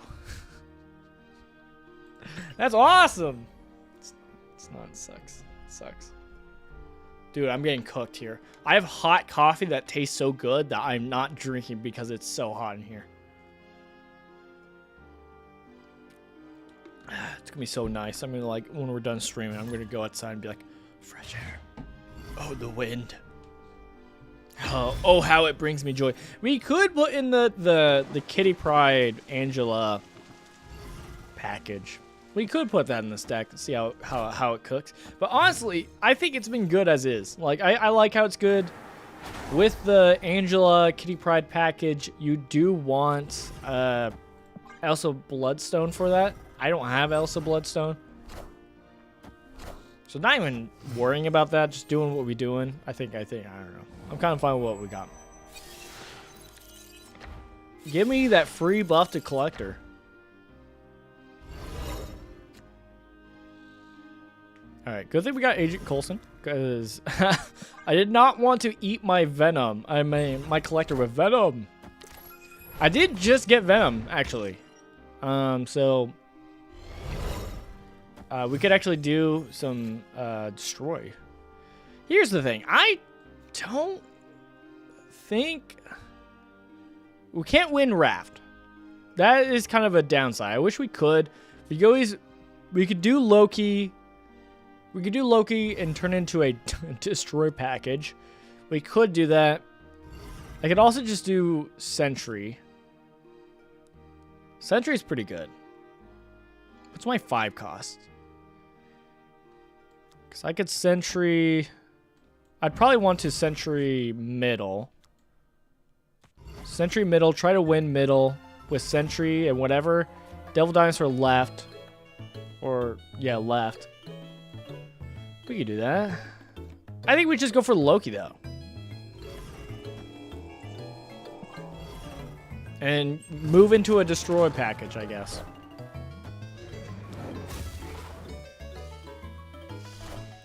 That's awesome. It's not, it sucks. It sucks. Dude, I'm getting cooked here. I have hot coffee that tastes so good that I'm not drinking because it's so hot in here. It's gonna be so nice. I'm gonna, like, when we're done streaming, I'm gonna go outside and be like, fresh air. Oh, the wind. Oh, how it brings me joy. We could put in the Kitty Pryde Angela package. We could put that in the stack to see how it cooks. But honestly, I think it's been good as is. Like, I like how it's good. With the Angela Kitty Pryde package, you do want Elsa Bloodstone for that. I don't have Elsa Bloodstone. So not even worrying about that, just doing what we're doing. I don't know. I'm kind of fine with what we got. Give me that free buff to Collector. All right, good thing we got Agent Coulson, because I did not want to eat my Venom. I mean, my collector with Venom. I did just get Venom, actually. So we could actually do some destroy. Here's the thing. I don't think we can't win Raft. That is kind of a downside. I wish we could. We could do Loki. We could do Loki and turn into a destroy package. We could do that. I could also just do Sentry. Sentry's pretty good. What's my 5 cost? Because I could Sentry. I'd probably want to Sentry middle. Sentry middle. Try to win middle with Sentry and whatever. Devil Dinosaur left. Or, yeah, left. We could do that. I think we just go for Loki, though. And move into a destroy package, I guess.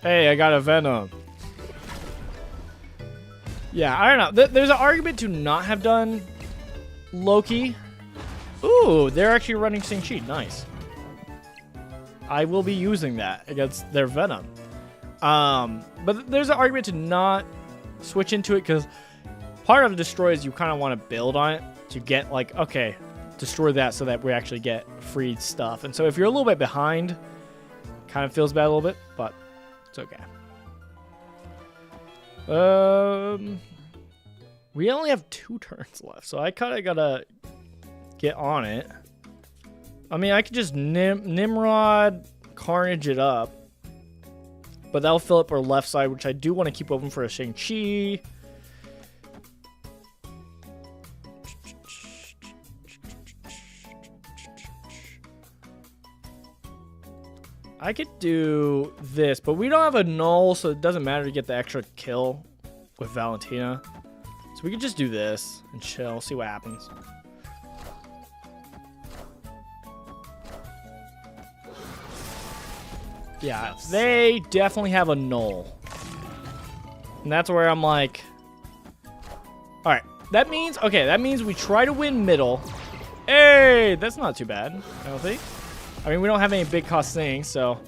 Hey, I got a Venom. Yeah, I don't know. There's an argument to not have done Loki. Ooh, they're actually running Shang-Chi. Nice. I will be using that against their Venom. But there's an argument to not switch into it, because part of destroy is you kind of want to build on it to get, like, okay, destroy that so that we actually get free stuff. And so if you're a little bit behind, kind of feels bad a little bit, but it's okay. We only have 2 turns left, so I kind of gotta get on it. I mean, I could just Nimrod Carnage it up, but that'll fill up our left side, which I do want to keep open for a Shang-Chi. I could do this, but we don't have a null, so it doesn't matter to get the extra kill with Valentina. So we could just do this and chill, see what happens. Yeah, they definitely have a null. And that's where I'm like... Alright, that means... Okay, that means we try to win middle. Hey, that's not too bad, I don't think. I mean, we don't have any big cost things, so...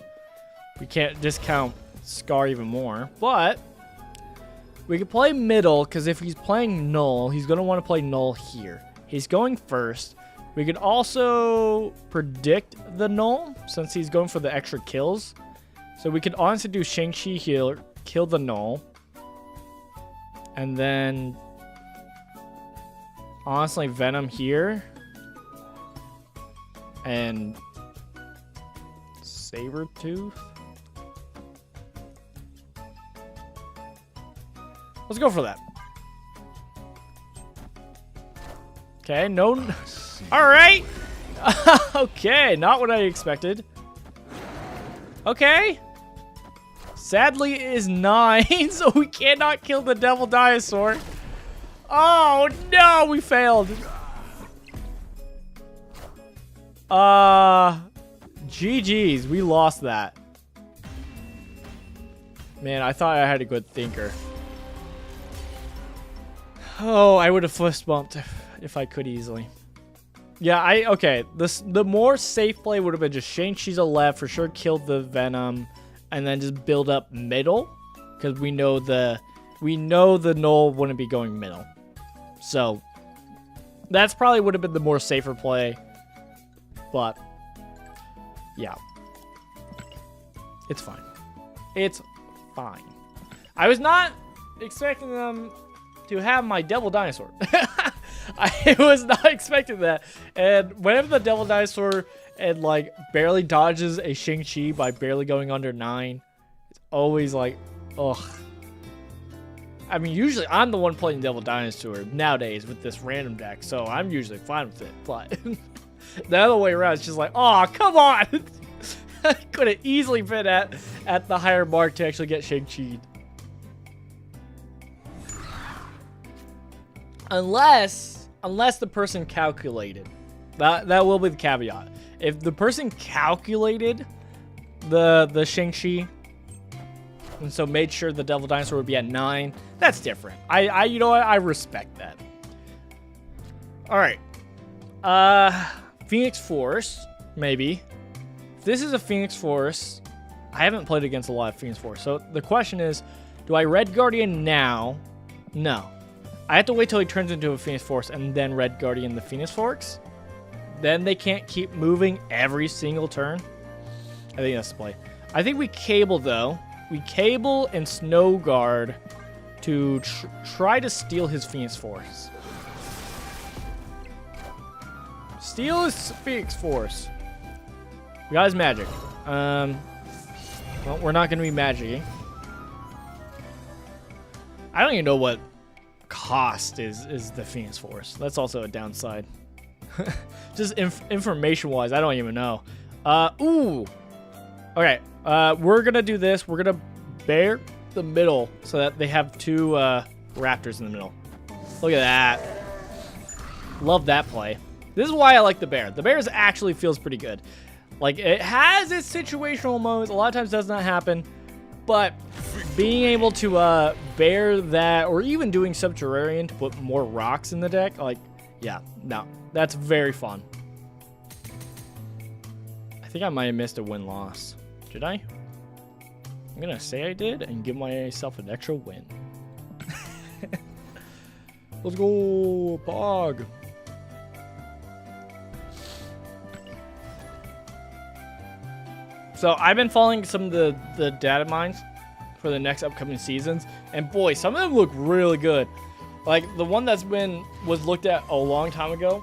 We can't discount Scar even more. But... We could play middle, because if he's playing null, he's going to want to play null here. He's going first. We could also predict the null, since he's going for the extra kills. So we could honestly do Shang-Chi here, kill the null. And then... Honestly, Venom here. And... Sabretooth? Let's go for that. Okay, no... Alright! Okay, not what I expected. Okay. Sadly, it is 9, so we cannot kill the Devil Dinosaur. Oh, no, we failed. GG's, we lost that. Man, I thought I had a good thinker. Oh, I would have fist bumped if I could easily. Yeah, okay. The more safe play would have been just Shang-Chi's a left, for sure killed the Venom, and then just build up middle, because we know the null wouldn't be going middle. So that's probably would have been the more safer play. But yeah. It's fine. It's fine. I was not expecting them to have my Devil Dinosaur. I was not expecting that. And whenever the Devil Dinosaur and like barely dodges a Shang-Chi by barely going under 9, it's always like, ugh. I mean, usually I'm the one playing Devil Dinosaur nowadays with this random deck, so I'm usually fine with it. But the other way around, it's just like, oh, come on. I could have easily been at the higher mark to actually get Shang-Chi. Unless the person calculated. That will be the caveat. If the person calculated the Shang-Chi and so made sure the Devil Dinosaur would be at 9. That's different. You know what? I respect that. All right. Phoenix Force, maybe. If this is a Phoenix Force, I haven't played against a lot of Phoenix Force. So the question is, do I Red Guardian now? No. I have to wait till he turns into a Phoenix Force and then Red Guardian the Phoenix Force. Then they can't keep moving every single turn. I think that's the play. I think we cable, though. We cable and Snow Guard to try to steal his Phoenix Force. Steal his Phoenix Force. We got his magic. Well, we're not going to be magicking. I don't even know what cost is the Phoenix Force. That's also a downside. Just information-wise, I don't even know. Ooh. Okay, we're going to do this. We're going to bear the middle so that they have 2 raptors in the middle. Look at that. Love that play. This is why I like the bear. The bear actually feels pretty good. Like, it has its situational moments. A lot of times does not happen. But being able to bear that, or even doing Subterranean to put more rocks in the deck, like, yeah, no, that's very fun. I think I might have missed a win-loss. Did I? I'm going to say I did and give myself an extra win. Let's go, Pog. So I've been following some of the data mines for the next upcoming seasons, and boy, some of them look really good. Like the one that's was looked at a long time ago,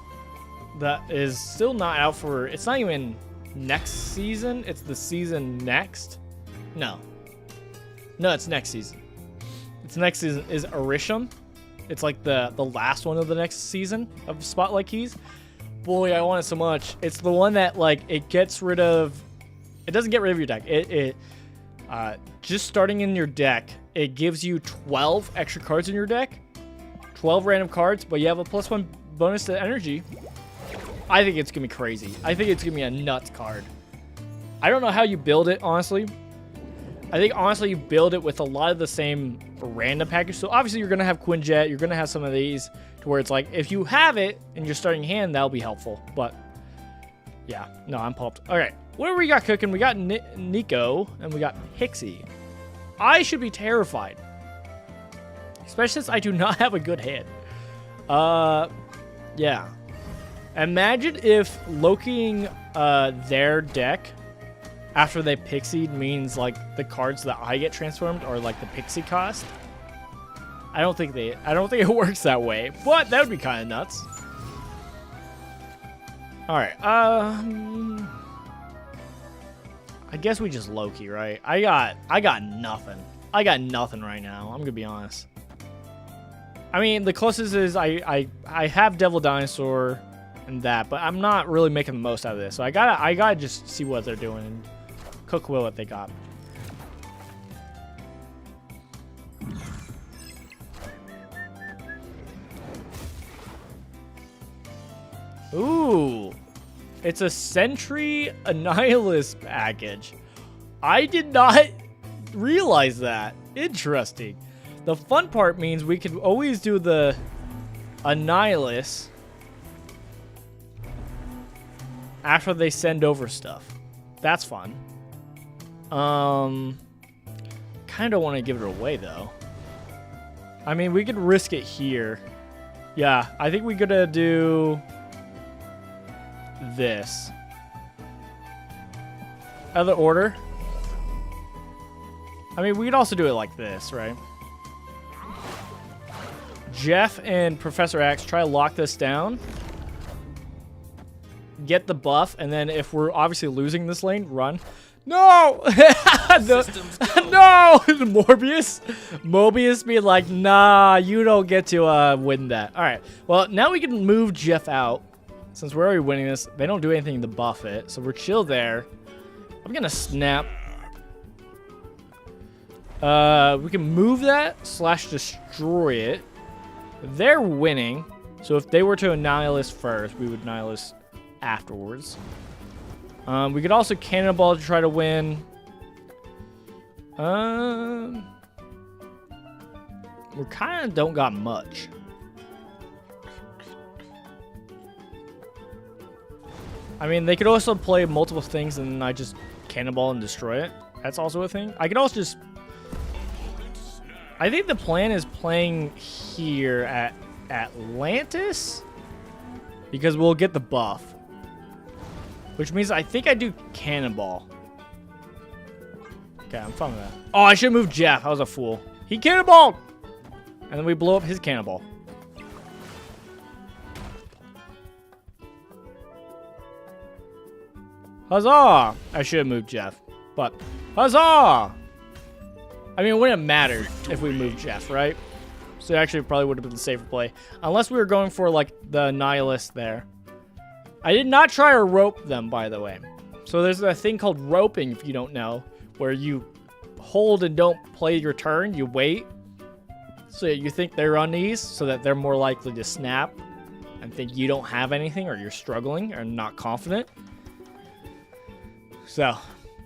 that is still not out for. It's not even next season. It's the season next. No, it's next season. It's next season is Arisham. It's like the last one of the next season of Spotlight Keys. Boy, I want it so much. It's the one that like it gets rid of. It doesn't get rid of your deck. It just starting in your deck, it gives you 12 extra cards in your deck. 12 random cards, but you have a +1 bonus to energy. I think it's going to be crazy. I think it's going to be a nuts card. I don't know how you build it, honestly. I think, honestly, you build it with a lot of the same random package. So, obviously, you're going to have Quinjet. You're going to have some of these to where it's like, if you have it in your starting hand, that'll be helpful. But, yeah. No, I'm pumped. All right. What do we got cooking? We got Nico, and we got Pixie. I should be terrified. Especially since I do not have a good hand. Yeah. Imagine if Lokiing their deck after they Pixied means like the cards that I get transformed are like the Pixie cost. I don't think it works that way, but that would be kind of nuts. All right. I guess we just Loki, right? I got nothing. I got nothing right now. I'm gonna be honest. I mean, the closest is I have Devil Dinosaur and that, but I'm not really making the most out of this. So I gotta just see what they're doing and cook with what they got. Ooh. It's a Sentry Annihilus package. I did not realize that. Interesting. The fun part means we could always do the Annihilus after they send over stuff. That's fun. Kind of want to give it away, though. I mean, we could risk it here. Yeah, I think we're going to do this. Other order. I mean, we could also do it like this, right? Jeff and Professor X try to lock this down. Get the buff, and then if we're obviously losing this lane, run. No! No! Mobius being like, nah, you don't get to win that. All right. Well, now we can move Jeff out. Since we're already winning this, they don't do anything to buff it, so we're chill there. I'm gonna snap. We can move that / destroy it. They're winning, so if they were to Annihilus first, we would Annihilus afterwards. We could also Cannonball to try to win. We kind of don't got much. I mean, they could also play multiple things and then I just cannonball and destroy it. That's also a thing. I could also just... I think the plan is playing here at Atlantis because we'll get the buff. Which means I think I do cannonball. Okay, I'm fine with that. Oh, I should have moved Jeff. I was a fool. He cannonballed! And then we blow up his cannonball. Huzzah! I should have moved Jeff. But, huzzah! I mean, it wouldn't matter if we moved Jeff, right? So actually, it probably would have been the safer play. Unless we were going for, like, the Nihilist there. I did not try to rope them, by the way. So there's a thing called roping, if you don't know, where you hold and don't play your turn. You wait. So you think they're on these, so that they're more likely to snap and think you don't have anything or you're struggling or not confident. So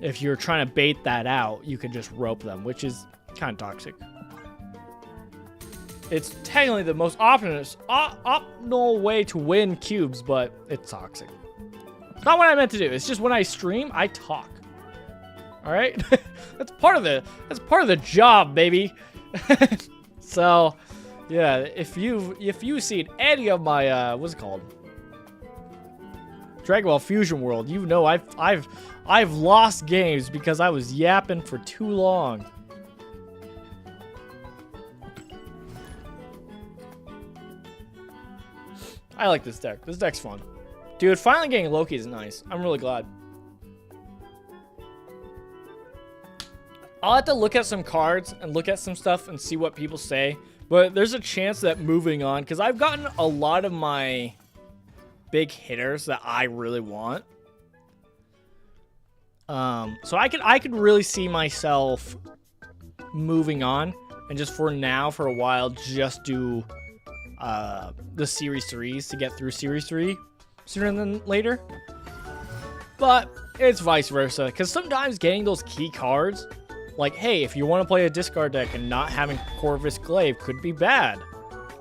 if you're trying to bait that out, you can just rope them, which is kind of toxic. It's technically the most optimal way to win cubes, but it's toxic. It's not what I meant to do. It's just when I stream, I talk. All right, that's part of the job, baby. So, yeah, if you've seen any of my what's it called, Dragon Ball Fusion World, you know I've lost games because I was yapping for too long. I like this deck. This deck's fun. Dude, finally getting Loki is nice. I'm really glad. I'll have to look at some cards and look at some stuff and see what people say. But there's a chance that moving on, because I've gotten a lot of my big hitters that I really want. So I could really see myself moving on and just for now, for a while, just do the Series 3s to get through Series 3 sooner than later. But it's vice versa, because sometimes getting those key cards, like, hey, if you want to play a discard deck and not having Corvus Glaive could be bad.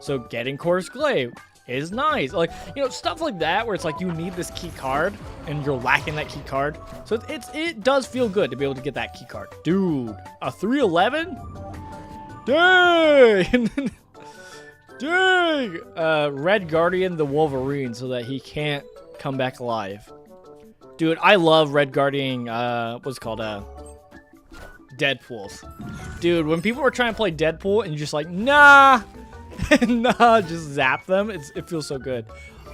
So getting Corvus Glaive is nice. Like, you know, stuff like that where it's like you need this key card and you're lacking that key card. So it does feel good to be able to get that key card. Dude, a 311? Dang! Dang! Red Guardian the Wolverine so that he can't come back alive. Dude, I love Red Guardian, what's it called, Deadpools. Dude, when people were trying to play Deadpool and you're just like, nah, nah, just zap them, it feels so good.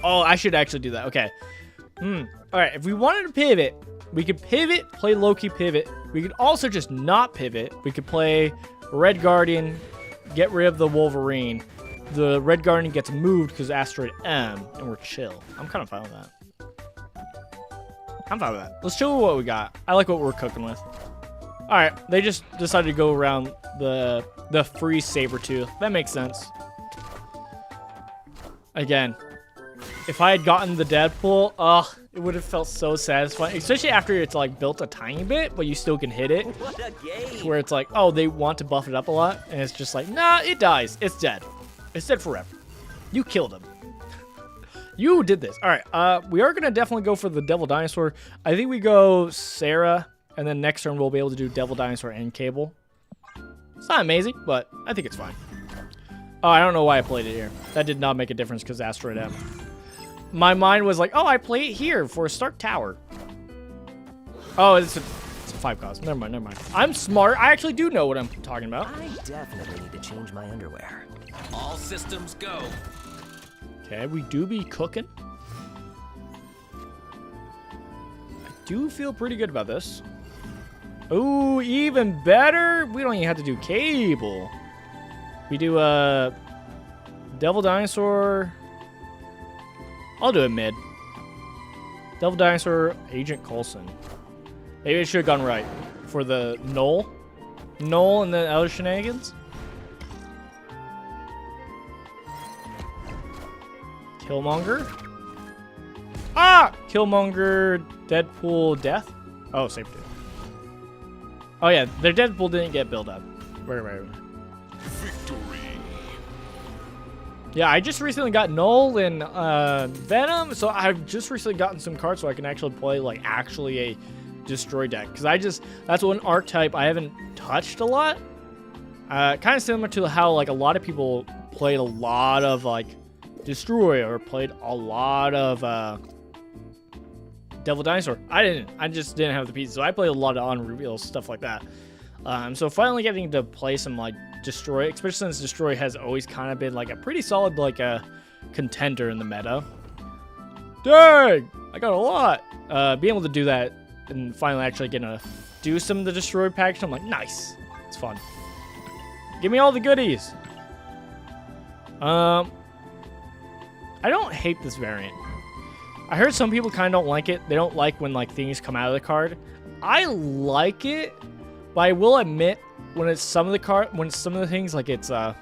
Oh, I should actually do that. Okay. All right, if we wanted to pivot, we could pivot, play Loki pivot. We could also just not pivot. We could play Red Guardian, get rid of the Wolverine. The Red Guardian gets moved because Asteroid M, and we're chill. I'm kind of fine with that. I'm fine with that. Let's chill with what we got. I like what we're cooking with. All right, they just decided to go around the free Sabertooth. That makes sense. Again, if I had gotten the Deadpool, it would have felt so satisfying, especially after it's like built a tiny bit, but you still can hit it. What a game! Where it's like, oh, they want to buff it up a lot, and it's just like, nah, it dies. It's dead. It's dead forever. You killed him. You did this. All right, we are gonna definitely go for the Devil Dinosaur. I think we go Sarah. And then next turn, we'll be able to do Devil Dinosaur and Cable. It's not amazing, but I think it's fine. Oh, I don't know why I played it here. That did not make a difference because Asteroid M. My mind was like, oh, I play it here for a Stark Tower. Oh, it's a 5-cost. Never mind, never mind. I'm smart. I actually do know what I'm talking about. I definitely need to change my underwear. All systems go. Okay, we do be cooking. I do feel pretty good about this. Ooh, even better. We don't even have to do Cable. We do Devil Dinosaur. I'll do it mid. Devil Dinosaur, Agent Coulson. Maybe I should have gone right for the Null. Null and then other shenanigans. Killmonger. Ah! Killmonger, Deadpool, Death. Oh, Sabertooth. Oh yeah, their Deadpool didn't get built up. Right. Victory. Yeah, I just recently got Null and Venom, so I've just recently gotten some cards so I can actually play like actually a destroy deck. Because that's one archetype I haven't touched a lot. Kind of similar to how like a lot of people played a lot of like destroy or played a lot of Devil Dinosaur. I didn't. I just didn't have the pieces, so I played a lot of on reveals, stuff like that. So finally getting to play some like destroy, especially since destroy has always kind of been like a pretty solid like a contender in the meta. Dang, I got a lot. Being able to do that and finally actually getting to do some of the destroy package, I'm like, nice. It's fun. Give me all the goodies. I don't hate this variant. I heard some people kind of don't like it. They don't like when like things come out of the card. I like it, but I will admit when it's some of the things like it's like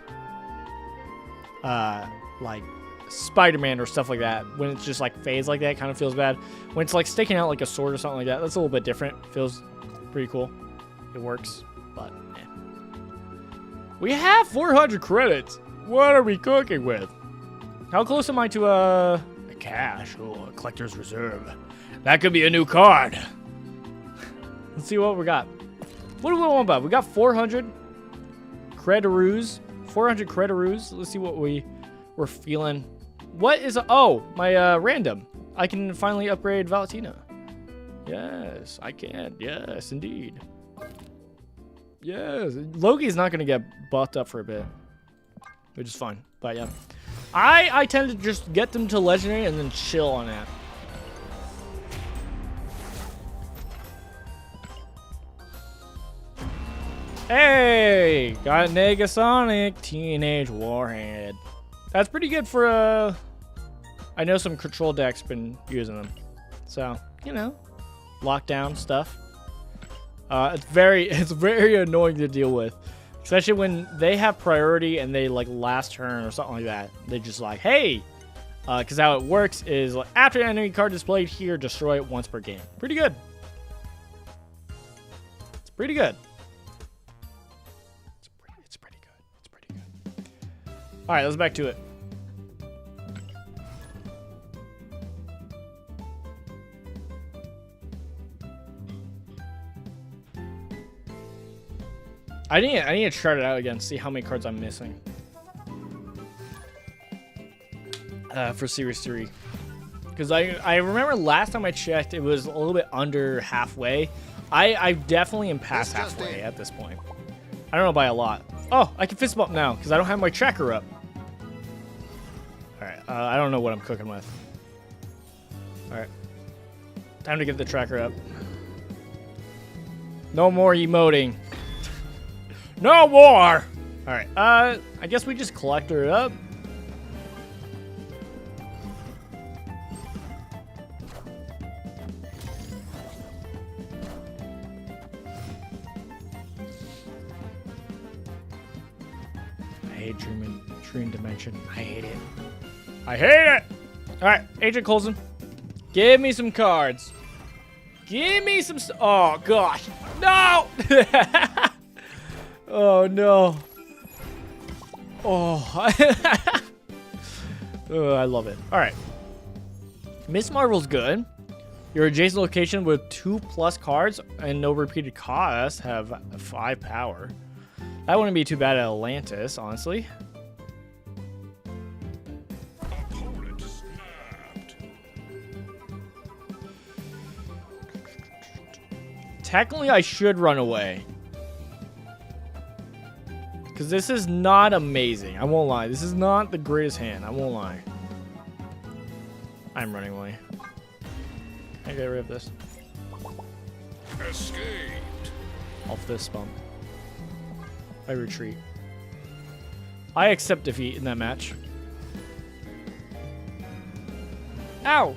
Spider-Man or stuff like that, when it's just like fades like that, it kind of feels bad. When it's like sticking out like a sword or something like that, that's a little bit different. Feels pretty cool. It works, but eh. We have 400 credits. What are we cooking with? How close am I to a cash? Oh, a collector's reserve. That could be a new card. Let's see what we got. What do we want about? We got 400 crediroos. 400 crediroos. Let's see what we're feeling. What is... Oh, my random. I can finally upgrade Valentina. Yes, I can. Yes, indeed. Yes. Loki's not going to get buffed up for a bit, which is fine. But yeah. I tend to just get them to legendary and then chill on that. Hey, got Negasonic Teenage Warhead. That's pretty good for I know some control decks been using them, so you know, lockdown stuff. It's very annoying to deal with, especially when they have priority and they like last turn or something like that. They just like, hey, because how it works is like, after an enemy card displayed here, destroy it once per game. Pretty good. It's pretty good. It's pretty good. All right, let's back to it. I need to chart it out again, see how many cards I'm missing for Series 3. Because I remember last time I checked, it was a little bit under halfway. I definitely am past halfway at this point. I don't know by a lot. Oh, I can fist bump now because I don't have my tracker up. All right, I don't know what I'm cooking with. All right, time to get the tracker up. No more emoting. No more! Alright, I guess we just collector it up. I hate Dream Dimension. I hate it. I hate it! Alright, Agent Coulson. Give me some cards. Give me some... Oh, gosh. No! Oh no. Oh. Oh, I love it. All right. Miss Marvel's good. Your adjacent location with 2+ cards and no repeated cost have 5 power. That wouldn't be too bad at Atlantis, honestly. Opponent snapped. Technically, I should run away. Because this is not amazing. I won't lie. This is not the greatest hand. I won't lie. I'm running away. I get rid of this. Escaped. I'll fist bump. I retreat. I accept defeat in that match. Ow!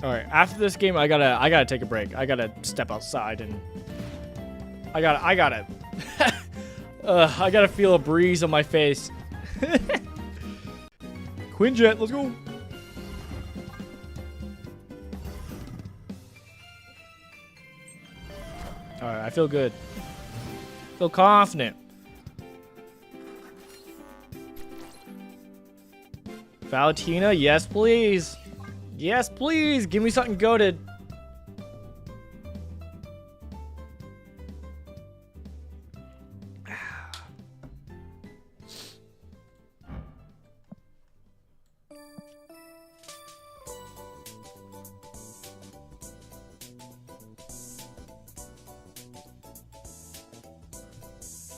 Alright, after this game, I gotta take a break. I gotta step outside and... I gotta feel a breeze on my face. Quinjet, let's go. feel good. Feel confident. Valentina, yes please. Yes please. Give me something goated.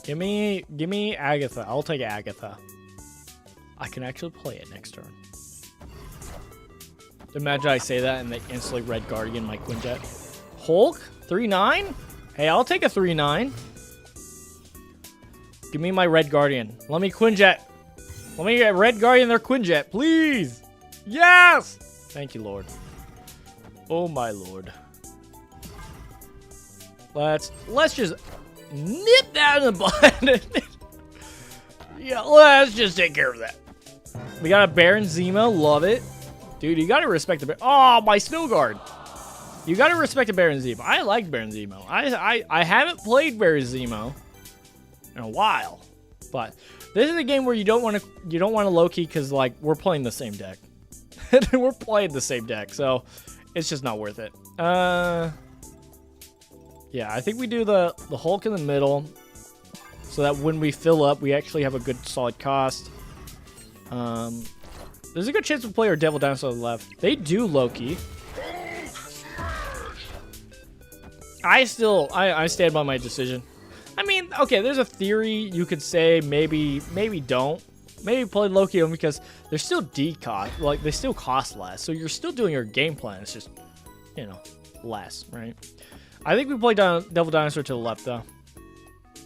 Give me Agatha. I'll take Agatha. I can actually play it next turn. Imagine I say that and they instantly Red Guardian my Quinjet. Hulk? 3-9? Hey, I'll take a 3-9. Give me my Red Guardian. Let me Quinjet. Let me get Red Guardian their Quinjet, please. Yes! Thank you, Lord. Oh my Lord. Let's just nip that in the bud. Yeah, let's just take care of that. We got a Baron Zemo, love it. Dude, you gotta respect the oh, my Snow Guard. You gotta respect the Baron Zemo. I like Baron Zemo. I haven't played Baron Zemo in a while. But this is a game where you don't want to low-key because like we're playing the same deck. We're playing the same deck, so it's just not worth it. Yeah, I think we do the Hulk in the middle so that when we fill up, we actually have a good solid cost. There's a good chance we play our Devil Dinosaur on the left. They do Loki. I stand by my decision. I mean, okay, there's a theory you could say maybe don't. Maybe play Loki on because they're still cost, like they still cost less. So you're still doing your game plan. It's just, you know, less, right? I think we play Devil Dinosaur to the left though.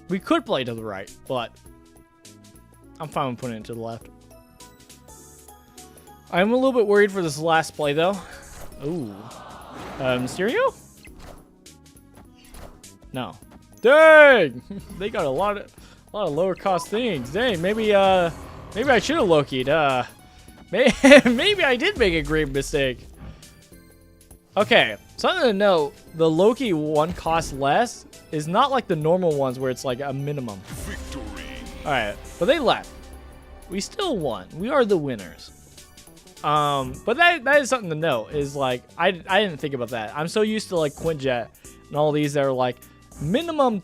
We could play to the right, but I'm fine with putting it to the left. I'm a little bit worried for this last play though. Ooh, Mysterio? No. Dang! They got a lot of lower cost things. Dang, maybe I should have Loki'd. Maybe I did make a grave mistake. Okay, something to note: the Loki one costs less is not like the normal ones where it's like a minimum. Victory. All right, but they left. We still won. We are the winners. But that is something to note. Is like I didn't think about that. I'm so used to like Quinjet and all these that are like minimum.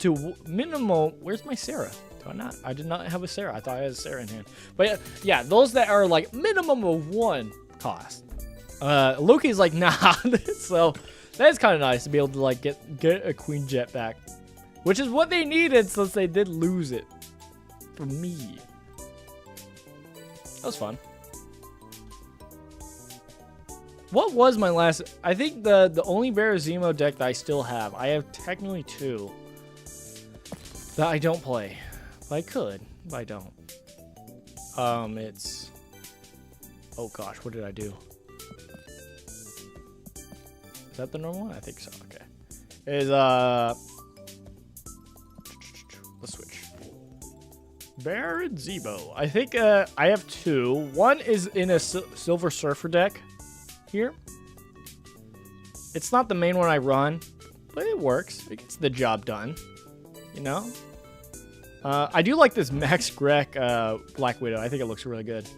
Where's my Sarah? Do I not? I did not have a Sarah. I thought I had a Sarah in hand. But yeah, those that are like minimum of 1 cost. Loki's like nah. So that's kind of nice to be able to like get a Quinjet back, which is what they needed since they did lose it for me. That was fun. What was my last? I think the only Baron Zemo deck that I still have. I have technically 2 that I don't play. But I could, but I don't. It's. Oh gosh, what did I do? Is that the normal one? I think so. Okay. Is let's switch. Baron Zemo. I think I have 2. One is in a Silver Surfer deck. Here. It's not the main one I run, but it works. It gets the job done. You know? I do like this Max Grek Black Widow. I think it looks really good.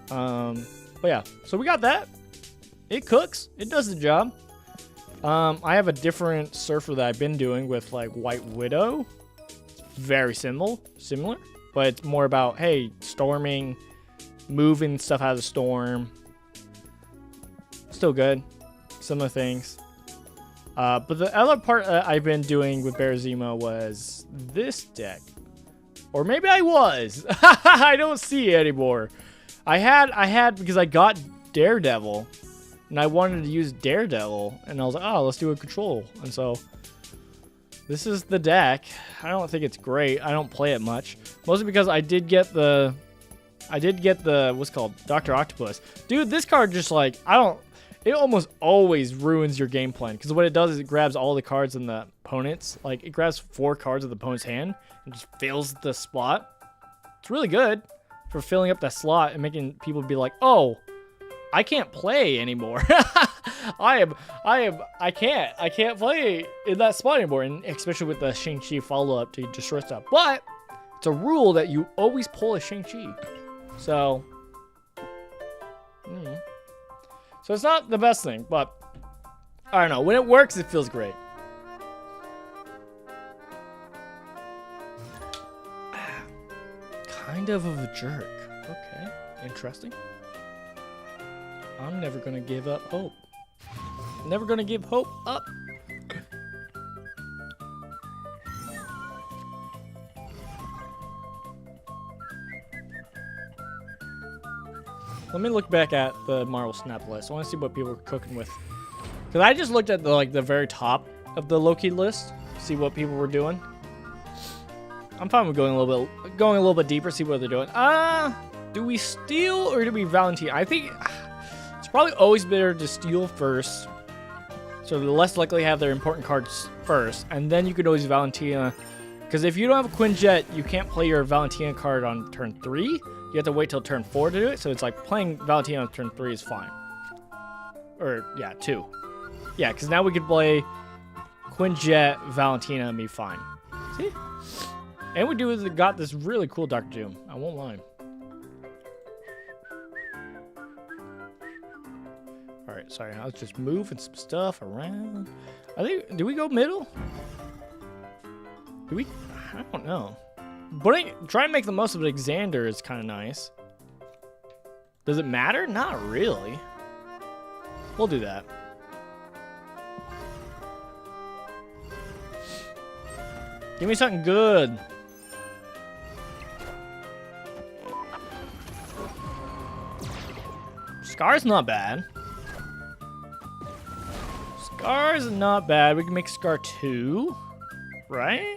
But yeah. So we got that. It cooks. It does the job. I have a different surfer that I've been doing with like White Widow. It's very similar. But it's more about, hey, storming, moving stuff out of the storm. Still good. Similar things. But the other part I've been doing with Baron Zemo was this deck. Or maybe I was. I don't see it anymore. I had because I got Daredevil. And I wanted to use Daredevil. And I was like, oh, let's do a control. And so this is the deck. I don't think it's great. I don't play it much. Mostly because I did get the what's it called? Dr. Octopus. Dude, this card just like it almost always ruins your game plan because what it does is it grabs all the cards in the opponent's. Like, it grabs 4 cards of the opponent's hand and just fills the slot. It's really good for filling up that slot and making people be like, oh, I can't play anymore. I can't play in that spot anymore, and especially with the Shang-Chi follow-up to destroy stuff. But it's a rule that you always pull a Shang-Chi. So, so it's not the best thing, but I don't know. When it works, it feels great. Kind of a jerk. Okay, interesting. I'm never gonna give up hope. Never gonna give hope up. Let me look back at the Marvel Snap list. I want to see what people are cooking with. Because I just looked at the very top of the Loki list, see what people were doing. I'm fine with going a little bit deeper, see what they're doing. Do we steal or do we Valentina? I think it's probably always better to steal first, so they're less likely to have their important cards first, and then you could always Valentina. Because if you don't have a Quinjet, you can't play your Valentina card on turn 3. You have to wait till turn 4 to do it. So it's like playing Valentina on turn 3 is fine. Or, yeah, 2. Yeah, because now we could play Quinjet, Valentina, and be fine. See? And we got this really cool Dr. Doom. I won't lie. Alright, sorry. I was just moving some stuff around. Do we go middle? Do we? I don't know. But try and make the most of it. Xander is kind of nice. Does it matter? Not really. We'll do that. Give me something good. Scar's not bad. Scar's not bad. We can make Scar 2, right?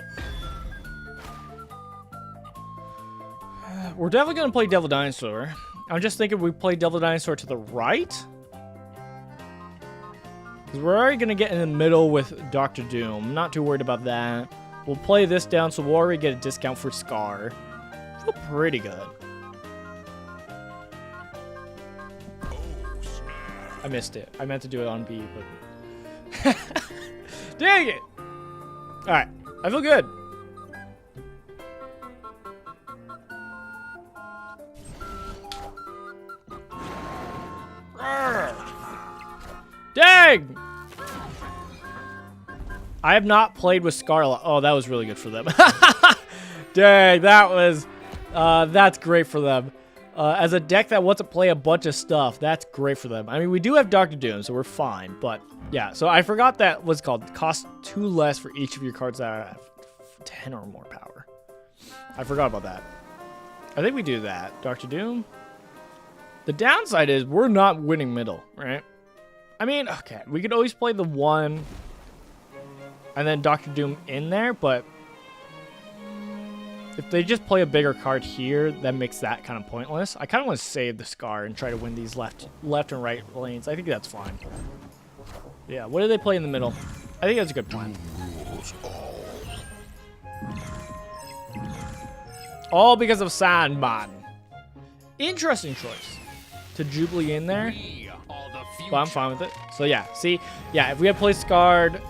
We're definitely going to play Devil Dinosaur. I'm just thinking we play Devil Dinosaur to the right. Because we're already going to get in the middle with Dr. Doom. I'm not too worried about that. We'll play this down, so we'll already get a discount for Scar. Feel pretty good. I missed it. I meant to do it on B, but... Dang it! Alright, I feel good. Dang! I have not played with Scarlet. Oh, that was really good for them. Dang, that was... that's great for them. As a deck that wants to play a bunch of stuff, that's great for them. I mean, we do have Dr. Doom, so we're fine. But, yeah. So, I forgot that what's called cost 2 less for each of your cards that have 10 or more power. I forgot about that. I think we do that. Dr. Doom. The downside is we're not winning middle, right? I mean, okay. We could always play the 1 and then Dr. Doom in there, but if they just play a bigger card here, that makes that kind of pointless. I kind of want to save the Scar and try to win these left and right lanes. I think that's fine. Yeah, what do they play in the middle? I think that's a good plan. All because of Sandman. Interesting choice. To Jubilee in there. But I'm fine with it. So yeah, see? Yeah, if we had played Scarred,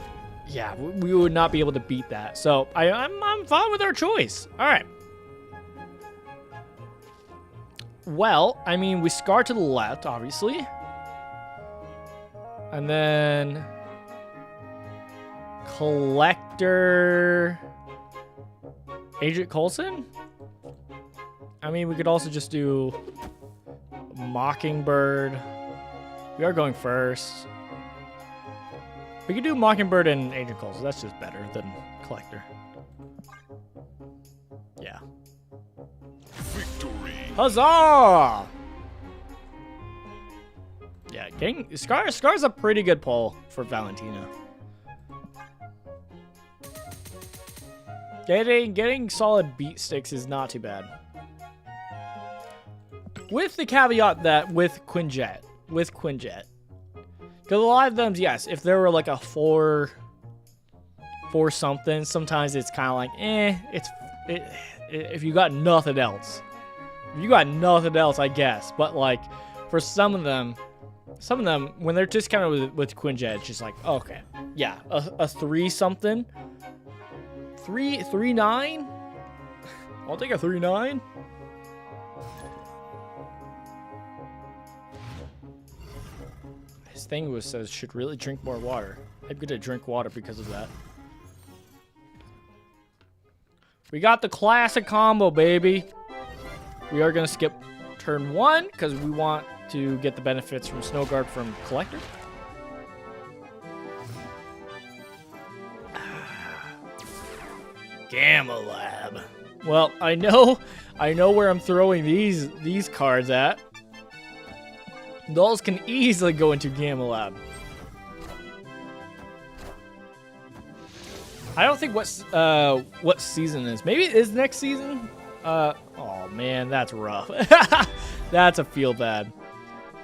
yeah, we would not be able to beat that. So I'm fine with our choice. All right. Well, I mean, we Scar to the left, obviously. And then Collector Agent Coulson? I mean, we could also just do Mockingbird. We are going first. We could do Mockingbird and Agent Coulson. That's just better than Collector. Yeah. Victory. Huzzah! Yeah, getting Scar's a pretty good pull for Valentina. Getting solid beat sticks is not too bad. With the caveat that with Quinjet. Because a lot of them, yes, if there were like a 4 something, sometimes it's kind of like, if you got nothing else. If you got nothing else, I guess. But like, for some of them, Some of them, when they're discounted with Quinjet, it's just like, okay, yeah, a 3 something. 3.9? I'll take a 3.9. His thing says should really drink more water. I'm gonna drink water because of that. We got the classic combo, baby. We are gonna skip turn 1 because we want to get the benefits from Snow Guard from Collector. Gamma Lab. Well, I know where I'm throwing these cards at. Those can easily go into Gamma Lab. I don't think what season is. Maybe it is next season. Oh man, that's rough. That's a feel bad.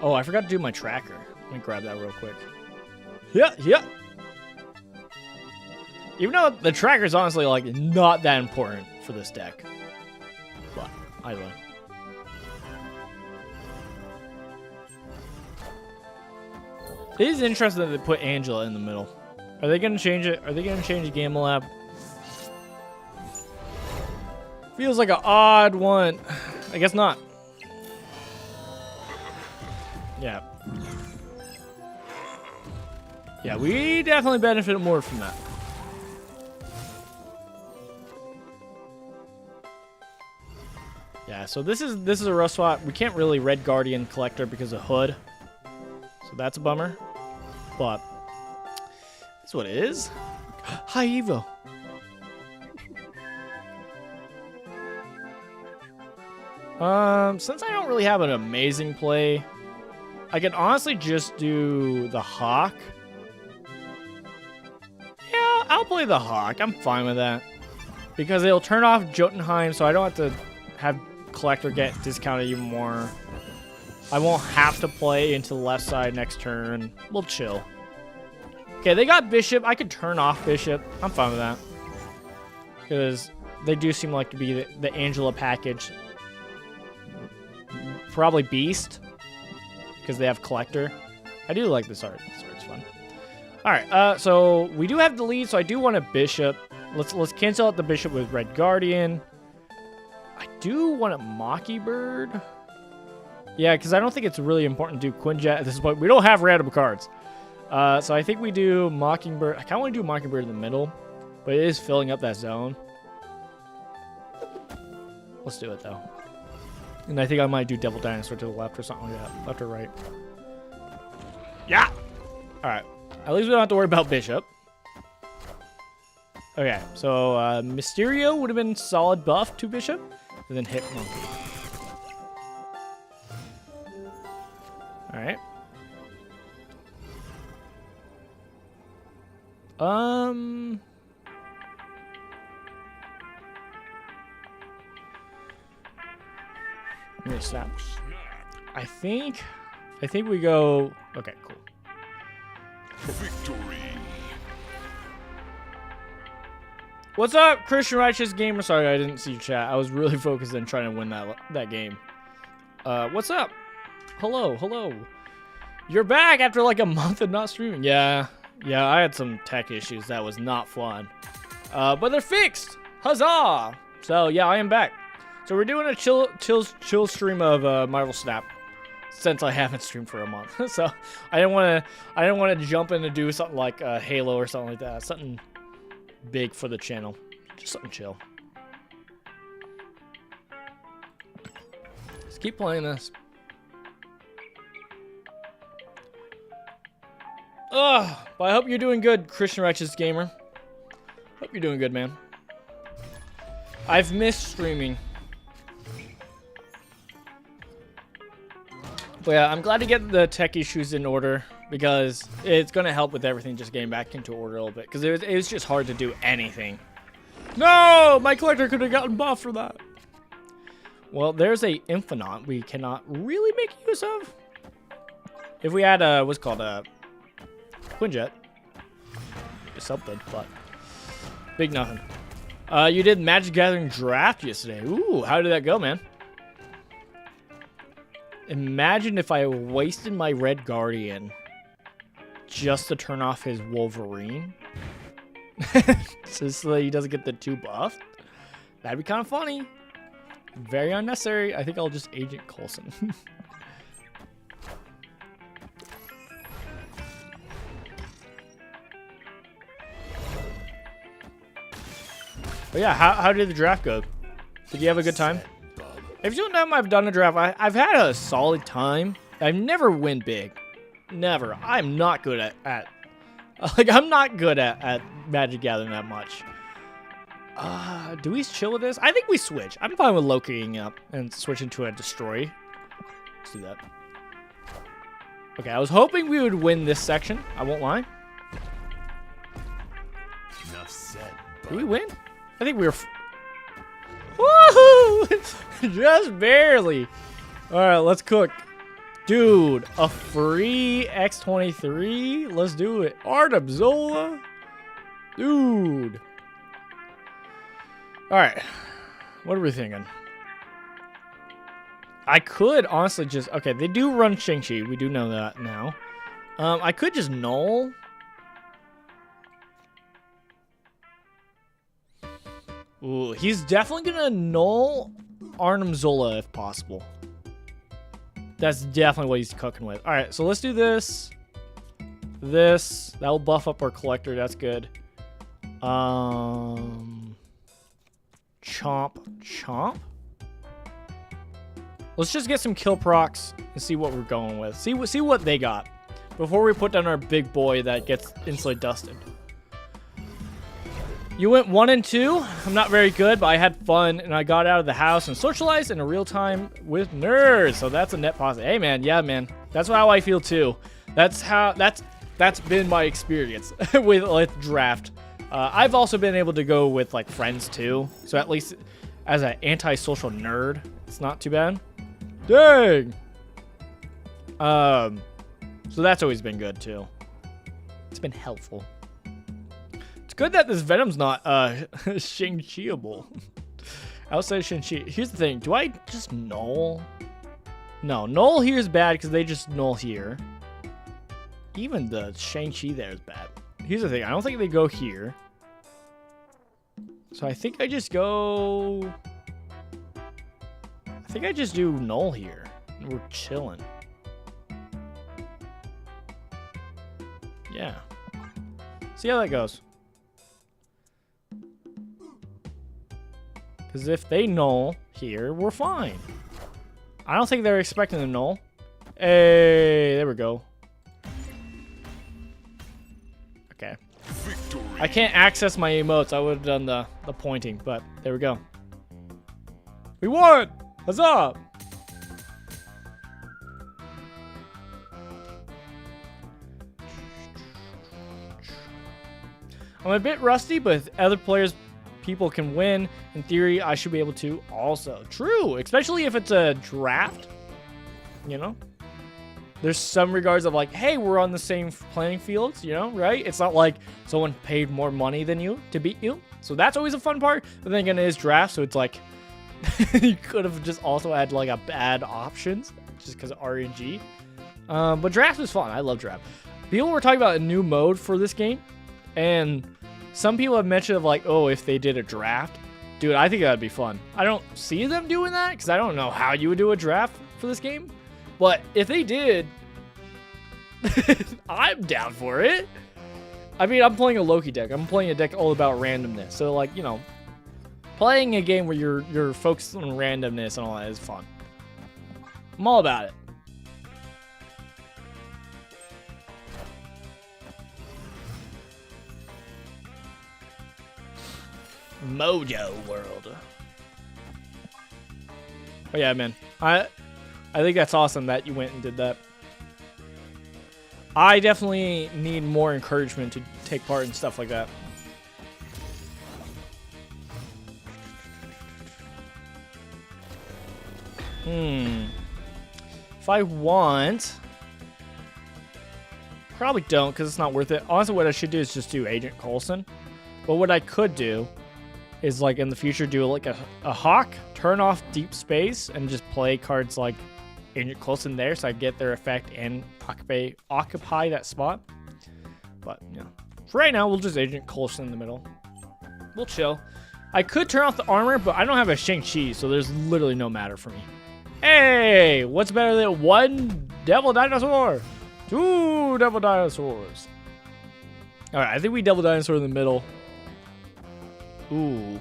Oh, I forgot to do my tracker. Let me grab that real quick. Yeah. Even though the tracker is honestly like not that important for this deck, but either way. It is interesting that they put Angela in the middle. Are they gonna change it? Are they gonna change the Gamma Lab? Feels like an odd one. I guess not. Yeah. Yeah, we definitely benefit more from that. Yeah, so this is a rough spot. We can't really Red Guardian Collector because of Hood. So that's a bummer. But that's what it is. Hi, Evo. Since I don't really have an amazing play, I could honestly just do the Hawk. Yeah, I'll play the Hawk. I'm fine with that. Because it'll turn off Jotunheim, so I don't have to have Collector get discounted even more. I won't have to play into the left side next turn. We'll chill. Okay, they got Bishop. I could turn off Bishop. I'm fine with that. Because they do seem like to be the Angela package. Probably Beast. Because they have Collector. I do like this art. This art's fun. Alright, so we do have the lead, so I do want a Bishop. Let's cancel out the Bishop with Red Guardian. I do want a Mockingbird. Yeah, because I don't think it's really important to do Quinjet at this point. We don't have random cards. So I think we do Mockingbird. I kind of want to do Mockingbird in the middle, but it is filling up that zone. Let's do it, though. And I think I might do Devil Dinosaur to the left or something like that. Left or right. Yeah! Alright. At least we don't have to worry about Bishop. Okay, so Mysterio would have been solid buff to Bishop. And then hit Monkey. Alright. Let me snap. I think we go. Okay, cool. Victory. What's up, Christian Righteous Gamer? Sorry, I didn't see your chat. I was really focused on trying to win that game. What's up? Hello. You're back after like a month of not streaming. Yeah, I had some tech issues. That was not fun. But they're fixed. Huzzah! So yeah, I am back. So we're doing a chill stream of Marvel Snap since I haven't streamed for a month. So I didn't want to jump in and do something like Halo or something like that. Something big for the channel. Just something chill. Let's keep playing this. But I hope you're doing good, Christian Righteous Gamer. Hope you're doing good, man. I've missed streaming. But yeah, I'm glad to get the tech issues in order because it's going to help with everything just getting back into order a little bit. Because it was just hard to do anything. No! My collector could have gotten buff for that. Well, there's a Infinite we cannot really make use of. If we had what's called a Quinjet. Something, but big nothing. You did Magic Gathering Draft yesterday. Ooh, how did that go, man? Imagine if I wasted my Red Guardian just to turn off his Wolverine. Just so that he doesn't get the 2 buff. That'd be kind of funny. Very unnecessary. I think I'll just Agent Coulson. But yeah, how did the draft go? Did you have a good time? If you don't know, I've done a draft. I've had a solid time. I've never win big. Never. I'm not good at I'm not good at Magic Gathering that much. Do we chill with this? I think we switch. I'm fine with Lokiing up and switching to a Destroy. Let's do that. Okay, I was hoping we would win this section. I won't lie. Enough said. Did we win? I think we were... Woohoo! Just barely. All right, let's cook. Dude, a free X23? Let's do it. Artem Zola? Dude. All right. What are we thinking? I could honestly just... Okay, they do run Shang-Chi. We do know that now. I could just null. Ooh, he's definitely going to null Arnim Zola if possible. That's definitely what he's cooking with. All right, so let's do this. This. That will buff up our collector. That's good. Chomp. Chomp. Let's just get some kill procs and see what we're going with. See what they got before we put down our big boy that gets instantly dusted. You went 1 and 2. I'm not very good, but I had fun and I got out of the house and socialized in a real time with nerds. So that's a net positive. Hey man, yeah man, that's how I feel too. That's been my experience with draft. I've also been able to go with like friends too. So at least as an antisocial nerd, it's not too bad. Dang. So that's always been good too. It's been helpful. It's good that this Venom's not Shang-Chi-able. Outside Shang-Chi. Here's the thing. Do I just null? No, null here is bad because they just null here. Even the Shang-Chi there is bad. Here's the thing. I don't think they go here. So I think I just go... I think I just do null here. We're chilling. Yeah. See how that goes. Because if they null here, we're fine. I don't think they're expecting a null. Hey, there we go. Okay. Victory. I can't access my emotes. I would have done the pointing, but there we go. We won! Huzzah! I'm a bit rusty, but if other people can win. In theory, I should be able to also. True, especially if it's a draft. You know? There's some regards of like, hey, we're on the same playing fields, you know, right? It's not like someone paid more money than you to beat you. So that's always a fun part. But then again, it is draft, so it's like you could have just also had like a bad options just because of RNG. But draft is fun. I love draft. People were talking about a new mode for this game, and some people have mentioned of like, oh, if they did a draft. Dude, I think that'd be fun. I don't see them doing that because I don't know how you would do a draft for this game. But if they did, I'm down for it. I mean, I'm playing a Loki deck. I'm playing a deck all about randomness. So, like, you know, playing a game where you're focused on randomness and all that is fun. I'm all about it. Mojo World. Oh yeah, man. I think that's awesome that you went and did that. I definitely need more encouragement to take part in stuff like that. If I want... Probably don't, because it's not worth it. Honestly, what I should do is just do Agent Coulson. But what I could do is, like, in the future, do like a Hawk, turn off Deep Space, and just play cards like Agent Coulson there so I get their effect and occupy that spot. But, you know, for right now, we'll just Agent Coulson in the middle. We'll chill. I could turn off the armor, but I don't have a Shang-Chi, so there's literally no matter for me. Hey, what's better than 1 devil dinosaur? 2 devil dinosaurs. All right, I think we devil dinosaur in the middle. Ooh.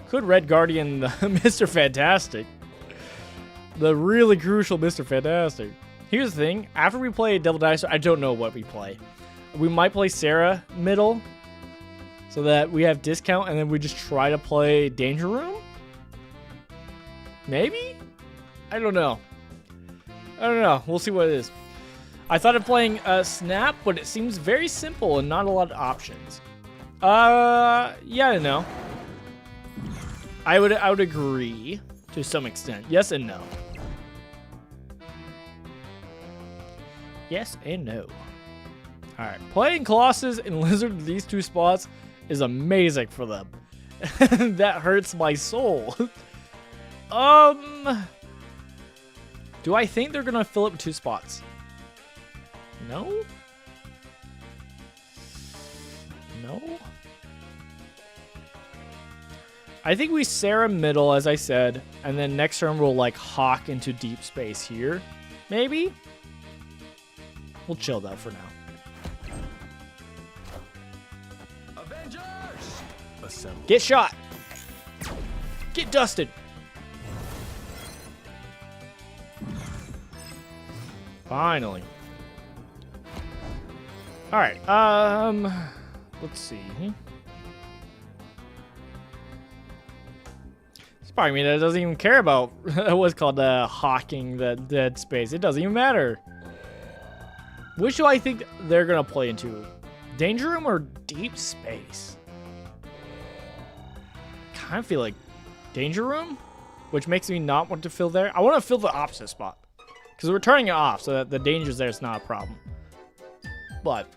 Could Red Guardian Mr. Fantastic. The really crucial Mr. Fantastic. Here's the thing. After we play Devil Dinosaur, I don't know what we play. We might play Sarah middle so that we have discount, and then we just try to play Danger Room? Maybe? I don't know. We'll see what it is. I thought of playing Snap, but it seems very simple and not a lot of options. Yeah, no. I would agree to some extent. Yes and no. Yes and no. All right, playing Colossus and Lizard in these 2 spots is amazing for them. That hurts my soul. Do I think they're gonna fill up 2 spots? No? No? I think we Sarah middle, as I said, and then next turn we'll like hawk into deep space here. Maybe? We'll chill though for now. Avengers! Assemble. Get shot! Get dusted! Finally. Alright, let's see. It's part of me that doesn't even care about what's called hawking the dead space. It doesn't even matter. Which do I think they're gonna play into? Danger Room or Deep Space? Kind of feel like Danger Room, which makes me not want to fill there. I want to fill the opposite spot because we're turning it off so that the dangers there is not a problem. But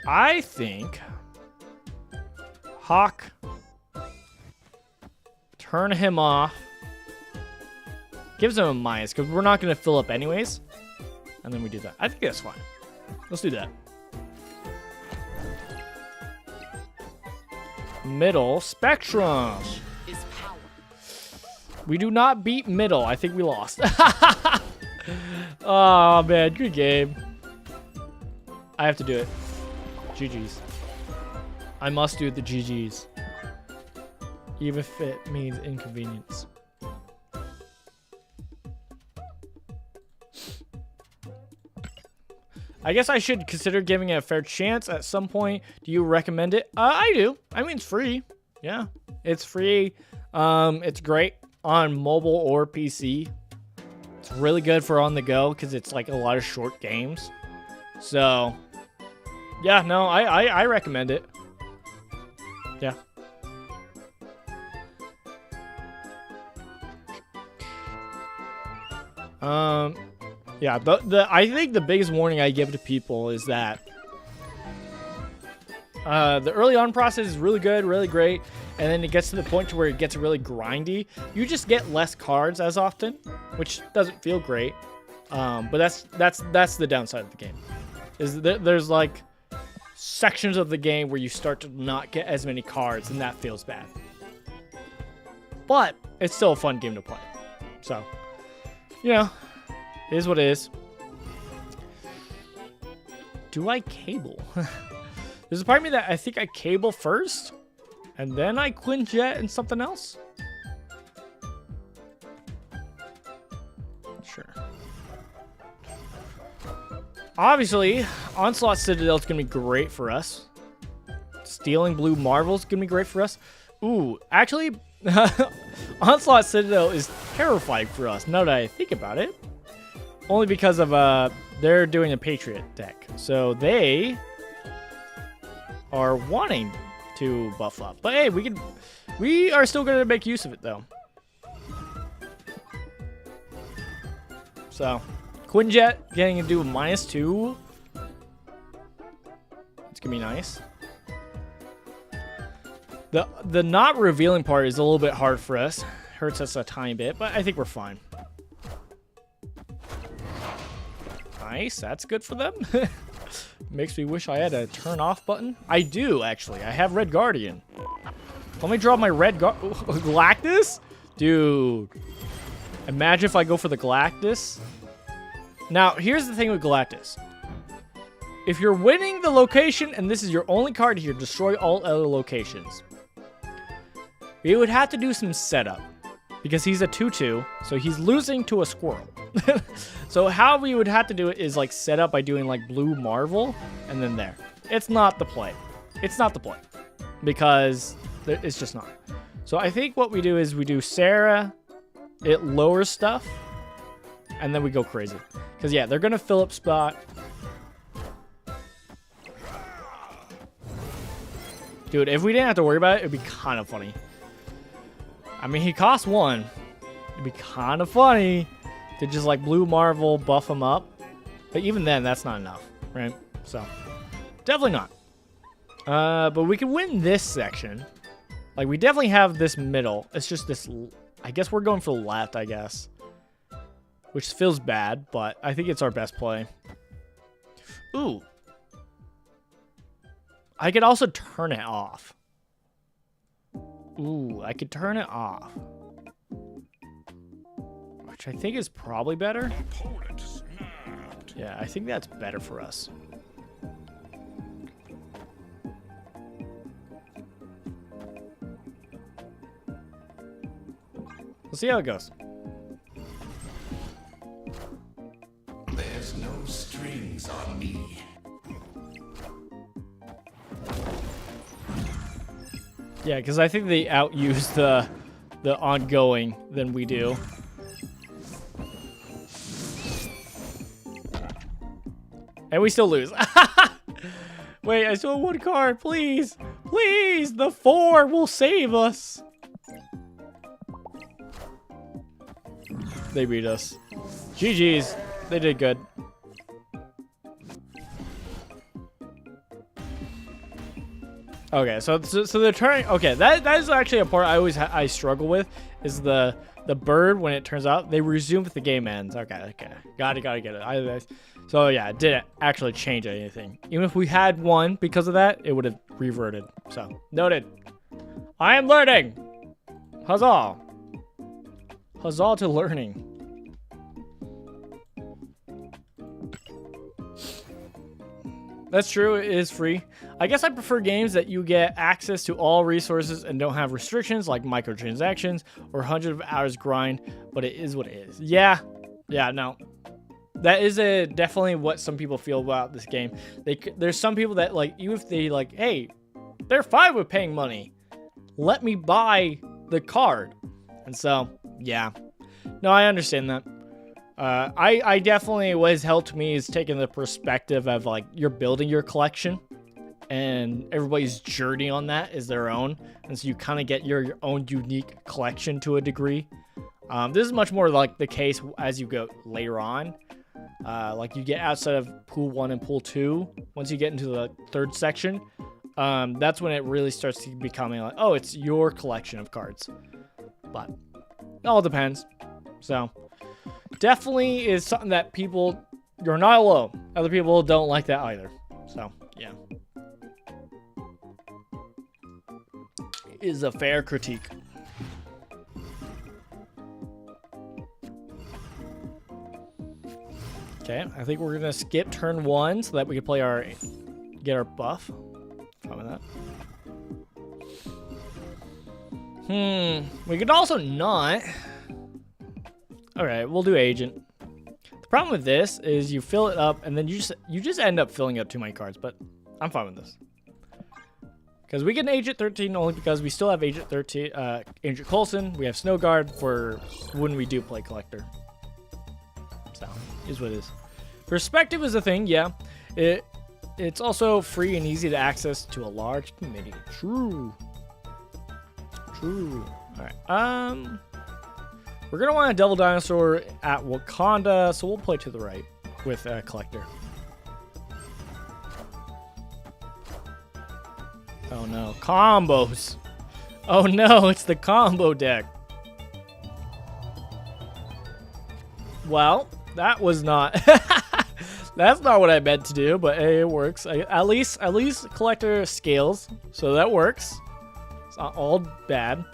I think Hawk, turn him off, gives him a minus because we're not going to fill up anyways. And then we do that. I think that's fine. Let's do that. Middle Spectrum. Is power. We do not beat middle. I think we lost. Oh, man. Good game. I have to do it. GG's. I must do the GG's. Even if it means inconvenience. I guess I should consider giving it a fair chance at some point. Do you recommend it? I do. I mean, it's free. Yeah, it's free. It's great on mobile or PC. It's really good for on the go because it's like a lot of short games. So, yeah, no, I recommend it. Yeah. Yeah, I think the biggest warning I give to people is that the early on process is really good, really great, and then it gets to the point to where it gets really grindy. You just get less cards as often, which doesn't feel great. But that's the downside of the game. Is there's like sections of the game where you start to not get as many cards, and that feels bad. But it's still a fun game to play. So, you know. It is what it is. Do I cable? There's a part of me that I think I cable first, and then I Quinjet and something else. Sure. Obviously, Onslaught Citadel is going to be great for us. Stealing Blue Marvel is going to be great for us. Ooh, actually, Onslaught Citadel is terrifying for us, now that I think about it. Only because of, they're doing a Patriot deck. So they are wanting to buff up. But hey, we are still going to make use of it, though. So, Quinjet getting to do a -2. It's going to be nice. The not revealing part is a little bit hard for us. Hurts us a tiny bit, but I think we're fine. Nice, that's good for them. Makes me wish I had a turn off button. I do, actually. I have Red Guardian. Let me draw my Red Galactus? Dude. Imagine if I go for the Galactus. Now, here's the thing with Galactus. If you're winning the location and this is your only card here, destroy all other locations. We would have to do some setup. Because he's a 2-2, so he's losing to a squirrel. So how we would have to do it is like set up by doing like blue Marvel and then there. It's not the play. It's not the play. Because it's just not. So I think what we do is we do Sarah, it lowers stuff, and then we go crazy. Because yeah, they're going to fill up spot. Dude, if we didn't have to worry about it, it'd be kind of funny. I mean, he costs 1. It'd be kind of funny to just like blue Marvel buff him up. But even then, that's not enough, right? So, definitely not. But we can win this section. Like, we definitely have this middle. It's just this... I guess we're going for left, I guess. Which feels bad, but I think it's our best play. Ooh. I could also turn it off. Ooh, I could turn it off. Which I think is probably better. Yeah, I think that's better for us. We'll see how it goes. There's no strings on me. Yeah, because I think they outuse the ongoing than we do. And we still lose. Wait, I still have 1 card. Please. Please. The 4 will save us. They beat us. GG's. They did good. Okay, so the turn. Okay, that is actually a part I struggle with is the bird when it turns out they resume if the game ends. Okay, gotta get it. So yeah, it didn't actually change anything. Even if we had 1 because of that, it would have reverted. So noted. I am learning. Huzzah! Huzzah to learning. That's true, it is free. I guess I prefer games that you get access to all resources and don't have restrictions like microtransactions or hundreds of hours grind, but it is what it is. Yeah, no. That is definitely what some people feel about this game. There's some people that like, even if they like, hey, they're fine with paying money. Let me buy the card. And so, yeah. No, I understand that. I definitely, what has helped me is taking the perspective of like you're building your collection and everybody's journey on that is their own. And so you kind of get your own unique collection to a degree. This is much more like the case as you go later on. Like you get outside of pool 1 and pool 2. Once you get into the 3rd section, that's when it really starts to becoming like, oh, it's your collection of cards. But it all depends. So definitely is something that you're not alone. Other people don't like that either. So, yeah. Is a fair critique. Okay, I think we're going to skip turn 1 so that we can play get our buff. Fine with that. We could also not. Alright, we'll do agent. The problem with this is you fill it up and then you just end up filling up too many cards, but I'm fine with this. Because we get an Agent 13 only because we still have Agent 13, Agent Coulson. We have Snow Guard for when we do play Collector. So, is what it is. Perspective is a thing, yeah. It's also free and easy to access to a large committee. True. Alright, we're going to want a Devil Dinosaur at Wakanda, so we'll play to the right with Collector. Oh no, combos. Oh no, it's the combo deck. Well, that was not. That's not what I meant to do, but hey, it works. At least collector scales, so that works. It's not all bad.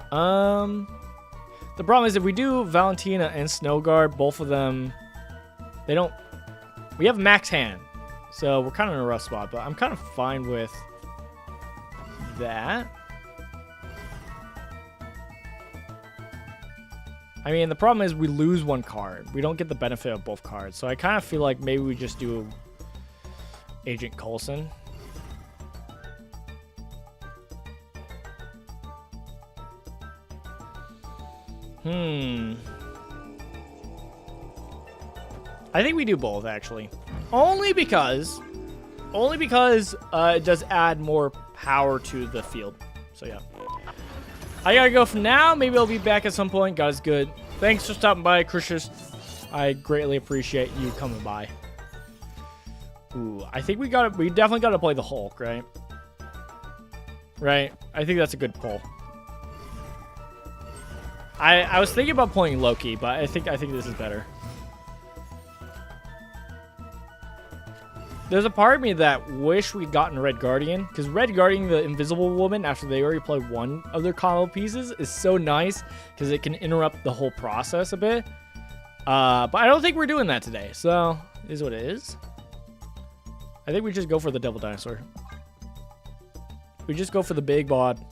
The problem is if we do Valentina and Snowguard, both of them, they don't. We have max hand, so we're kind of in a rough spot. But I'm kind of fine with that. I mean, the problem is we lose one card. We don't get the benefit of both cards. So I kind of feel like maybe we just do Agent Coulson. I think we do both, actually. Only because it does add more power to the field. So, yeah. I gotta go for now. Maybe I'll be back at some point. God is good. Thanks for stopping by, Crucius. I greatly appreciate you coming by. Ooh, I think we definitely gotta play the Hulk, right? Right? I think that's a good pull. I was thinking about playing Loki, but I think this is better. There's a part of me that wish we'd gotten Red Guardian, because Red Guardian, the Invisible Woman, after they already play one of their combo pieces, is so nice because it can interrupt the whole process a bit. But I don't think we're doing that today, so it is what it is. I think we just go for the Devil Dinosaur. We just go for the big bod.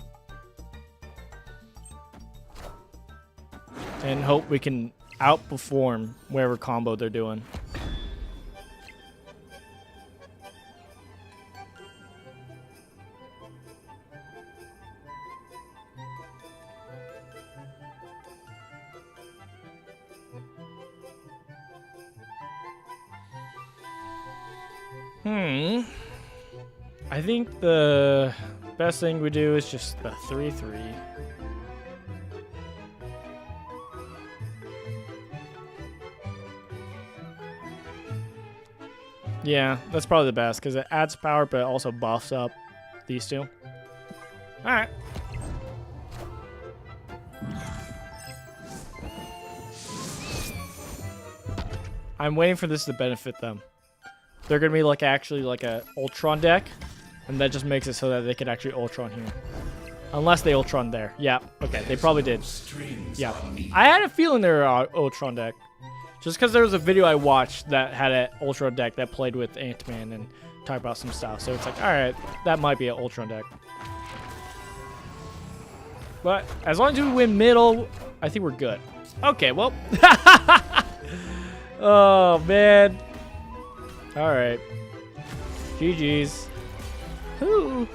And hope we can outperform whatever combo they're doing. I think the best thing we do is just the 3/3. Yeah, that's probably the best because it adds power, but it also buffs up these two. All right. I'm waiting for this to benefit them. They're gonna be like actually like a Ultron deck, and that just makes it so that they can actually Ultron here. Unless they Ultron there. Yeah, okay, they probably did. Yeah, I had a feeling they were Ultron deck. Just because there was a video I watched that had an Ultron deck that played with Ant-Man and talked about some stuff. So it's like, alright, that might be an Ultron deck. But as long as we win middle, I think we're good. Okay, well. Oh, man. Alright. GG's. Whoo.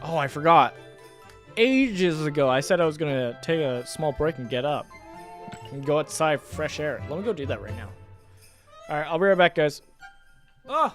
Oh, I forgot. Ages ago, I said I was going to take a small break and get up. And go outside for fresh air. Let me go do that right now. Alright, I'll be right back, guys. Oh!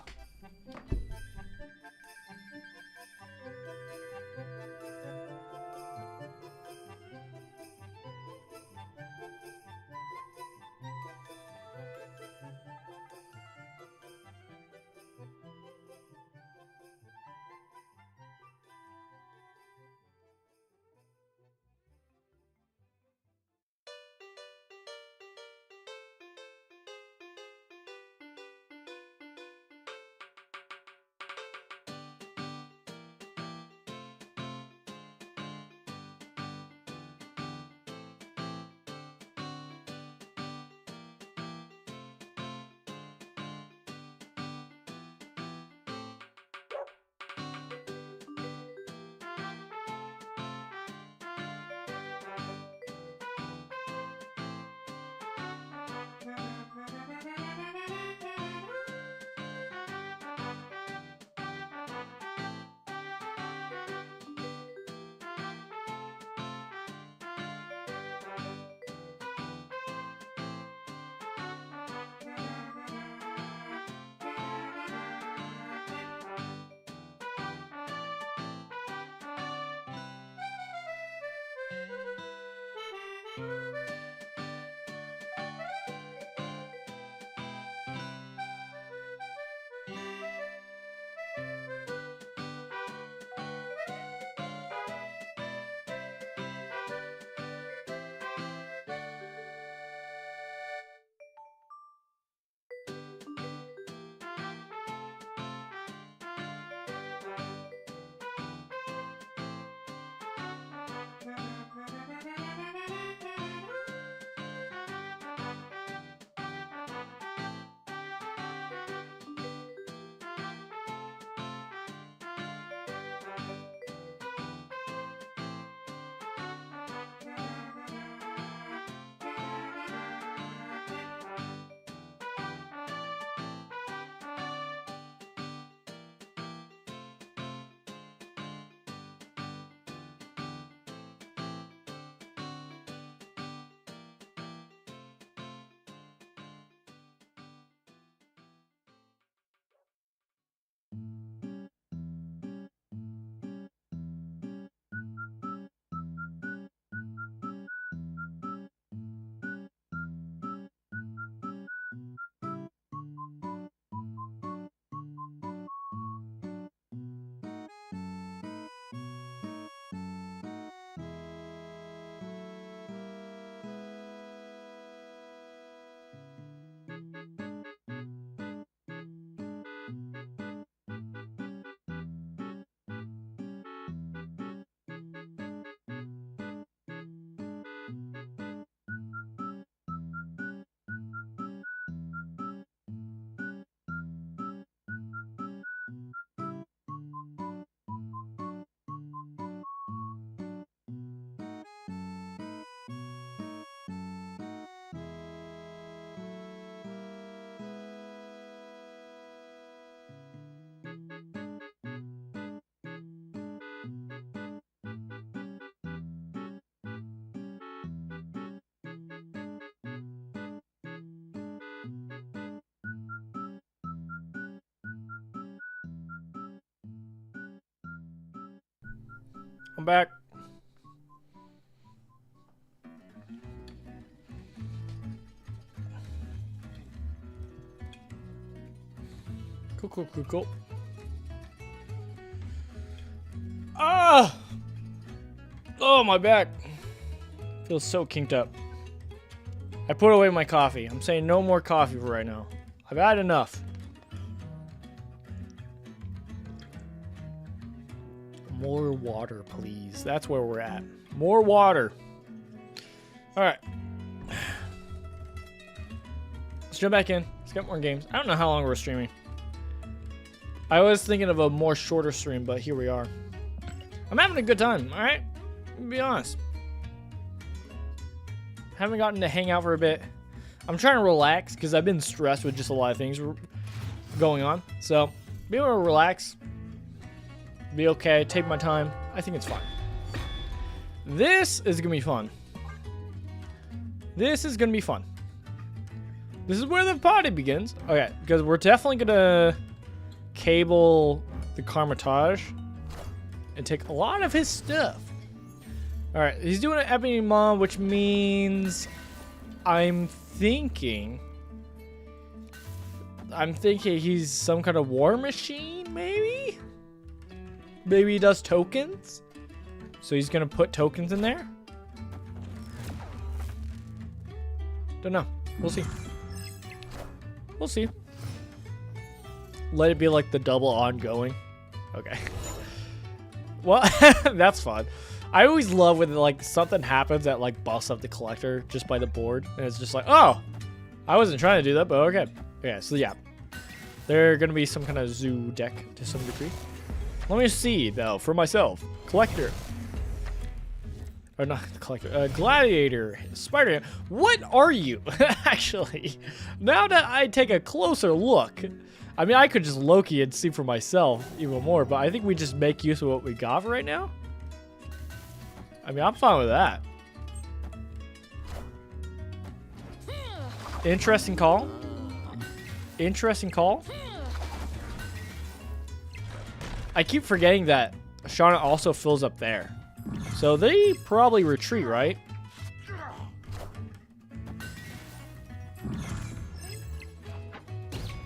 I'm back. Cool. Ah! Oh, my back. Feels so kinked up. I put away my coffee. I'm saying no more coffee for right now. I've had enough. More water, please. That's where we're at. More water. All right. Let's jump back in. Let's get more games. I don't know how long we're streaming. I was thinking of a more shorter stream, but here we are. I'm having a good time, all right? To be honest. Haven't gotten to hang out for a bit. I'm trying to relax because I've been stressed with just a lot of things going on. So, be able to relax. Be okay. Take my time. I think it's fine. This is going to be fun. This is going to be fun. This is where the party begins. Okay, because we're definitely going to cable the Carmitage and take a lot of his stuff. All right, he's doing an Ebony Mom, which means I'm thinking he's some kind of war machine, maybe? Maybe he does tokens? So he's gonna put tokens in there? Don't know. We'll see. We'll see. Let it be like the double ongoing. Okay. Well, that's fun. I always love when like something happens that like busts up the collector just by the board, and it's just like, oh, I wasn't trying to do that, but okay. Okay, so yeah, they're gonna be some kind of zoo deck to some degree. Let me see though for myself. Collector, or not collector, gladiator, spider. What are you actually? Now that I take a closer look, I mean I could just Loki and see for myself even more, but I think we just make use of what we got for right now. I mean, I'm fine with that. Interesting call. Interesting call. I keep forgetting that Shauna also fills up there. So they probably retreat, right?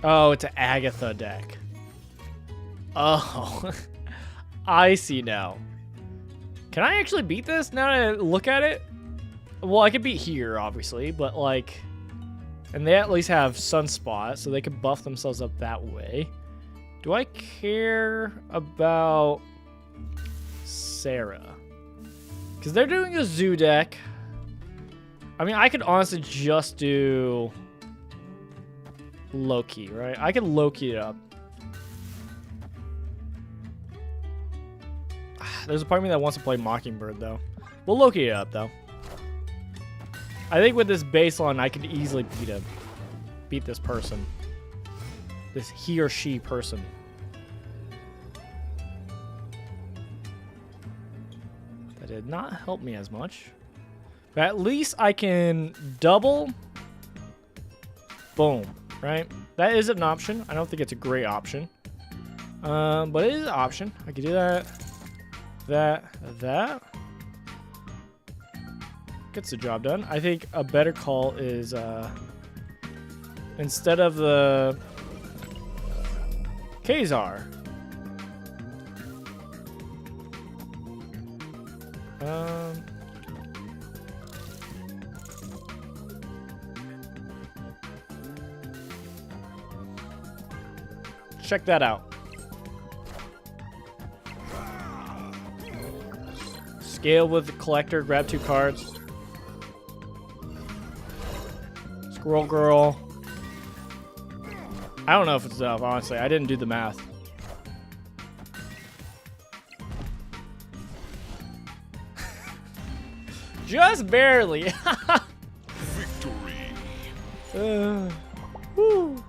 Oh, it's an Agatha deck. Oh, I see now. Can I actually beat this now that I look at it? Well, I could beat here, obviously, but like... And they at least have Sunspot, so they can buff themselves up that way. Do I care about Sarah? Because they're doing a zoo deck. I mean, I could honestly just do Loki, right? I can Loki it up. There's a part of me that wants to play Mockingbird, though. We'll Loki it up, though. I think with this baseline, I could easily beat this person. This he or she person. That did not help me as much. But at least I can double. Boom. Right? That is an option. I don't think it's a great option. But it is an option. I could do that. That. Gets the job done. I think a better call is instead of the Khazar. Check that out. Scale with the collector, grab 2 cards. Squirrel Girl. I don't know if it's enough, honestly. I didn't do the math. Just barely. Victory. Woo.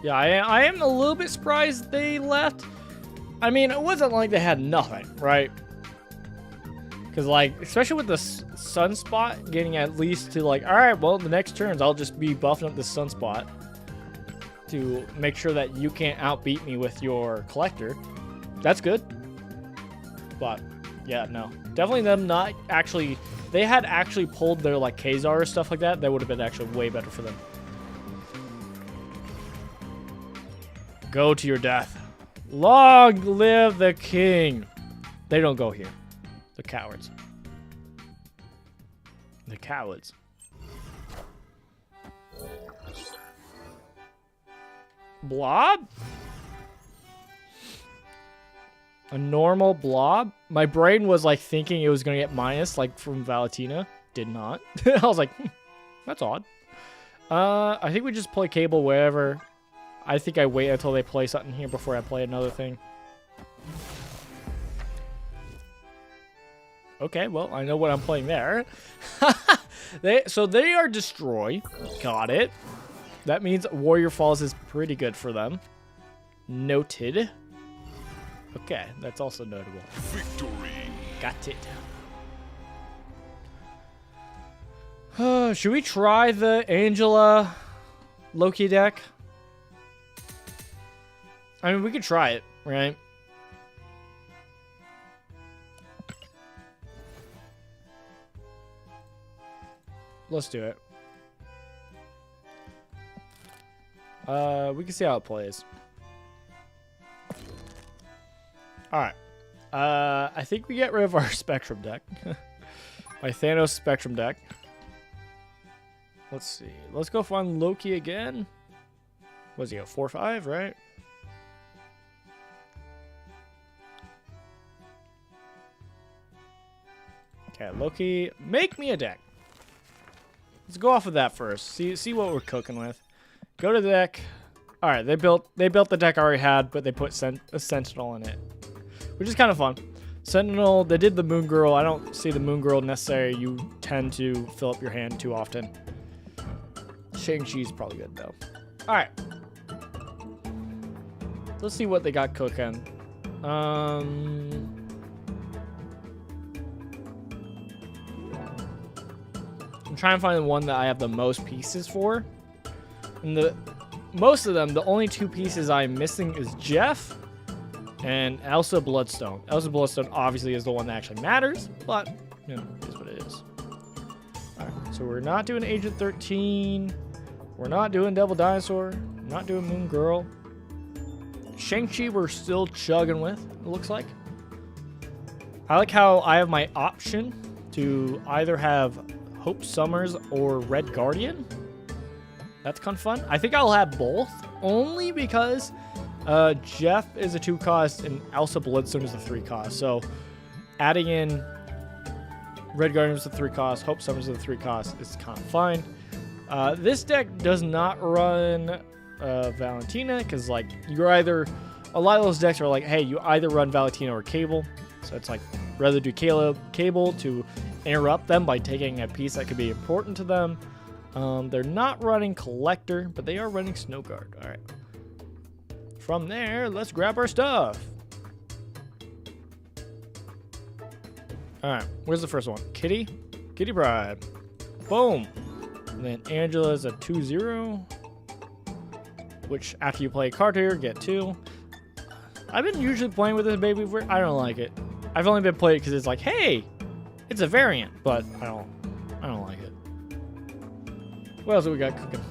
Yeah, I am a little bit surprised they left. I mean, it wasn't like they had nothing, right? Because, like, especially with the sunspot, getting at least to, like, all right, well, the next turns, I'll just be buffing up the sunspot to make sure that you can't outbeat me with your collector. That's good. But, yeah, no. Definitely them not actually... They had actually pulled their, like, Kazar or stuff like that. That would have been actually way better for them. Go to your death. Long live the king. They don't go here. The cowards. The cowards. Blob? A normal blob? My brain was like thinking it was going to get minus like from Valentina. Did not. I was like, that's odd. I think we just play Cable wherever. I think I wait until they play something here before I play another thing. Okay, well, I know what I'm playing there. So they are Destroy. Got it. That means Warrior Falls is pretty good for them. Noted. Okay, that's also notable. Victory. Got it. Should we try the Angela Loki deck? I mean, we could try it, right? Let's do it. We can see how it plays. Alright. I think we get rid of our Spectrum deck. My Thanos Spectrum deck. Let's see. Let's go find Loki again. What does he go? 4-5, right? Okay, Loki, make me a deck. Let's go off of that first. See what we're cooking with. Go to the deck. All right, they built the deck I already had, but they put a Sentinel in it, which is kind of fun. Sentinel, they did the Moon Girl. I don't see the Moon Girl necessary. You tend to fill up your hand too often. Shang-Chi's probably good though. All right. Let's see what they got cooking. I'm trying to find the one that I have the most pieces for. And most of them, the only two pieces I'm missing is Jeff and Elsa Bloodstone. Elsa Bloodstone obviously is the one that actually matters, but, you know, it is what it is. Alright, so we're not doing Agent 13. We're not doing Devil Dinosaur. Not doing Moon Girl. Shang-Chi we're still chugging with, it looks like. I like how I have my option to either have Hope Summers or Red Guardian. That's kind of fun. I think I'll have both, only because Jeff is a 2-cost and Elsa Bloodstone is a 3-cost. So adding in Red Guardian is a 3-cost, Hope Summers is a 3-cost is kind of fine. This deck does not run Valentina, because like you're either, a lot of those decks are like, hey, you either run Valentina or Cable. So it's like rather do Cable to interrupt them by taking a piece that could be important to them. They're not running Collector, but they are running Snow Guard. All right. From there, let's grab our stuff. All right. Where's the first one? Kitty? Kitty Bride. Boom. And then Angela's a 2-0. Which, after you play a card here, get 2. I've been usually playing with this baby. I don't like it. I've only been playing it because it's like, hey, it's a variant, but I don't like it. What else do we got cooking?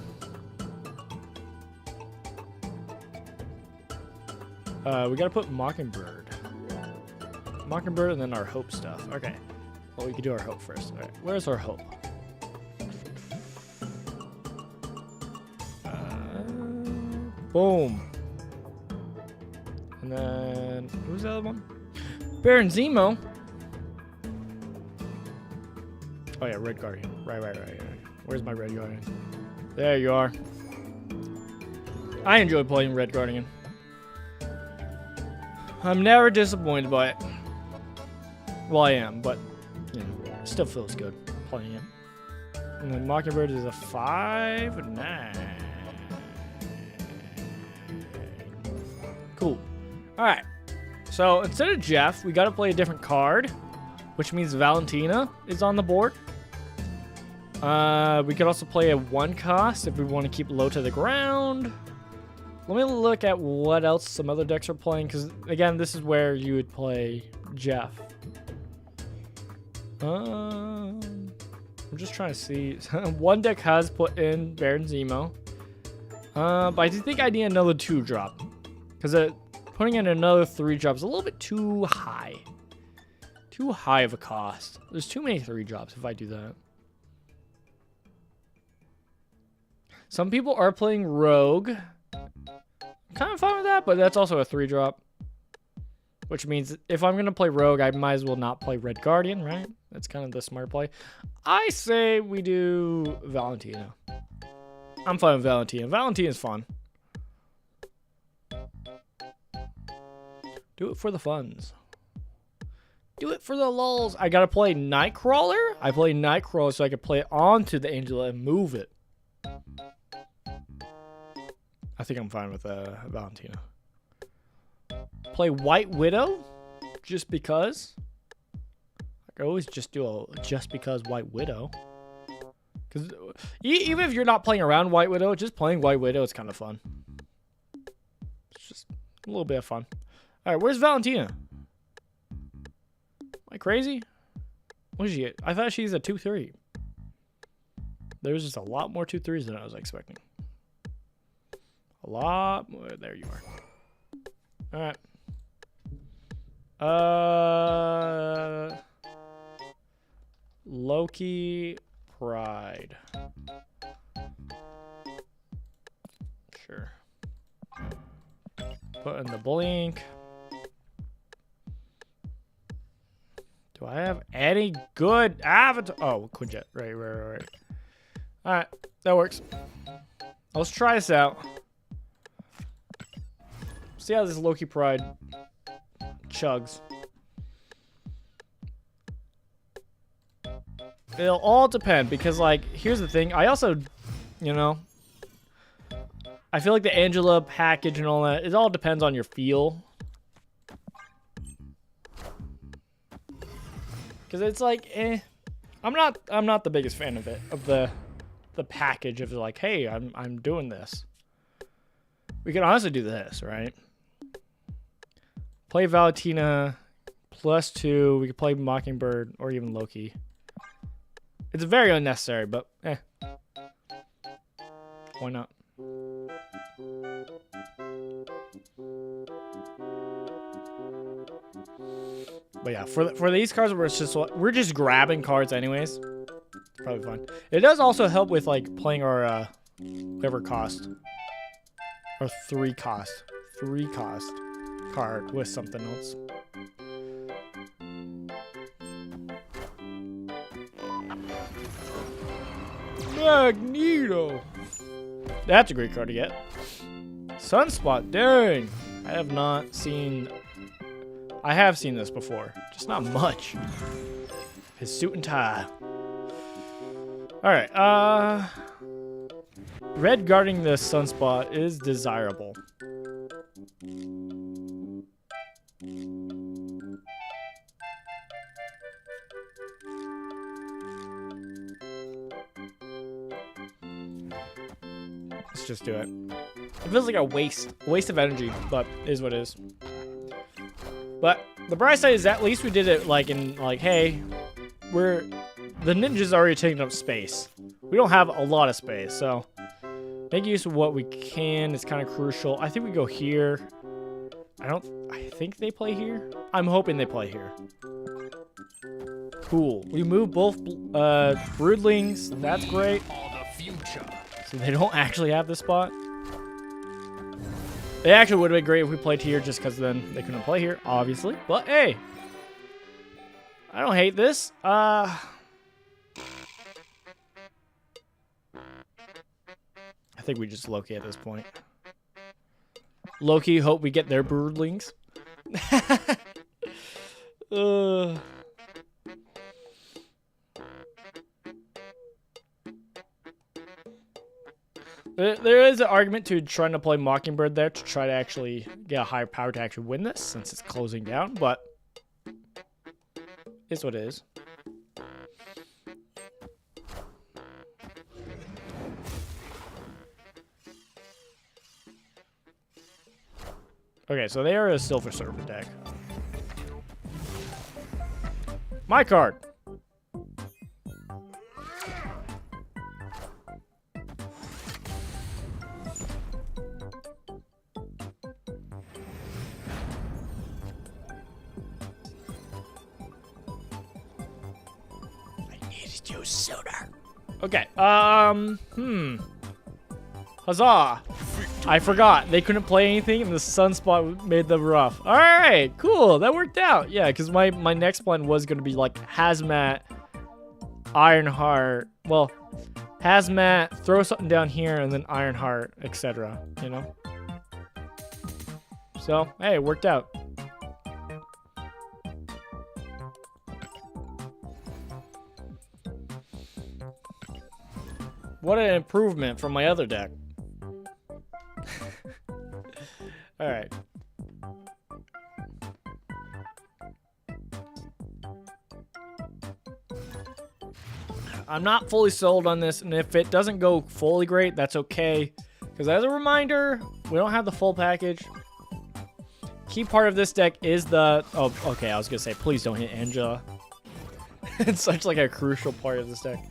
We gotta put Mockingbird. Mockingbird and then our Hope stuff. Okay. Well, we can do our Hope first. All right. Where's our Hope? Boom. And then, who's the other one? Baron Zemo. Oh yeah, Red Guardian. Right. Where's my Red Guardian? There you are. I enjoy playing Red Guardian. I'm never disappointed by it. Well, I am, but you know, it still feels good playing it. And then Mockingbird is a 5-9. Cool. All right. So instead of Jeff, we got to play a different card, which means Valentina is on the board. We could also play a 1 cost if we want to keep low to the ground. Let me look at what else some other decks are playing, because again, this is where you would play Jeff. I'm just trying to see. One deck has put in Baron Zemo, but I do think I need another 2-drop, because putting in another 3-drop is a little bit too high. Too high of a cost. There's too many 3-drops if I do that. Some people are playing Rogue. Kind of fine with that, but that's also a 3-drop. Which means if I'm going to play Rogue, I might as well not play Red Guardian, right? That's kind of the smart play. I say we do Valentina. I'm fine with Valentina. Valentina's fun. Do it for the funds. Do it for the lulz. I got to play Nightcrawler. I play Nightcrawler so I can play it onto the Angela and move it. I think I'm fine with Valentina. Play White Widow, just because. I could always just do a just because White Widow. Because even if you're not playing around White Widow, just playing White Widow is kind of fun. It's just a little bit of fun. All right, where's Valentina? Am I crazy? What is she? I thought she's a 2-3. There's just a lot more 2-3s than I was expecting. A lot more. There you are. All right. Loki Pride. Sure. Put in the blink. Do I have any good avatar? Oh, Quinjet. Right. All right, that works. Let's try this out. See how this Loki Pride chugs. It'll all depend, because, like, here's the thing. I also, you know, I feel like the Angela package and all that, it all depends on your feel. Because it's like, I'm not the biggest fan of it, of the package of like, hey, I'm doing this. We can honestly do this, right? Play Valentina +2. We could play Mockingbird or even Loki. It's very unnecessary, but why not? But yeah, for these cards, we're just grabbing cards anyways. It's probably fun. It does also help with like playing our whatever cost or 3 cost card with something else. Magneto. That's a great card to get. Sunspot. Dang. I have seen this before. Just not much. His suit and tie. Alright. Red guarding the Sunspot is desirable. Let's just do it. It feels like a waste of energy, but it is what it is. But the bright side is at least we did it like in like, hey, the ninja's already taking up space. We don't have a lot of space, so make use of what we can. It's kind of crucial. I think we go here. I think they play here. I'm hoping they play here. Cool. We move both broodlings. That's great. So they don't actually have this spot. It actually would have been great if we played here, just because then they couldn't play here, obviously. But hey, I don't hate this. I think we just Loki at this point. Loki, hope we get their broodlings. There is an argument to trying to play Mockingbird there to try to actually get a higher power to actually win this, since it's closing down, but Is what it is. Okay, so they are a Silver Surfer deck. My card. Okay. Huzzah. I forgot. They couldn't play anything, and the sunspot made them rough. All right, cool. That worked out. Yeah, because my next plan was going to be like Hazmat, Ironheart. Well, Hazmat, throw something down here, and then Ironheart, etc. You know? So, hey, it worked out. What an improvement from my other deck. All right. I'm not fully sold on this, and if it doesn't go fully great, that's okay. Because as a reminder, we don't have the full package. Key part of this deck is the... Oh, okay, I was going to say, please don't hit Angela. It's such like a crucial part of this deck.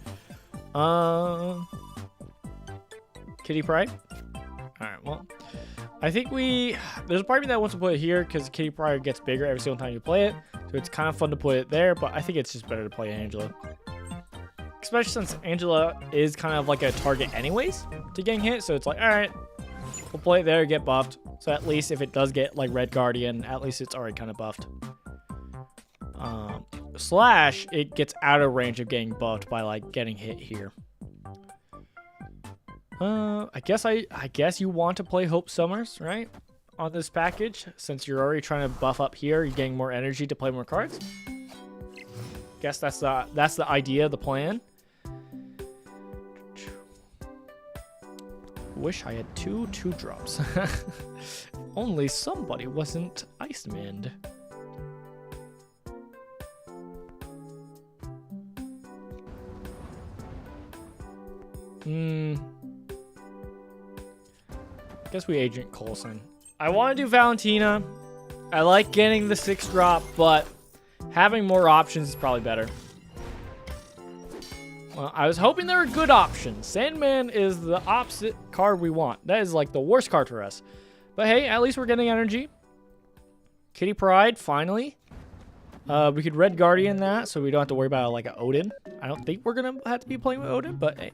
Kitty Pride? Alright, well... I think there's a part of me that wants to put it here because Kitty Pride gets bigger every single time you play it. So it's kind of fun to put it there, but I think it's just better to play Angela. Especially since Angela is kind of like a target anyways to getting hit. So it's like, alright, we'll play it there, get buffed. So at least if it does get like Red Guardian, at least it's already kind of buffed. Slash, it gets out of range of getting buffed by like getting hit here. I guess you want to play Hope Summers, right? On this package, since you're already trying to buff up here, you're getting more energy to play more cards. Guess that's the idea, the plan. Wish I had two drops. Only somebody wasn't Iceman. Guess we Agent Coulson. I want to do Valentina. I like getting the 6-drop, but having more options is probably better. Well, I was hoping there were good options. Sandman is the opposite card we want. That is like the worst card for us. But hey, at least we're getting energy. Kitty Pride, finally. We could Red Guardian that, so we don't have to worry about like an Odin. I don't think we're going to have to be playing with Odin, but hey.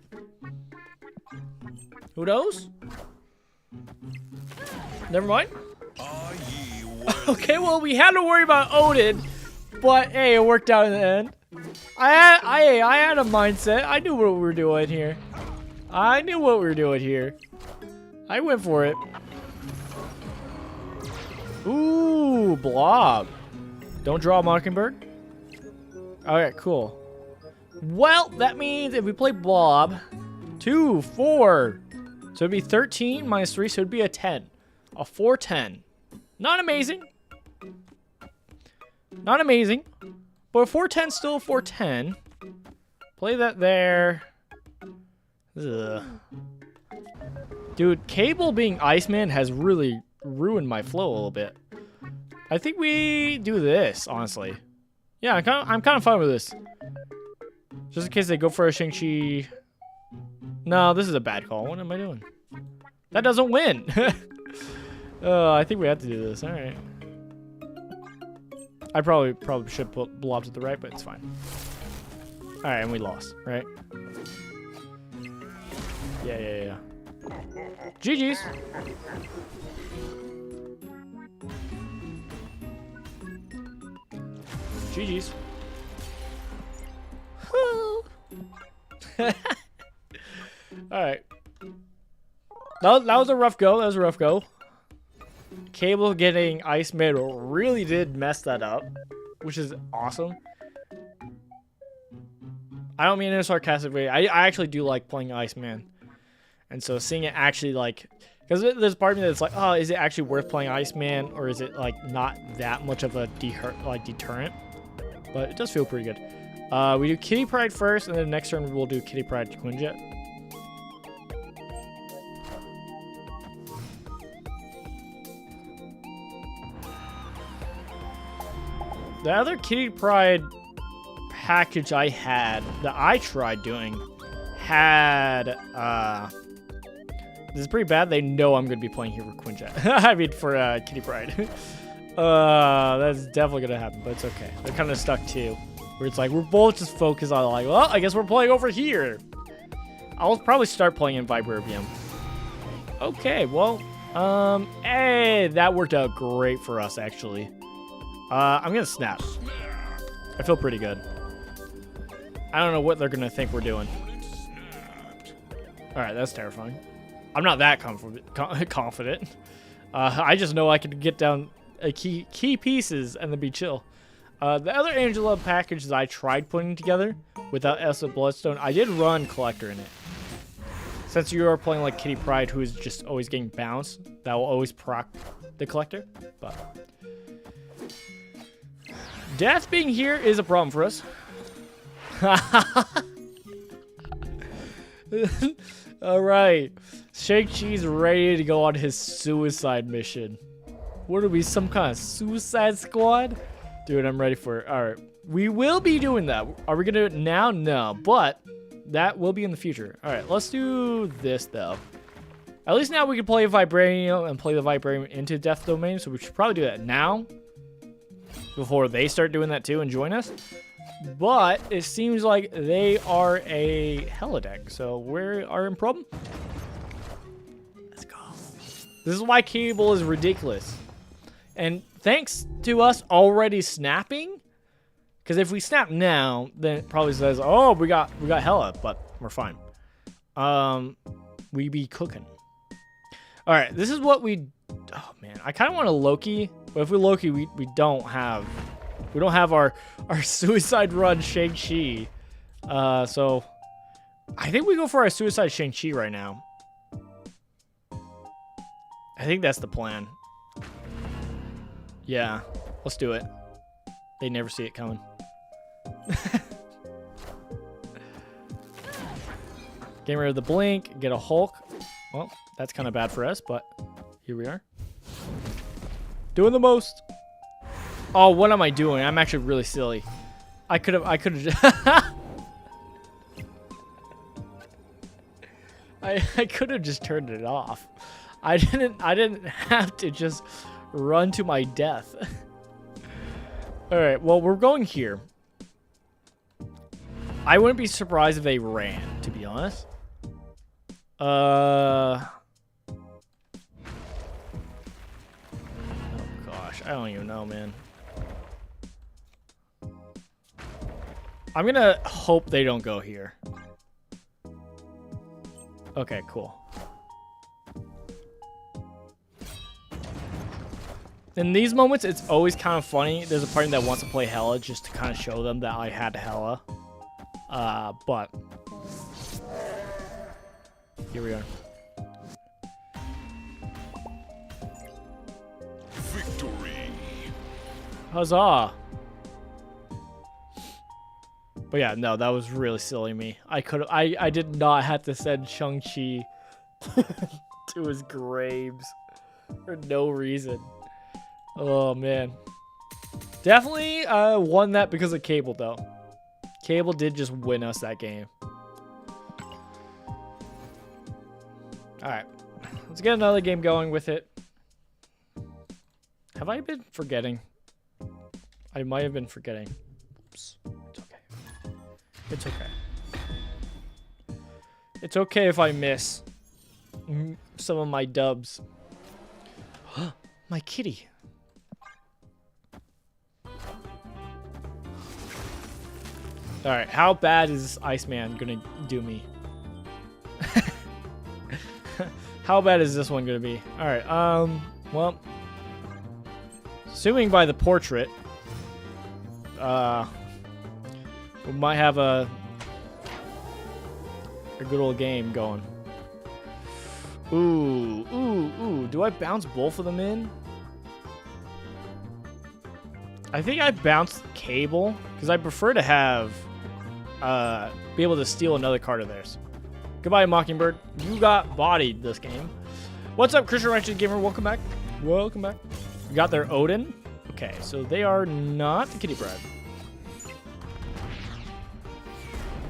Who knows? Never mind. Okay, well, we had to worry about Odin, but hey, it worked out in the end. I had a mindset. I knew what we were doing here. I went for it. Ooh, Blob. Don't draw a Mockingbird. Okay, cool. Well, that means if we play Blob, 2, 4. So it'd be 13 minus 3, so it'd be a 10. A 4-10. Not amazing. Not amazing. But a 4-10 still a 4-10. Play that there. Ugh. Dude, Cable being Iceman has really ruined my flow a little bit. I think we do this, honestly. Yeah, I'm kind of fine with this. Just in case they go for a Shang-Chi. No, this is a bad call. What am I doing? That doesn't win. I think we have to do this. All right. I probably should put Blob to the right, but it's fine. All right, and we lost, right? Yeah. GG's. GG's. All right. That was a rough go. Cable getting Iceman really did mess that up, which is awesome. I don't mean in a sarcastic way. I actually do like playing Iceman. And so seeing it actually like... Because there's part of me that's like, oh, is it actually worth playing Iceman? Or is it like not that much of a deterrent? but it does feel pretty good. We do Kitty Pride first, and then next turn we'll do Kitty Pride to Quinjet. The other Kitty Pride package I had, that I tried doing, had, this is pretty bad. They know I'm going to be playing here for Quinjet. I mean, for Kitty Pride. That's definitely going to happen, but it's okay. They're kind of stuck too. Where it's like, we're both just focused on like, well, I guess we're playing over here. I'll probably start playing in Vibranium. Okay, well, hey, that worked out great for us, actually. I'm gonna snap. I feel pretty good. I don't know what they're gonna think we're doing. Alright, that's terrifying. I'm not that confident. I just know I can get down key pieces and then be chill. The other Angela packages I tried putting together without Elsa Bloodstone, I did run Collector in it. Since you are playing like Kitty Pride, who is just always getting bounced, that will always proc the Collector. But death being here is a problem for us. Alright. Shang-Chi's ready to go on his suicide mission. What are we, some kind of suicide squad? Dude, I'm ready for it. Alright. We will be doing that. Are we going to do it now? No. But that will be in the future. Alright, let's do this, though. At least now we can play Vibranium and play the Vibranium into Death Domain. So we should probably do that now, before they start doing that too and join us. But it seems like they are a holodeck, so we are in problem. Let's go. This is why Cable is ridiculous. And thanks to us already snapping, because if we snap now, then it probably says, oh, we got Hella, but we're fine. We be cooking. All right, this is what we, oh man, I kind of want a Loki, but if we Loki, we don't have our suicide run Shang-Chi. So I think we go for our suicide Shang-Chi right now. I think that's the plan. Yeah, let's do it. They never see it coming. Getting rid of the blink, get a Hulk. Well, that's kind of bad for us, but here we are. Doing the most. Oh, what am I doing? I'm actually really silly. I could have I could have just turned it off. I didn't have to just run to my death. All right, well, we're going here. I wouldn't be surprised if they ran, to be honest. Oh gosh, I don't even know, man. I'm gonna hope they don't go here. Okay, cool. In these moments, it's always kind of funny. There's a party that wants to play Hella just to kind of show them that I had Hella. But here we are. Victory. Huzzah! But yeah, no, that was really silly of me. I did not have to send Shang-Chi to his graves for no reason. Oh man. Definitely won that because of Cable though. Cable did just win us that game. Alright. Let's get another game going with it. Have I been forgetting? I might have been forgetting. Oops. It's okay. It's okay. It's okay if I miss some of my dubs. My kitty. Alright, how bad is this Iceman gonna do me? How bad is this one gonna be? Alright, well, assuming by the portrait, we might have a good old game going. Ooh, do I bounce both of them in? I think I bounced Cable because I prefer to have be able to steal another card of theirs. Goodbye, Mockingbird. You got bodied this game. What's up, Christian Righteous Gamer? Welcome back. Welcome back. We got their Odin. Okay, so they are not the kitty bread.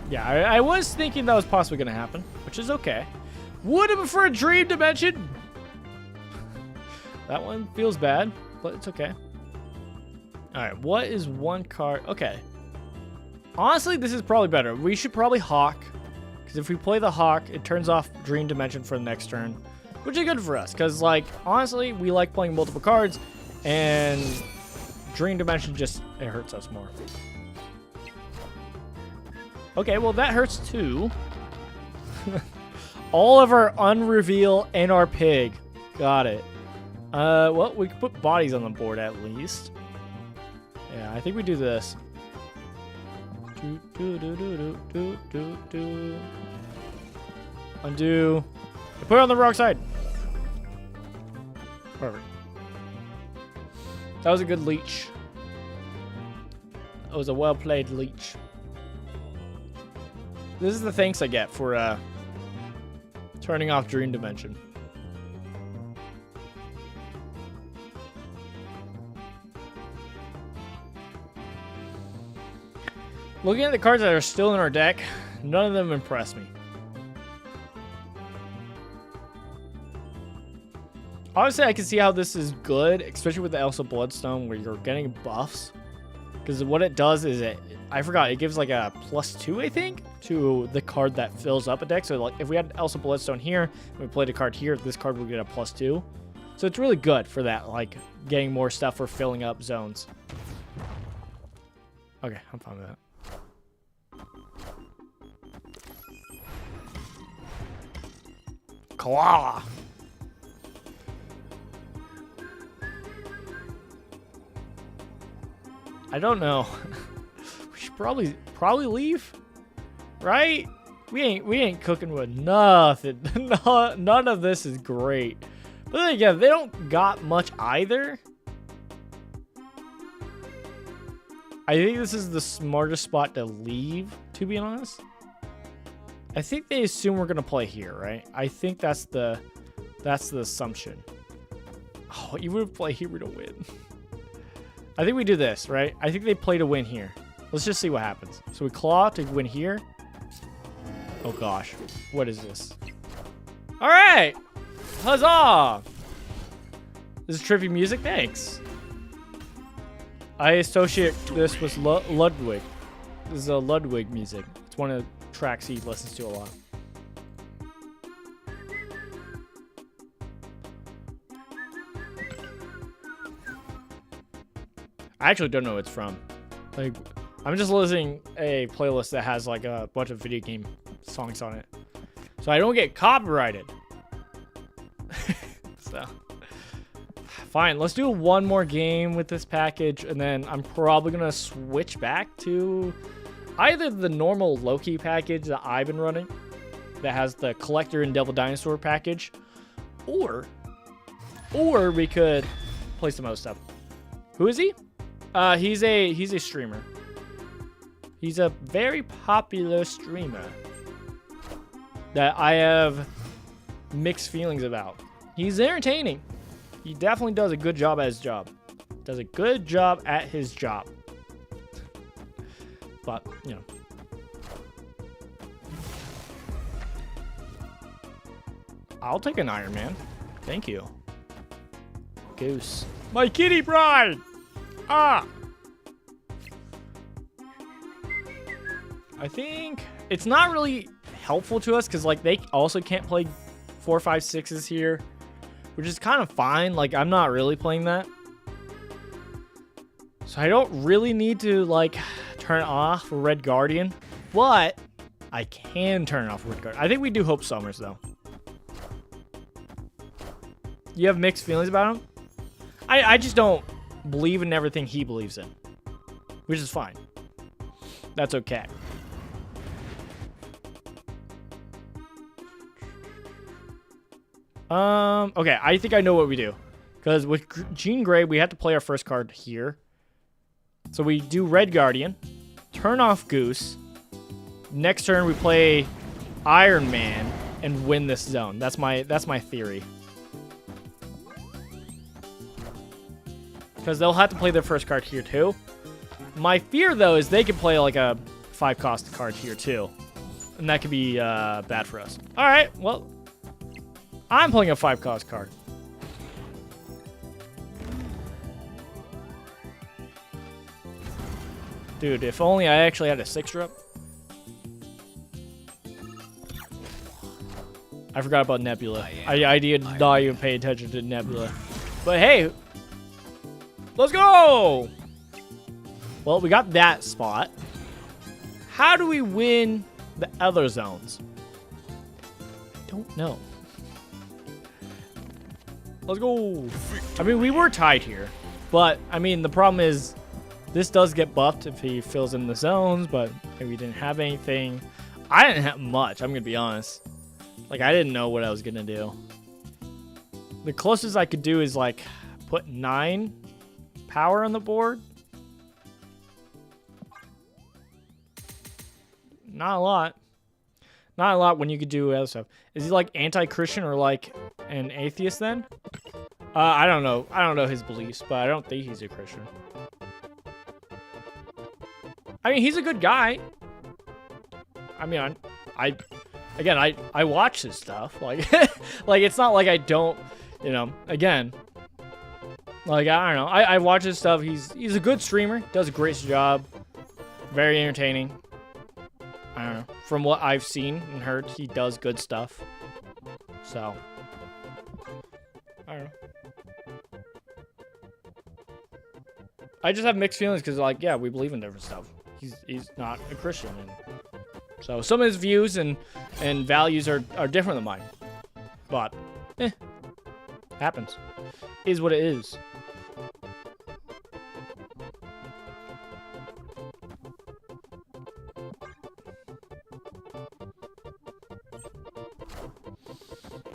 Yeah, I was thinking that was possibly going to happen, which is okay. Would have preferred Dream Dimension. That one feels bad, but it's okay. All right, what is one card? Okay. Honestly, this is probably better. We should probably Hawk, because if we play the Hawk, it turns off Dream Dimension for the next turn, which is good for us, because, like, honestly, we like playing multiple cards, and Dream Dimension just, it hurts us more. Okay, well, that hurts too. All of our unreveal and our pig. Got it. Well, we can put bodies on the board at least. Yeah, I think we do this. Undo. I put it on the wrong side. Perfect. That was a good leech. That was a well-played leech. This is the thanks I get for turning off Dream Dimension. Looking at the cards that are still in our deck, none of them impress me. Obviously, I can see how this is good, especially with the Elsa Bloodstone, where you're getting buffs. Because what it does is I forgot, it gives like a +2, I think, to the card that fills up a deck. So like if we had Elsa Bloodstone here, and we played a card here, this card would get a +2. So it's really good for that, like getting more stuff for filling up zones. Okay, I'm fine with that. Claw. I don't know. We should probably leave, right? We ain't cooking with nothing. None of this is great. But then again, they don't got much either. I think this is the smartest spot to leave, to be honest. I think they assume we're gonna play here, right? I think that's the assumption. Oh, even if we play here, we don't win. I think we do this, right? I think they play to win here. Let's just see what happens. So we claw to win here. Oh gosh, what is this? All right, huzzah! This is trippy music. Thanks. I associate this with Ludwig. This is a Ludwig music. It's one of the tracks he listens to a lot. I actually don't know what it's from. Like, I'm just listening a playlist that has like a bunch of video game songs on it, so I don't get copyrighted. So, fine. Let's do one more game with this package, and then I'm probably gonna switch back to either the normal Loki package that I've been running, that has the Collector and Devil Dinosaur package, or we could play some other stuff. Who is he? He's a streamer. He's a very popular streamer that I have mixed feelings about. He's entertaining. He definitely does a good job at his job. Does a good job at his job. But, you know. I'll take an Iron Man. Thank you. Goose. My kitty bride! Ah! I think it's not really helpful to us because, like, they also can't play 4, 5, 6s here, which is kind of fine. Like, I'm not really playing that. So I don't really need to, like, turn off Red Guardian, but I can turn off Red Guardian. I think we do Hope Summers, though. You have mixed feelings about him? I just don't believe in everything he believes in, which is fine. That's okay. Okay, I think I know what we do. Because with Jean Grey, we have to play our first card here. So we do Red Guardian, turn off Goose. Next turn we play Iron Man and win this zone. That's my theory. Because they'll have to play their first card here too. My fear though is they could play like a 5-cost card here too. And that could be bad for us. Alright, well, I'm playing a 5-cost card. Dude, if only I actually had a 6-drop. I forgot about Nebula. I did not even pay attention to Nebula. But hey, let's go! Well, we got that spot. How do we win the other zones? I don't know. Let's go. I mean, we were tied here. But, I mean, the problem is this does get buffed if he fills in the zones, but maybe we didn't have anything. I didn't have much, I'm going to be honest. Like, I didn't know what I was going to do. The closest I could do is, like, put 9 power on the board. Not a lot. Not a lot when you could do other stuff. Is he, like, anti-Christian or, like, an atheist then? I don't know. I don't know his beliefs, but I don't think he's a Christian. I mean, he's a good guy. I mean, I watch his stuff. Like, like it's not like I don't, you know. Again, like I don't know. I watch his stuff. He's a good streamer. Does a great job. Very entertaining. I don't know. From what I've seen and heard, he does good stuff. So, I don't know. I just have mixed feelings because, like, yeah, we believe in different stuff. He's not a Christian, and so some of his views and values are different than mine. But, happens. Is what it is.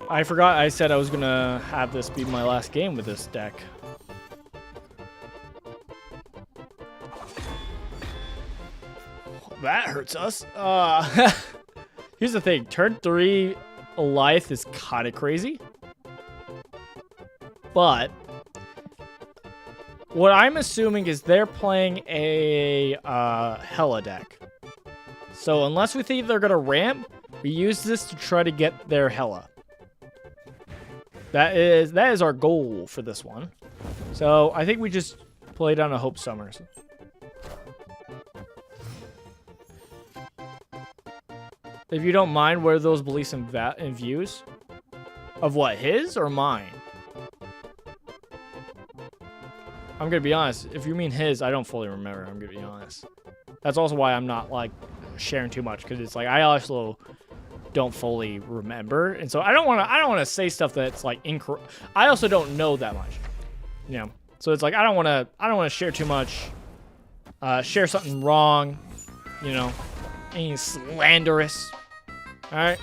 I forgot I said I was gonna have this be my last game with this deck. That hurts us. Here's the thing. Turn 3 life is kind of crazy. But what I'm assuming is they're playing a Hella deck. So unless we think they're going to ramp, we use this to try to get their Hella. That is our goal for this one. So I think we just play down a Hope Summers. If you don't mind, what are those beliefs and views? Of what, his or mine? I'm gonna be honest, if you mean his, I don't fully remember, I'm gonna be honest. That's also why I'm not, like, sharing too much, because it's like, I also don't fully remember, and so I don't wanna say stuff that's, like, incorrect. I also don't know that much, you know? So it's like, I don't wanna share too much, share something wrong, you know? Anything slanderous. Alright.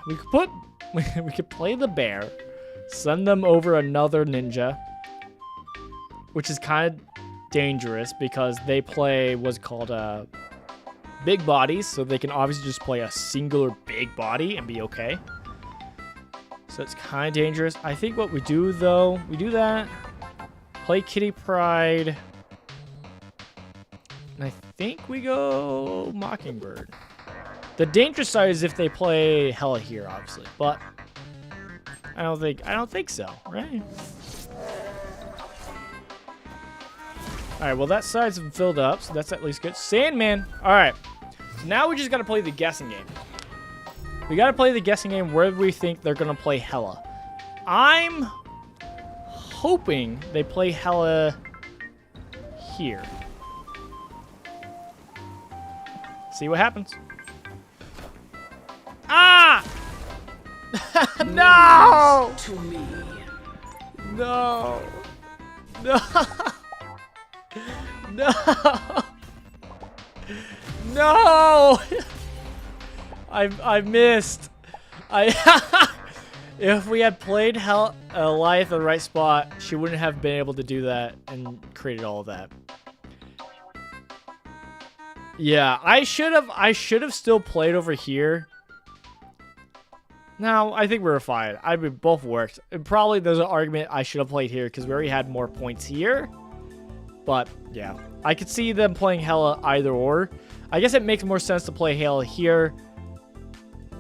We could play the bear, send them over another ninja, which is kind of dangerous because they play what's called big bodies, so they can obviously just play a singular big body and be okay. So it's kind of dangerous. I think what we do, though, we do that. Play Kitty Pryde. And I think we go Mockingbird. The dangerous side is if they play Hella here, obviously. But I don't think so, right? Alright, well that side's filled up, so that's at least good. Sandman! Alright. So now we just gotta play the guessing game. We gotta play the guessing game where we think they're gonna play Hella. I'm hoping they play Hella here. See what happens. Ah! No! To me. No! No! No! No! I missed. If we had played Life in the right spot, she wouldn't have been able to do that and created all of that. Yeah, I should have still played over here. No, I think we were fine. I mean, both worked. And probably there's an argument I should have played here because we already had more points here. But yeah, I could see them playing Hella either or. I guess it makes more sense to play Hella here.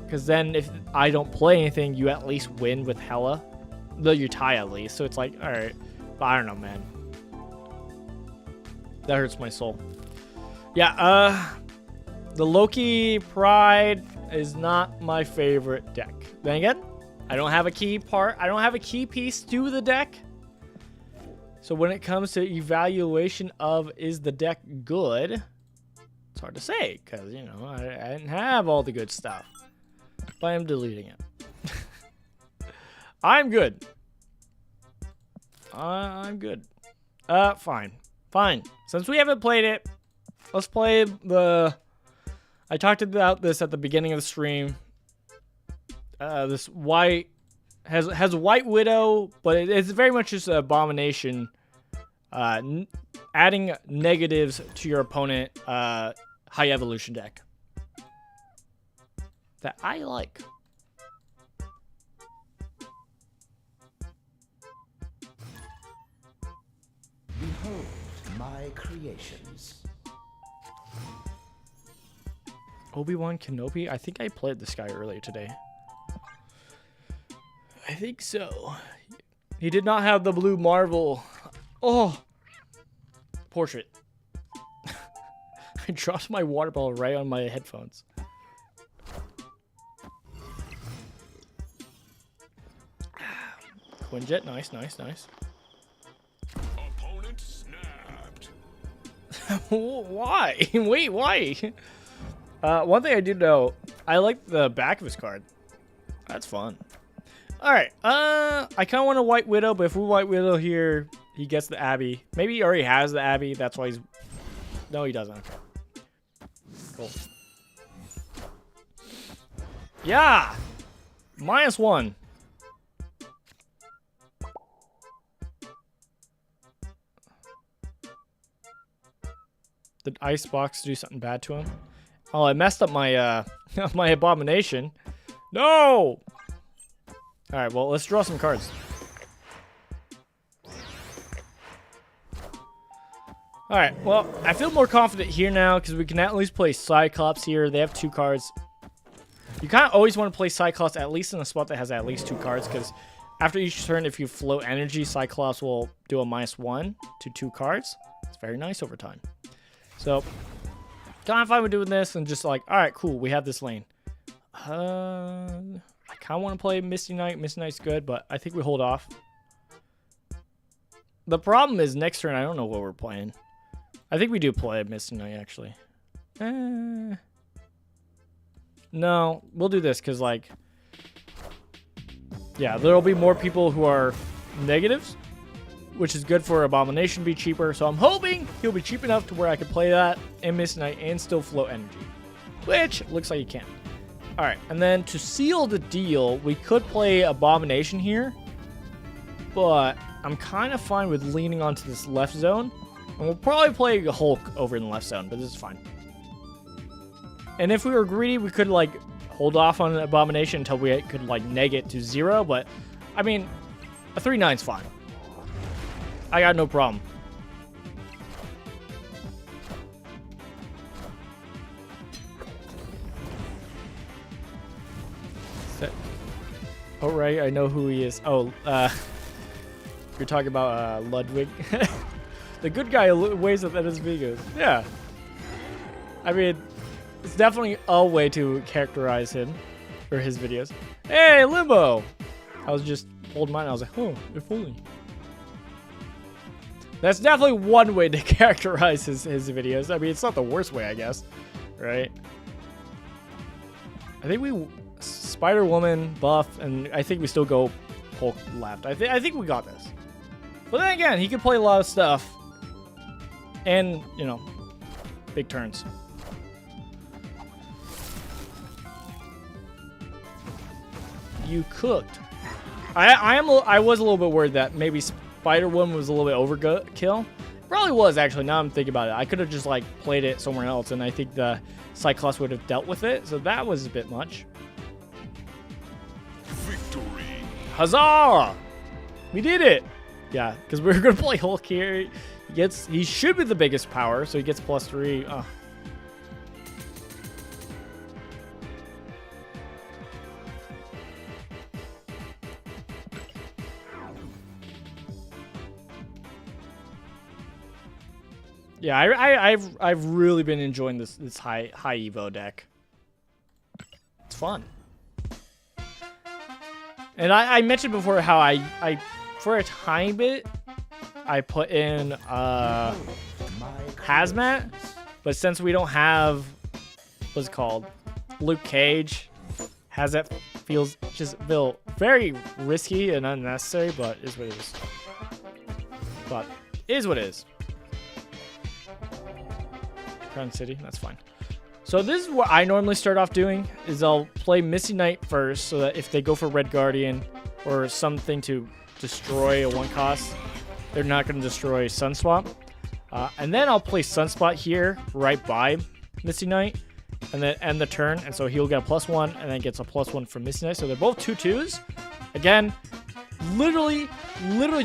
Because then if I don't play anything, you at least win with Hella. Though you tie at least. So it's like, alright. But I don't know, man. That hurts my soul. Yeah, the Loki Pride is not my favorite deck. Then again, I don't have a key piece to the deck. So when it comes to evaluation of is the deck good, it's hard to say because, you know, I didn't have all the good stuff. But I'm deleting it. I'm good. I'm good. Fine. Fine. Since we haven't played it, let's play the... I talked about this at the beginning of the stream. This white has White Widow, but it's very much just an abomination. Adding negatives to your opponent high evolution deck that I like. Behold my creations. Obi-Wan Kenobi? I think I played this guy earlier today. I think so. He did not have the blue Marvel. Oh! Portrait. I dropped my water bottle right on my headphones. Quinjet, nice, nice, nice. Opponent snapped. Why? Wait, why? One thing I do know, I like the back of his card. That's fun. Alright, I kind of want a White Widow, but if we White Widow here, he gets the Abbey. Maybe he already has the Abbey, that's why he's... No, he doesn't. Okay. Cool. Yeah! -1. Did Icebox do something bad to him? Oh, I messed up my my abomination. No! Alright, well, let's draw some cards. Alright, well, I feel more confident here now because we can at least play Cyclops here. They have 2 cards. You kind of always want to play Cyclops at least in a spot that has at least 2 cards because after each turn, if you float energy, Cyclops will do a -1 to 2 cards. It's very nice over time. So, kind of fine with doing this and just like, alright, cool, we have this lane. I kind of want to play Misty Knight. Misty Knight's good, but I think we hold off. The problem is next turn, I don't know what we're playing. I think we do play Misty Knight, actually. No, we'll do this because, like, yeah, there'll be more people who are negatives, which is good for Abomination to be cheaper. So I'm hoping he'll be cheap enough to where I can play that in Misty Knight and still float energy, which looks like he can. All right, and then to seal the deal, we could play Abomination here, but I'm kind of fine with leaning onto this left zone. And we'll probably play Hulk over in the left zone, but this is fine. And if we were greedy, we could, like, hold off on Abomination until we could, like, neg it to 0. But, I mean, a 3/9's fine. I got no problem. Oh, right, I know who he is. Oh, you're talking about Ludwig. The good guy ways up at his videos. Yeah. I mean, it's definitely a way to characterize him or his videos. Hey, Limbo! I was just holding mine. I was like, oh, if only. That's definitely one way to characterize his videos. I mean, it's not the worst way, I guess. Right? I think we... Spider-Woman, buff, and I think we still go Hulk left. I think we got this. But then again, he can play a lot of stuff. And, you know, big turns. you cooked. I was a little bit worried that maybe Spider-Woman was a little bit overkill. Probably was, actually, now I'm thinking about it. I could have just, like, played it somewhere else, and I think the Cyclops would have dealt with it, so that was a bit much. Victory. Huzzah! We did it! Yeah, because we were going to play Hulk here. He should be the biggest power, so he gets +3. Oh. Yeah, I've really been enjoying this high Evo deck. It's fun. And I mentioned before how I for a tiny bit I put in Hazmat, but since we don't have what's it called, Luke Cage, Hazmat feels just very risky and unnecessary, but is what it is. But is what it is. Crown City, that's fine. So this is what I normally start off doing, is I'll play Misty Knight first, so that if they go for Red Guardian or something to destroy a 1-cost, they're not going to destroy Sunswap. And then I'll play Sunspot here, right by Misty Knight, and then end the turn, and so he'll get a +1, and then gets a +1 from Misty Knight. So they're both 2/2s. Again, literally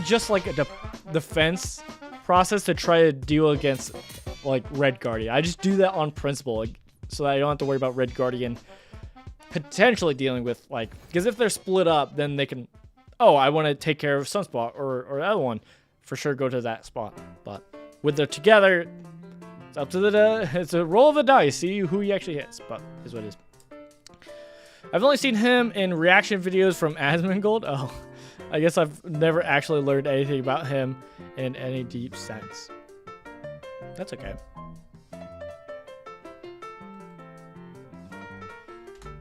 just like a defense process to try to deal against like Red Guardian. I just do that on principle, like, so that I don't have to worry about Red Guardian potentially dealing with, like, because if they're split up, then they can, oh, I want to take care of Sunspot or the other one, for sure go to that spot. But with them together, it's up to it's a roll of the dice, see who he actually hits, but is what it is. I've only seen him in reaction videos from Asmongold. Oh, I guess I've never actually learned anything about him in any deep sense. That's okay.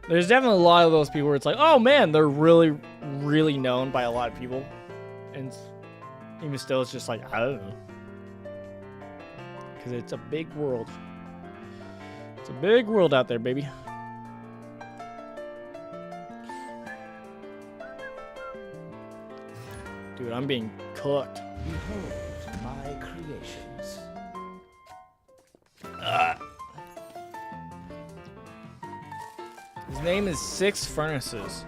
There's definitely a lot of those people where it's like, oh man, they're really, really known by a lot of people. And even still, it's just like, I don't know. Because it's a big world. It's a big world out there, baby. Dude, I'm being cooked. Behold my creations. His name is Six Furnaces.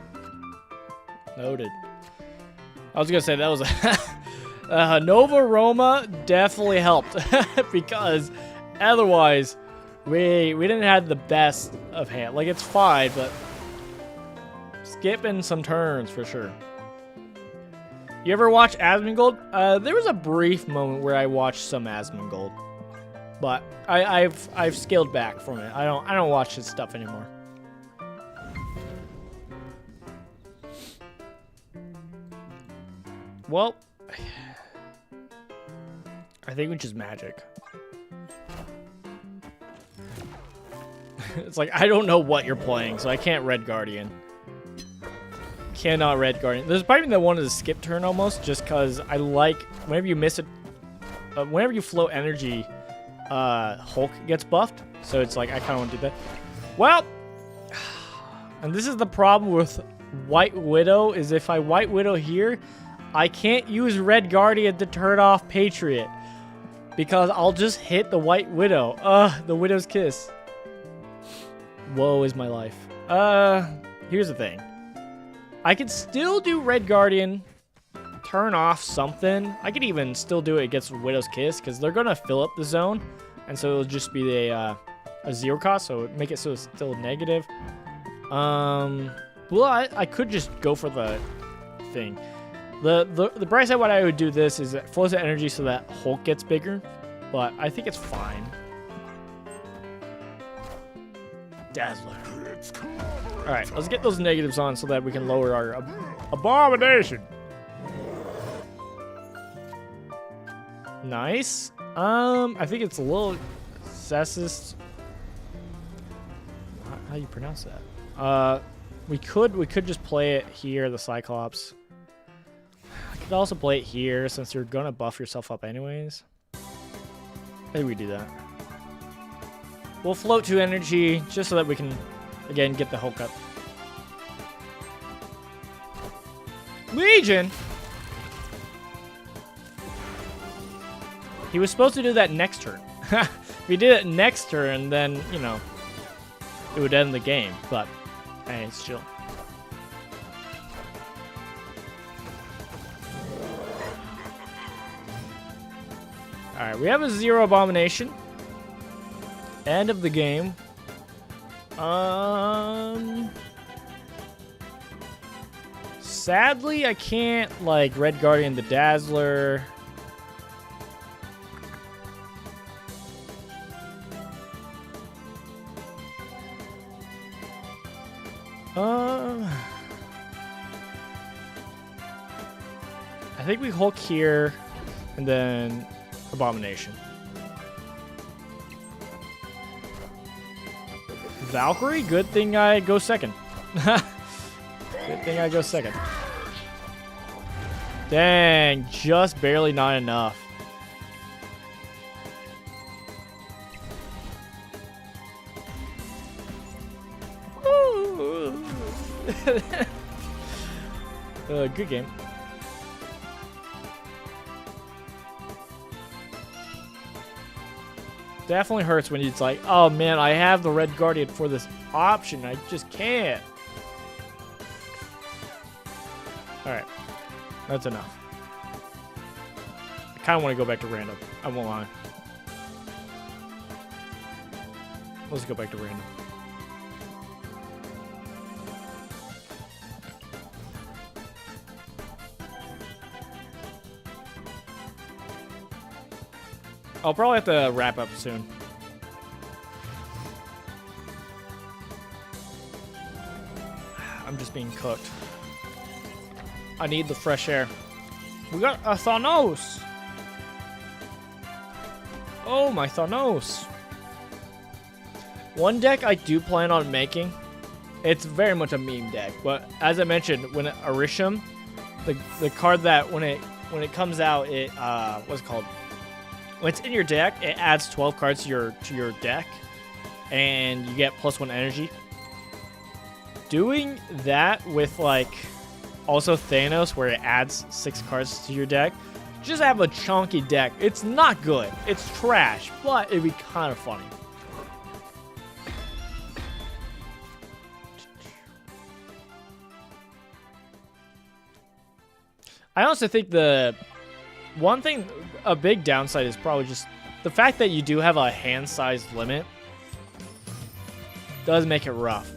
Noted. I was gonna say that was a Nova Roma definitely helped because otherwise we didn't have the best of hand. Like, it's fine, but skipping some turns for sure. You ever watch Asmongold? There was a brief moment where I watched some Asmongold, but I've scaled back from it. I don't watch his stuff anymore. Well, I think we just magic. It's like, I don't know what you're playing, so I can't Red Guardian. Cannot Red Guardian. There's part of me that wanted to skip turn almost, just because I like, whenever you miss it, whenever you float energy, Hulk gets buffed. So it's like, I kind of want to do that. Well, and this is the problem with White Widow, is if I White Widow here, I can't use Red Guardian to turn off Patriot, because I'll just hit the White Widow. The Widow's Kiss. Woe is my life. Here's the thing. I could still do Red Guardian, turn off something. I could even still do it against Widow's Kiss, because they're going to fill up the zone, and so it'll just be a 0 cost, so make it so it's still negative. Well, I could just go for the thing. The bright side, what I would do this is it flows the energy so that Hulk gets bigger, but I think it's fine. Dazzler. Alright, let's get those negatives on so that we can lower our abomination. Nice. I think it's a little sexist. How do you pronounce that? We could just play it here, the Cyclops. I could also play it here since you're gonna buff yourself up anyways. Maybe we do that. We'll float 2 energy just so that we can, again, get the Hulk up. Legion? He was supposed to do that next turn. If he did it next turn, then, you know, it would end the game. But, hey, it's chill. Alright, we have a 0 abomination. End of the game. Sadly, I can't, like, Red Guardian the Dazzler. I think we Hulk here, and then Abomination. Valkyrie, good thing I go second. Good thing I go second. Dang, just barely not enough. Good game. Definitely hurts when it's like, oh man, I have the Red Guardian for this option. I just can't. Alright. That's enough. I kind of want to go back to random. I won't lie. Let's go back to random. I'll probably have to wrap up soon. I'm just being cooked. I need the fresh air. We got a Thanos! Oh, my Thanos! One deck I do plan on making. It's very much a meme deck, but as I mentioned, when Arisham, the card that when it comes out, it what's it called? When it's in your deck, it adds 12 cards to your deck, and you get +1 energy. Doing that with like also Thanos, where it adds 6 cards to your deck, just have a chunky deck. It's not good. It's trash, but it'd be kind of funny. I also think the one thing, a big downside is probably just the fact that you do have a hand size limit does make it rough.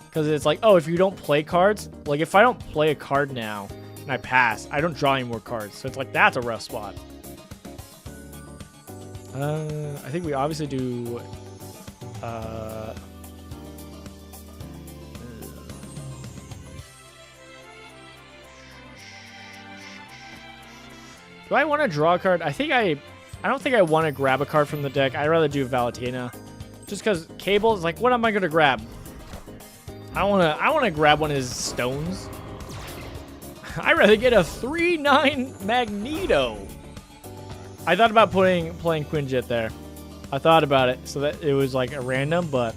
Because it's like, oh, if you don't play cards, like if I don't play a card now and I pass, I don't draw any more cards. So it's like, that's a rough spot. I think we obviously do... do I want to draw a card? I don't think I want to grab a card from the deck. I'd rather do Valentina. Just because Cable is like, what am I going to grab? I want to grab one of his stones. I'd rather get a 3/9 Magneto. I thought about playing Quinjet there. I thought about it so that it was like a random, but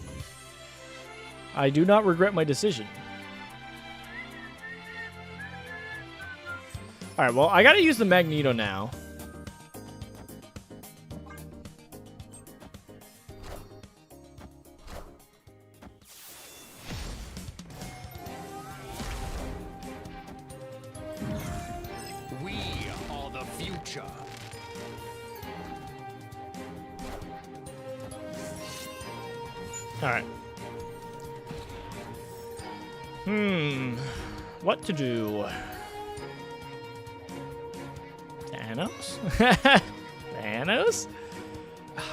I do not regret my decision. Alright, well, I gotta use the Magneto now. We are the future. Alright. What to do? Thanos? Thanos?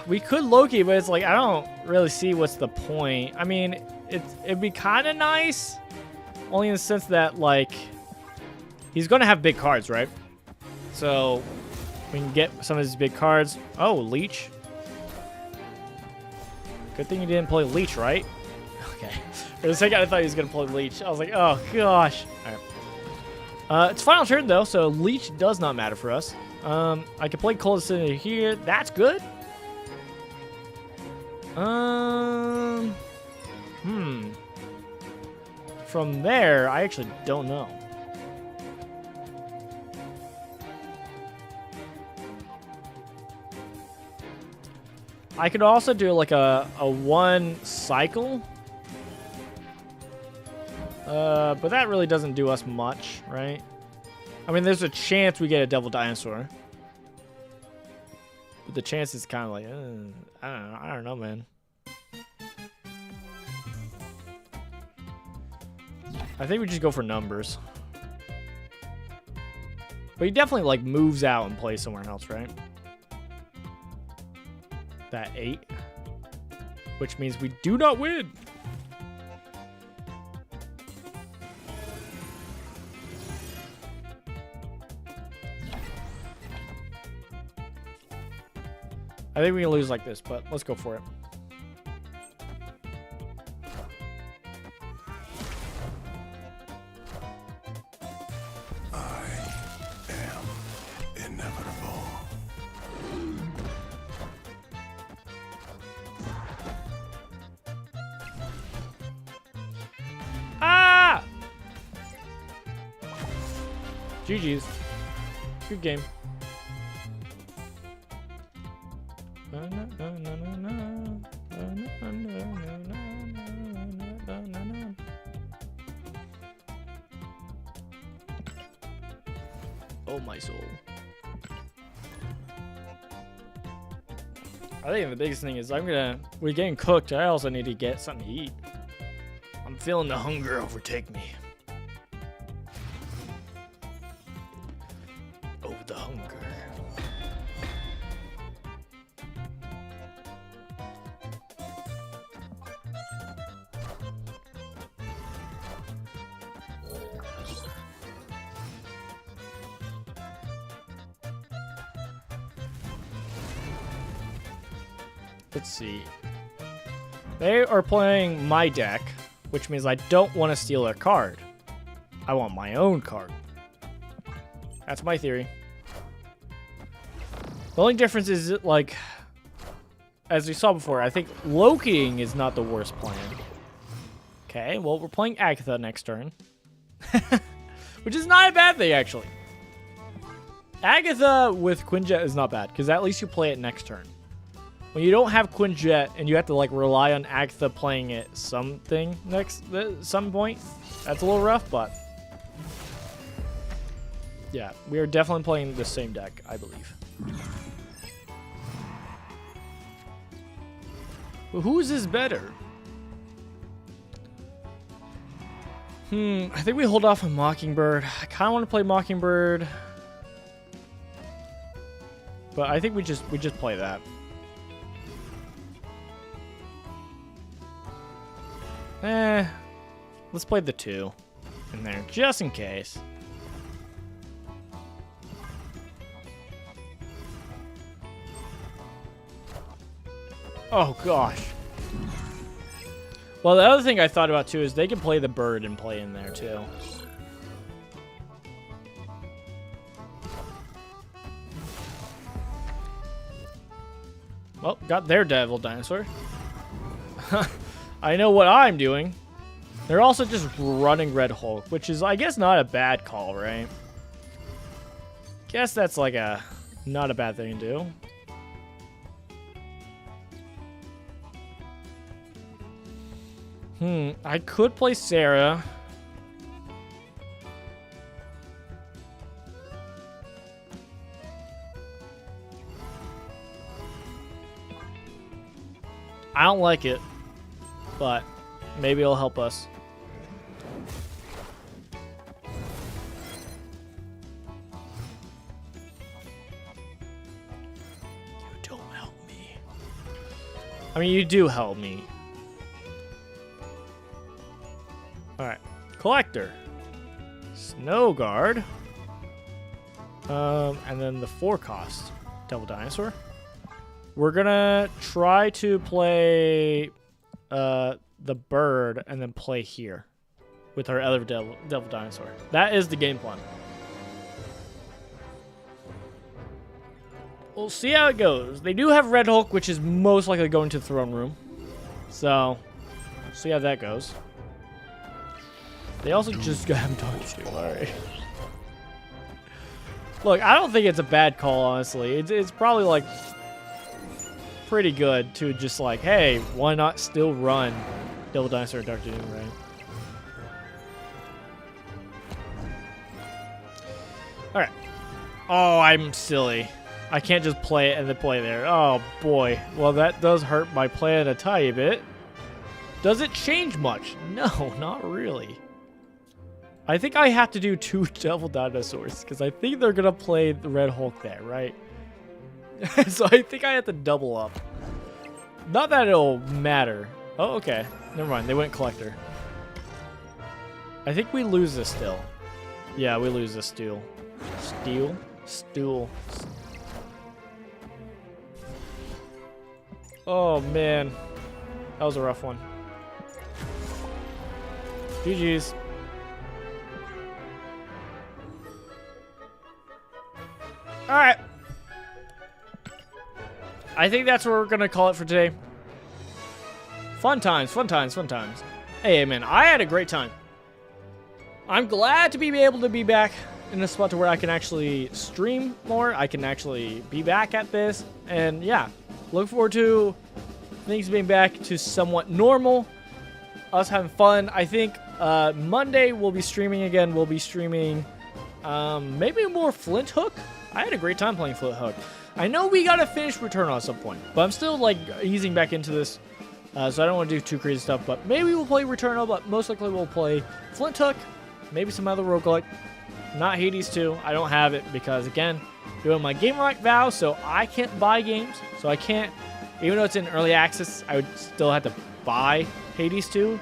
We could Loki, but it's like, I don't really see what's the point. I mean, it'd be kind of nice, only in the sense that, like, he's going to have big cards, right? So, we can get some of his big cards. Oh, Leech. Good thing you didn't play Leech, right? Okay. For a second, I thought he was going to play Leech. I was like, oh, gosh. All right. It's final turn, though, so Leech does not matter for us. I can play Cold City here. That's good. From there, I actually don't know. I could also do like a one cycle. But that really doesn't do us much, right? I mean, there's a chance we get a devil dinosaur. But the chance is kind of like, I don't know, man. I think we just go for numbers. But he definitely like moves out and plays somewhere else, right? That 8. Which means we do not win. I think we can lose like this, but let's go for it. Inevitable. Ah! GG's. Good game. Oh my soul. I think the biggest thing is we're getting cooked. I also need to get something to eat. I'm feeling the hunger overtake me. Oh, the hunger. Let's see. They are playing my deck, which means I don't want to steal their card. I want my own card. That's my theory. The only difference is, like, as we saw before, I think Lokiing is not the worst plan. Okay, well, we're playing Agatha next turn. Which is not a bad thing, actually. Agatha with Quinjet is not bad, because at least you play it next turn. When you don't have Quinjet and you have to like rely on Agatha playing it some point, that's a little rough, but yeah, we are definitely playing the same deck, I believe. But whose is better? I think we hold off on Mockingbird. I kind of want to play Mockingbird, but I think we just play that. Let's play the 2 in there, just in case. Oh, gosh. Well, the other thing I thought about, too, is they can play the bird and play in there, too. Well, got their devil dinosaur. I know what I'm doing. They're also just running Red Hulk, which is, I guess, not a bad call, right? Guess that's like not a bad thing to do. I could play Sarah. I don't like it, but maybe it'll help us. You don't help me. I mean, you do help me. Alright. Collector. Snow Guard. And then the 4 cost. Devil Dinosaur. We're gonna try to play the bird and then play here with our other devil dinosaur. That is the game plan. We'll see how it goes. They do have Red Hulk, which is most likely going to the throne room. So, we'll see how that goes. They also just got him talked to. Alright. Look, I don't think it's a bad call, honestly. It's probably like... pretty good to just like, hey, why not still run Devil Dinosaur Dark Doom, right? Alright. Oh, I'm silly. I can't just play it and then play there. Oh, boy. Well, that does hurt my plan a tiny bit. Does it change much? No, not really. I think I have to do 2 Devil Dinosaurs, because I think they're going to play the Red Hulk there, right? So I think I have to double up. Not that it'll matter. Oh, okay. Never mind. They went Collector. I think we lose this still. Yeah, we lose this stool. Stool. Oh, man. That was a rough one. GG's. Alright. I think that's what we're going to call it for today. Fun times. Hey, man, I had a great time. I'm glad to be able to be back in a spot to where I can actually stream more. I can actually be back at this. And, yeah, look forward to things being back to somewhat normal. Us having fun. I think Monday we'll be streaming again. We'll be streaming maybe more Flint Hook. I had a great time playing Flint Hook. I know we got to finish Returnal at some point, but I'm still like easing back into this. So I don't want to do too crazy stuff, but maybe we'll play Returnal, but most likely we'll play Flint Hook, maybe some other roguelike. Not Hades 2. I don't have it because, again, doing my Game Right vow, so I can't buy games. So I can't, even though it's in early access, I would still have to buy Hades 2.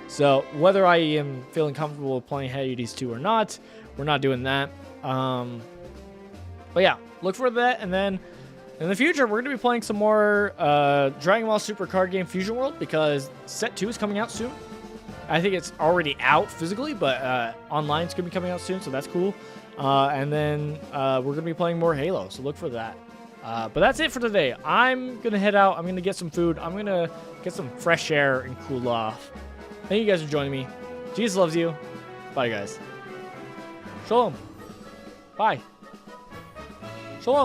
So whether I am feeling comfortable with playing Hades 2 or not, we're not doing that. But yeah, look for that, and then in the future, we're going to be playing some more Dragon Ball Super card game Fusion World, because Set 2 is coming out soon. I think it's already out physically, but online it's going to be coming out soon, so that's cool. And then we're going to be playing more Halo, so look for that. But that's it for today. I'm going to head out. I'm going to get some food. I'm going to get some fresh air and cool off. Thank you guys for joining me. Jesus loves you. Bye, guys. Shalom. Bye. Shalom.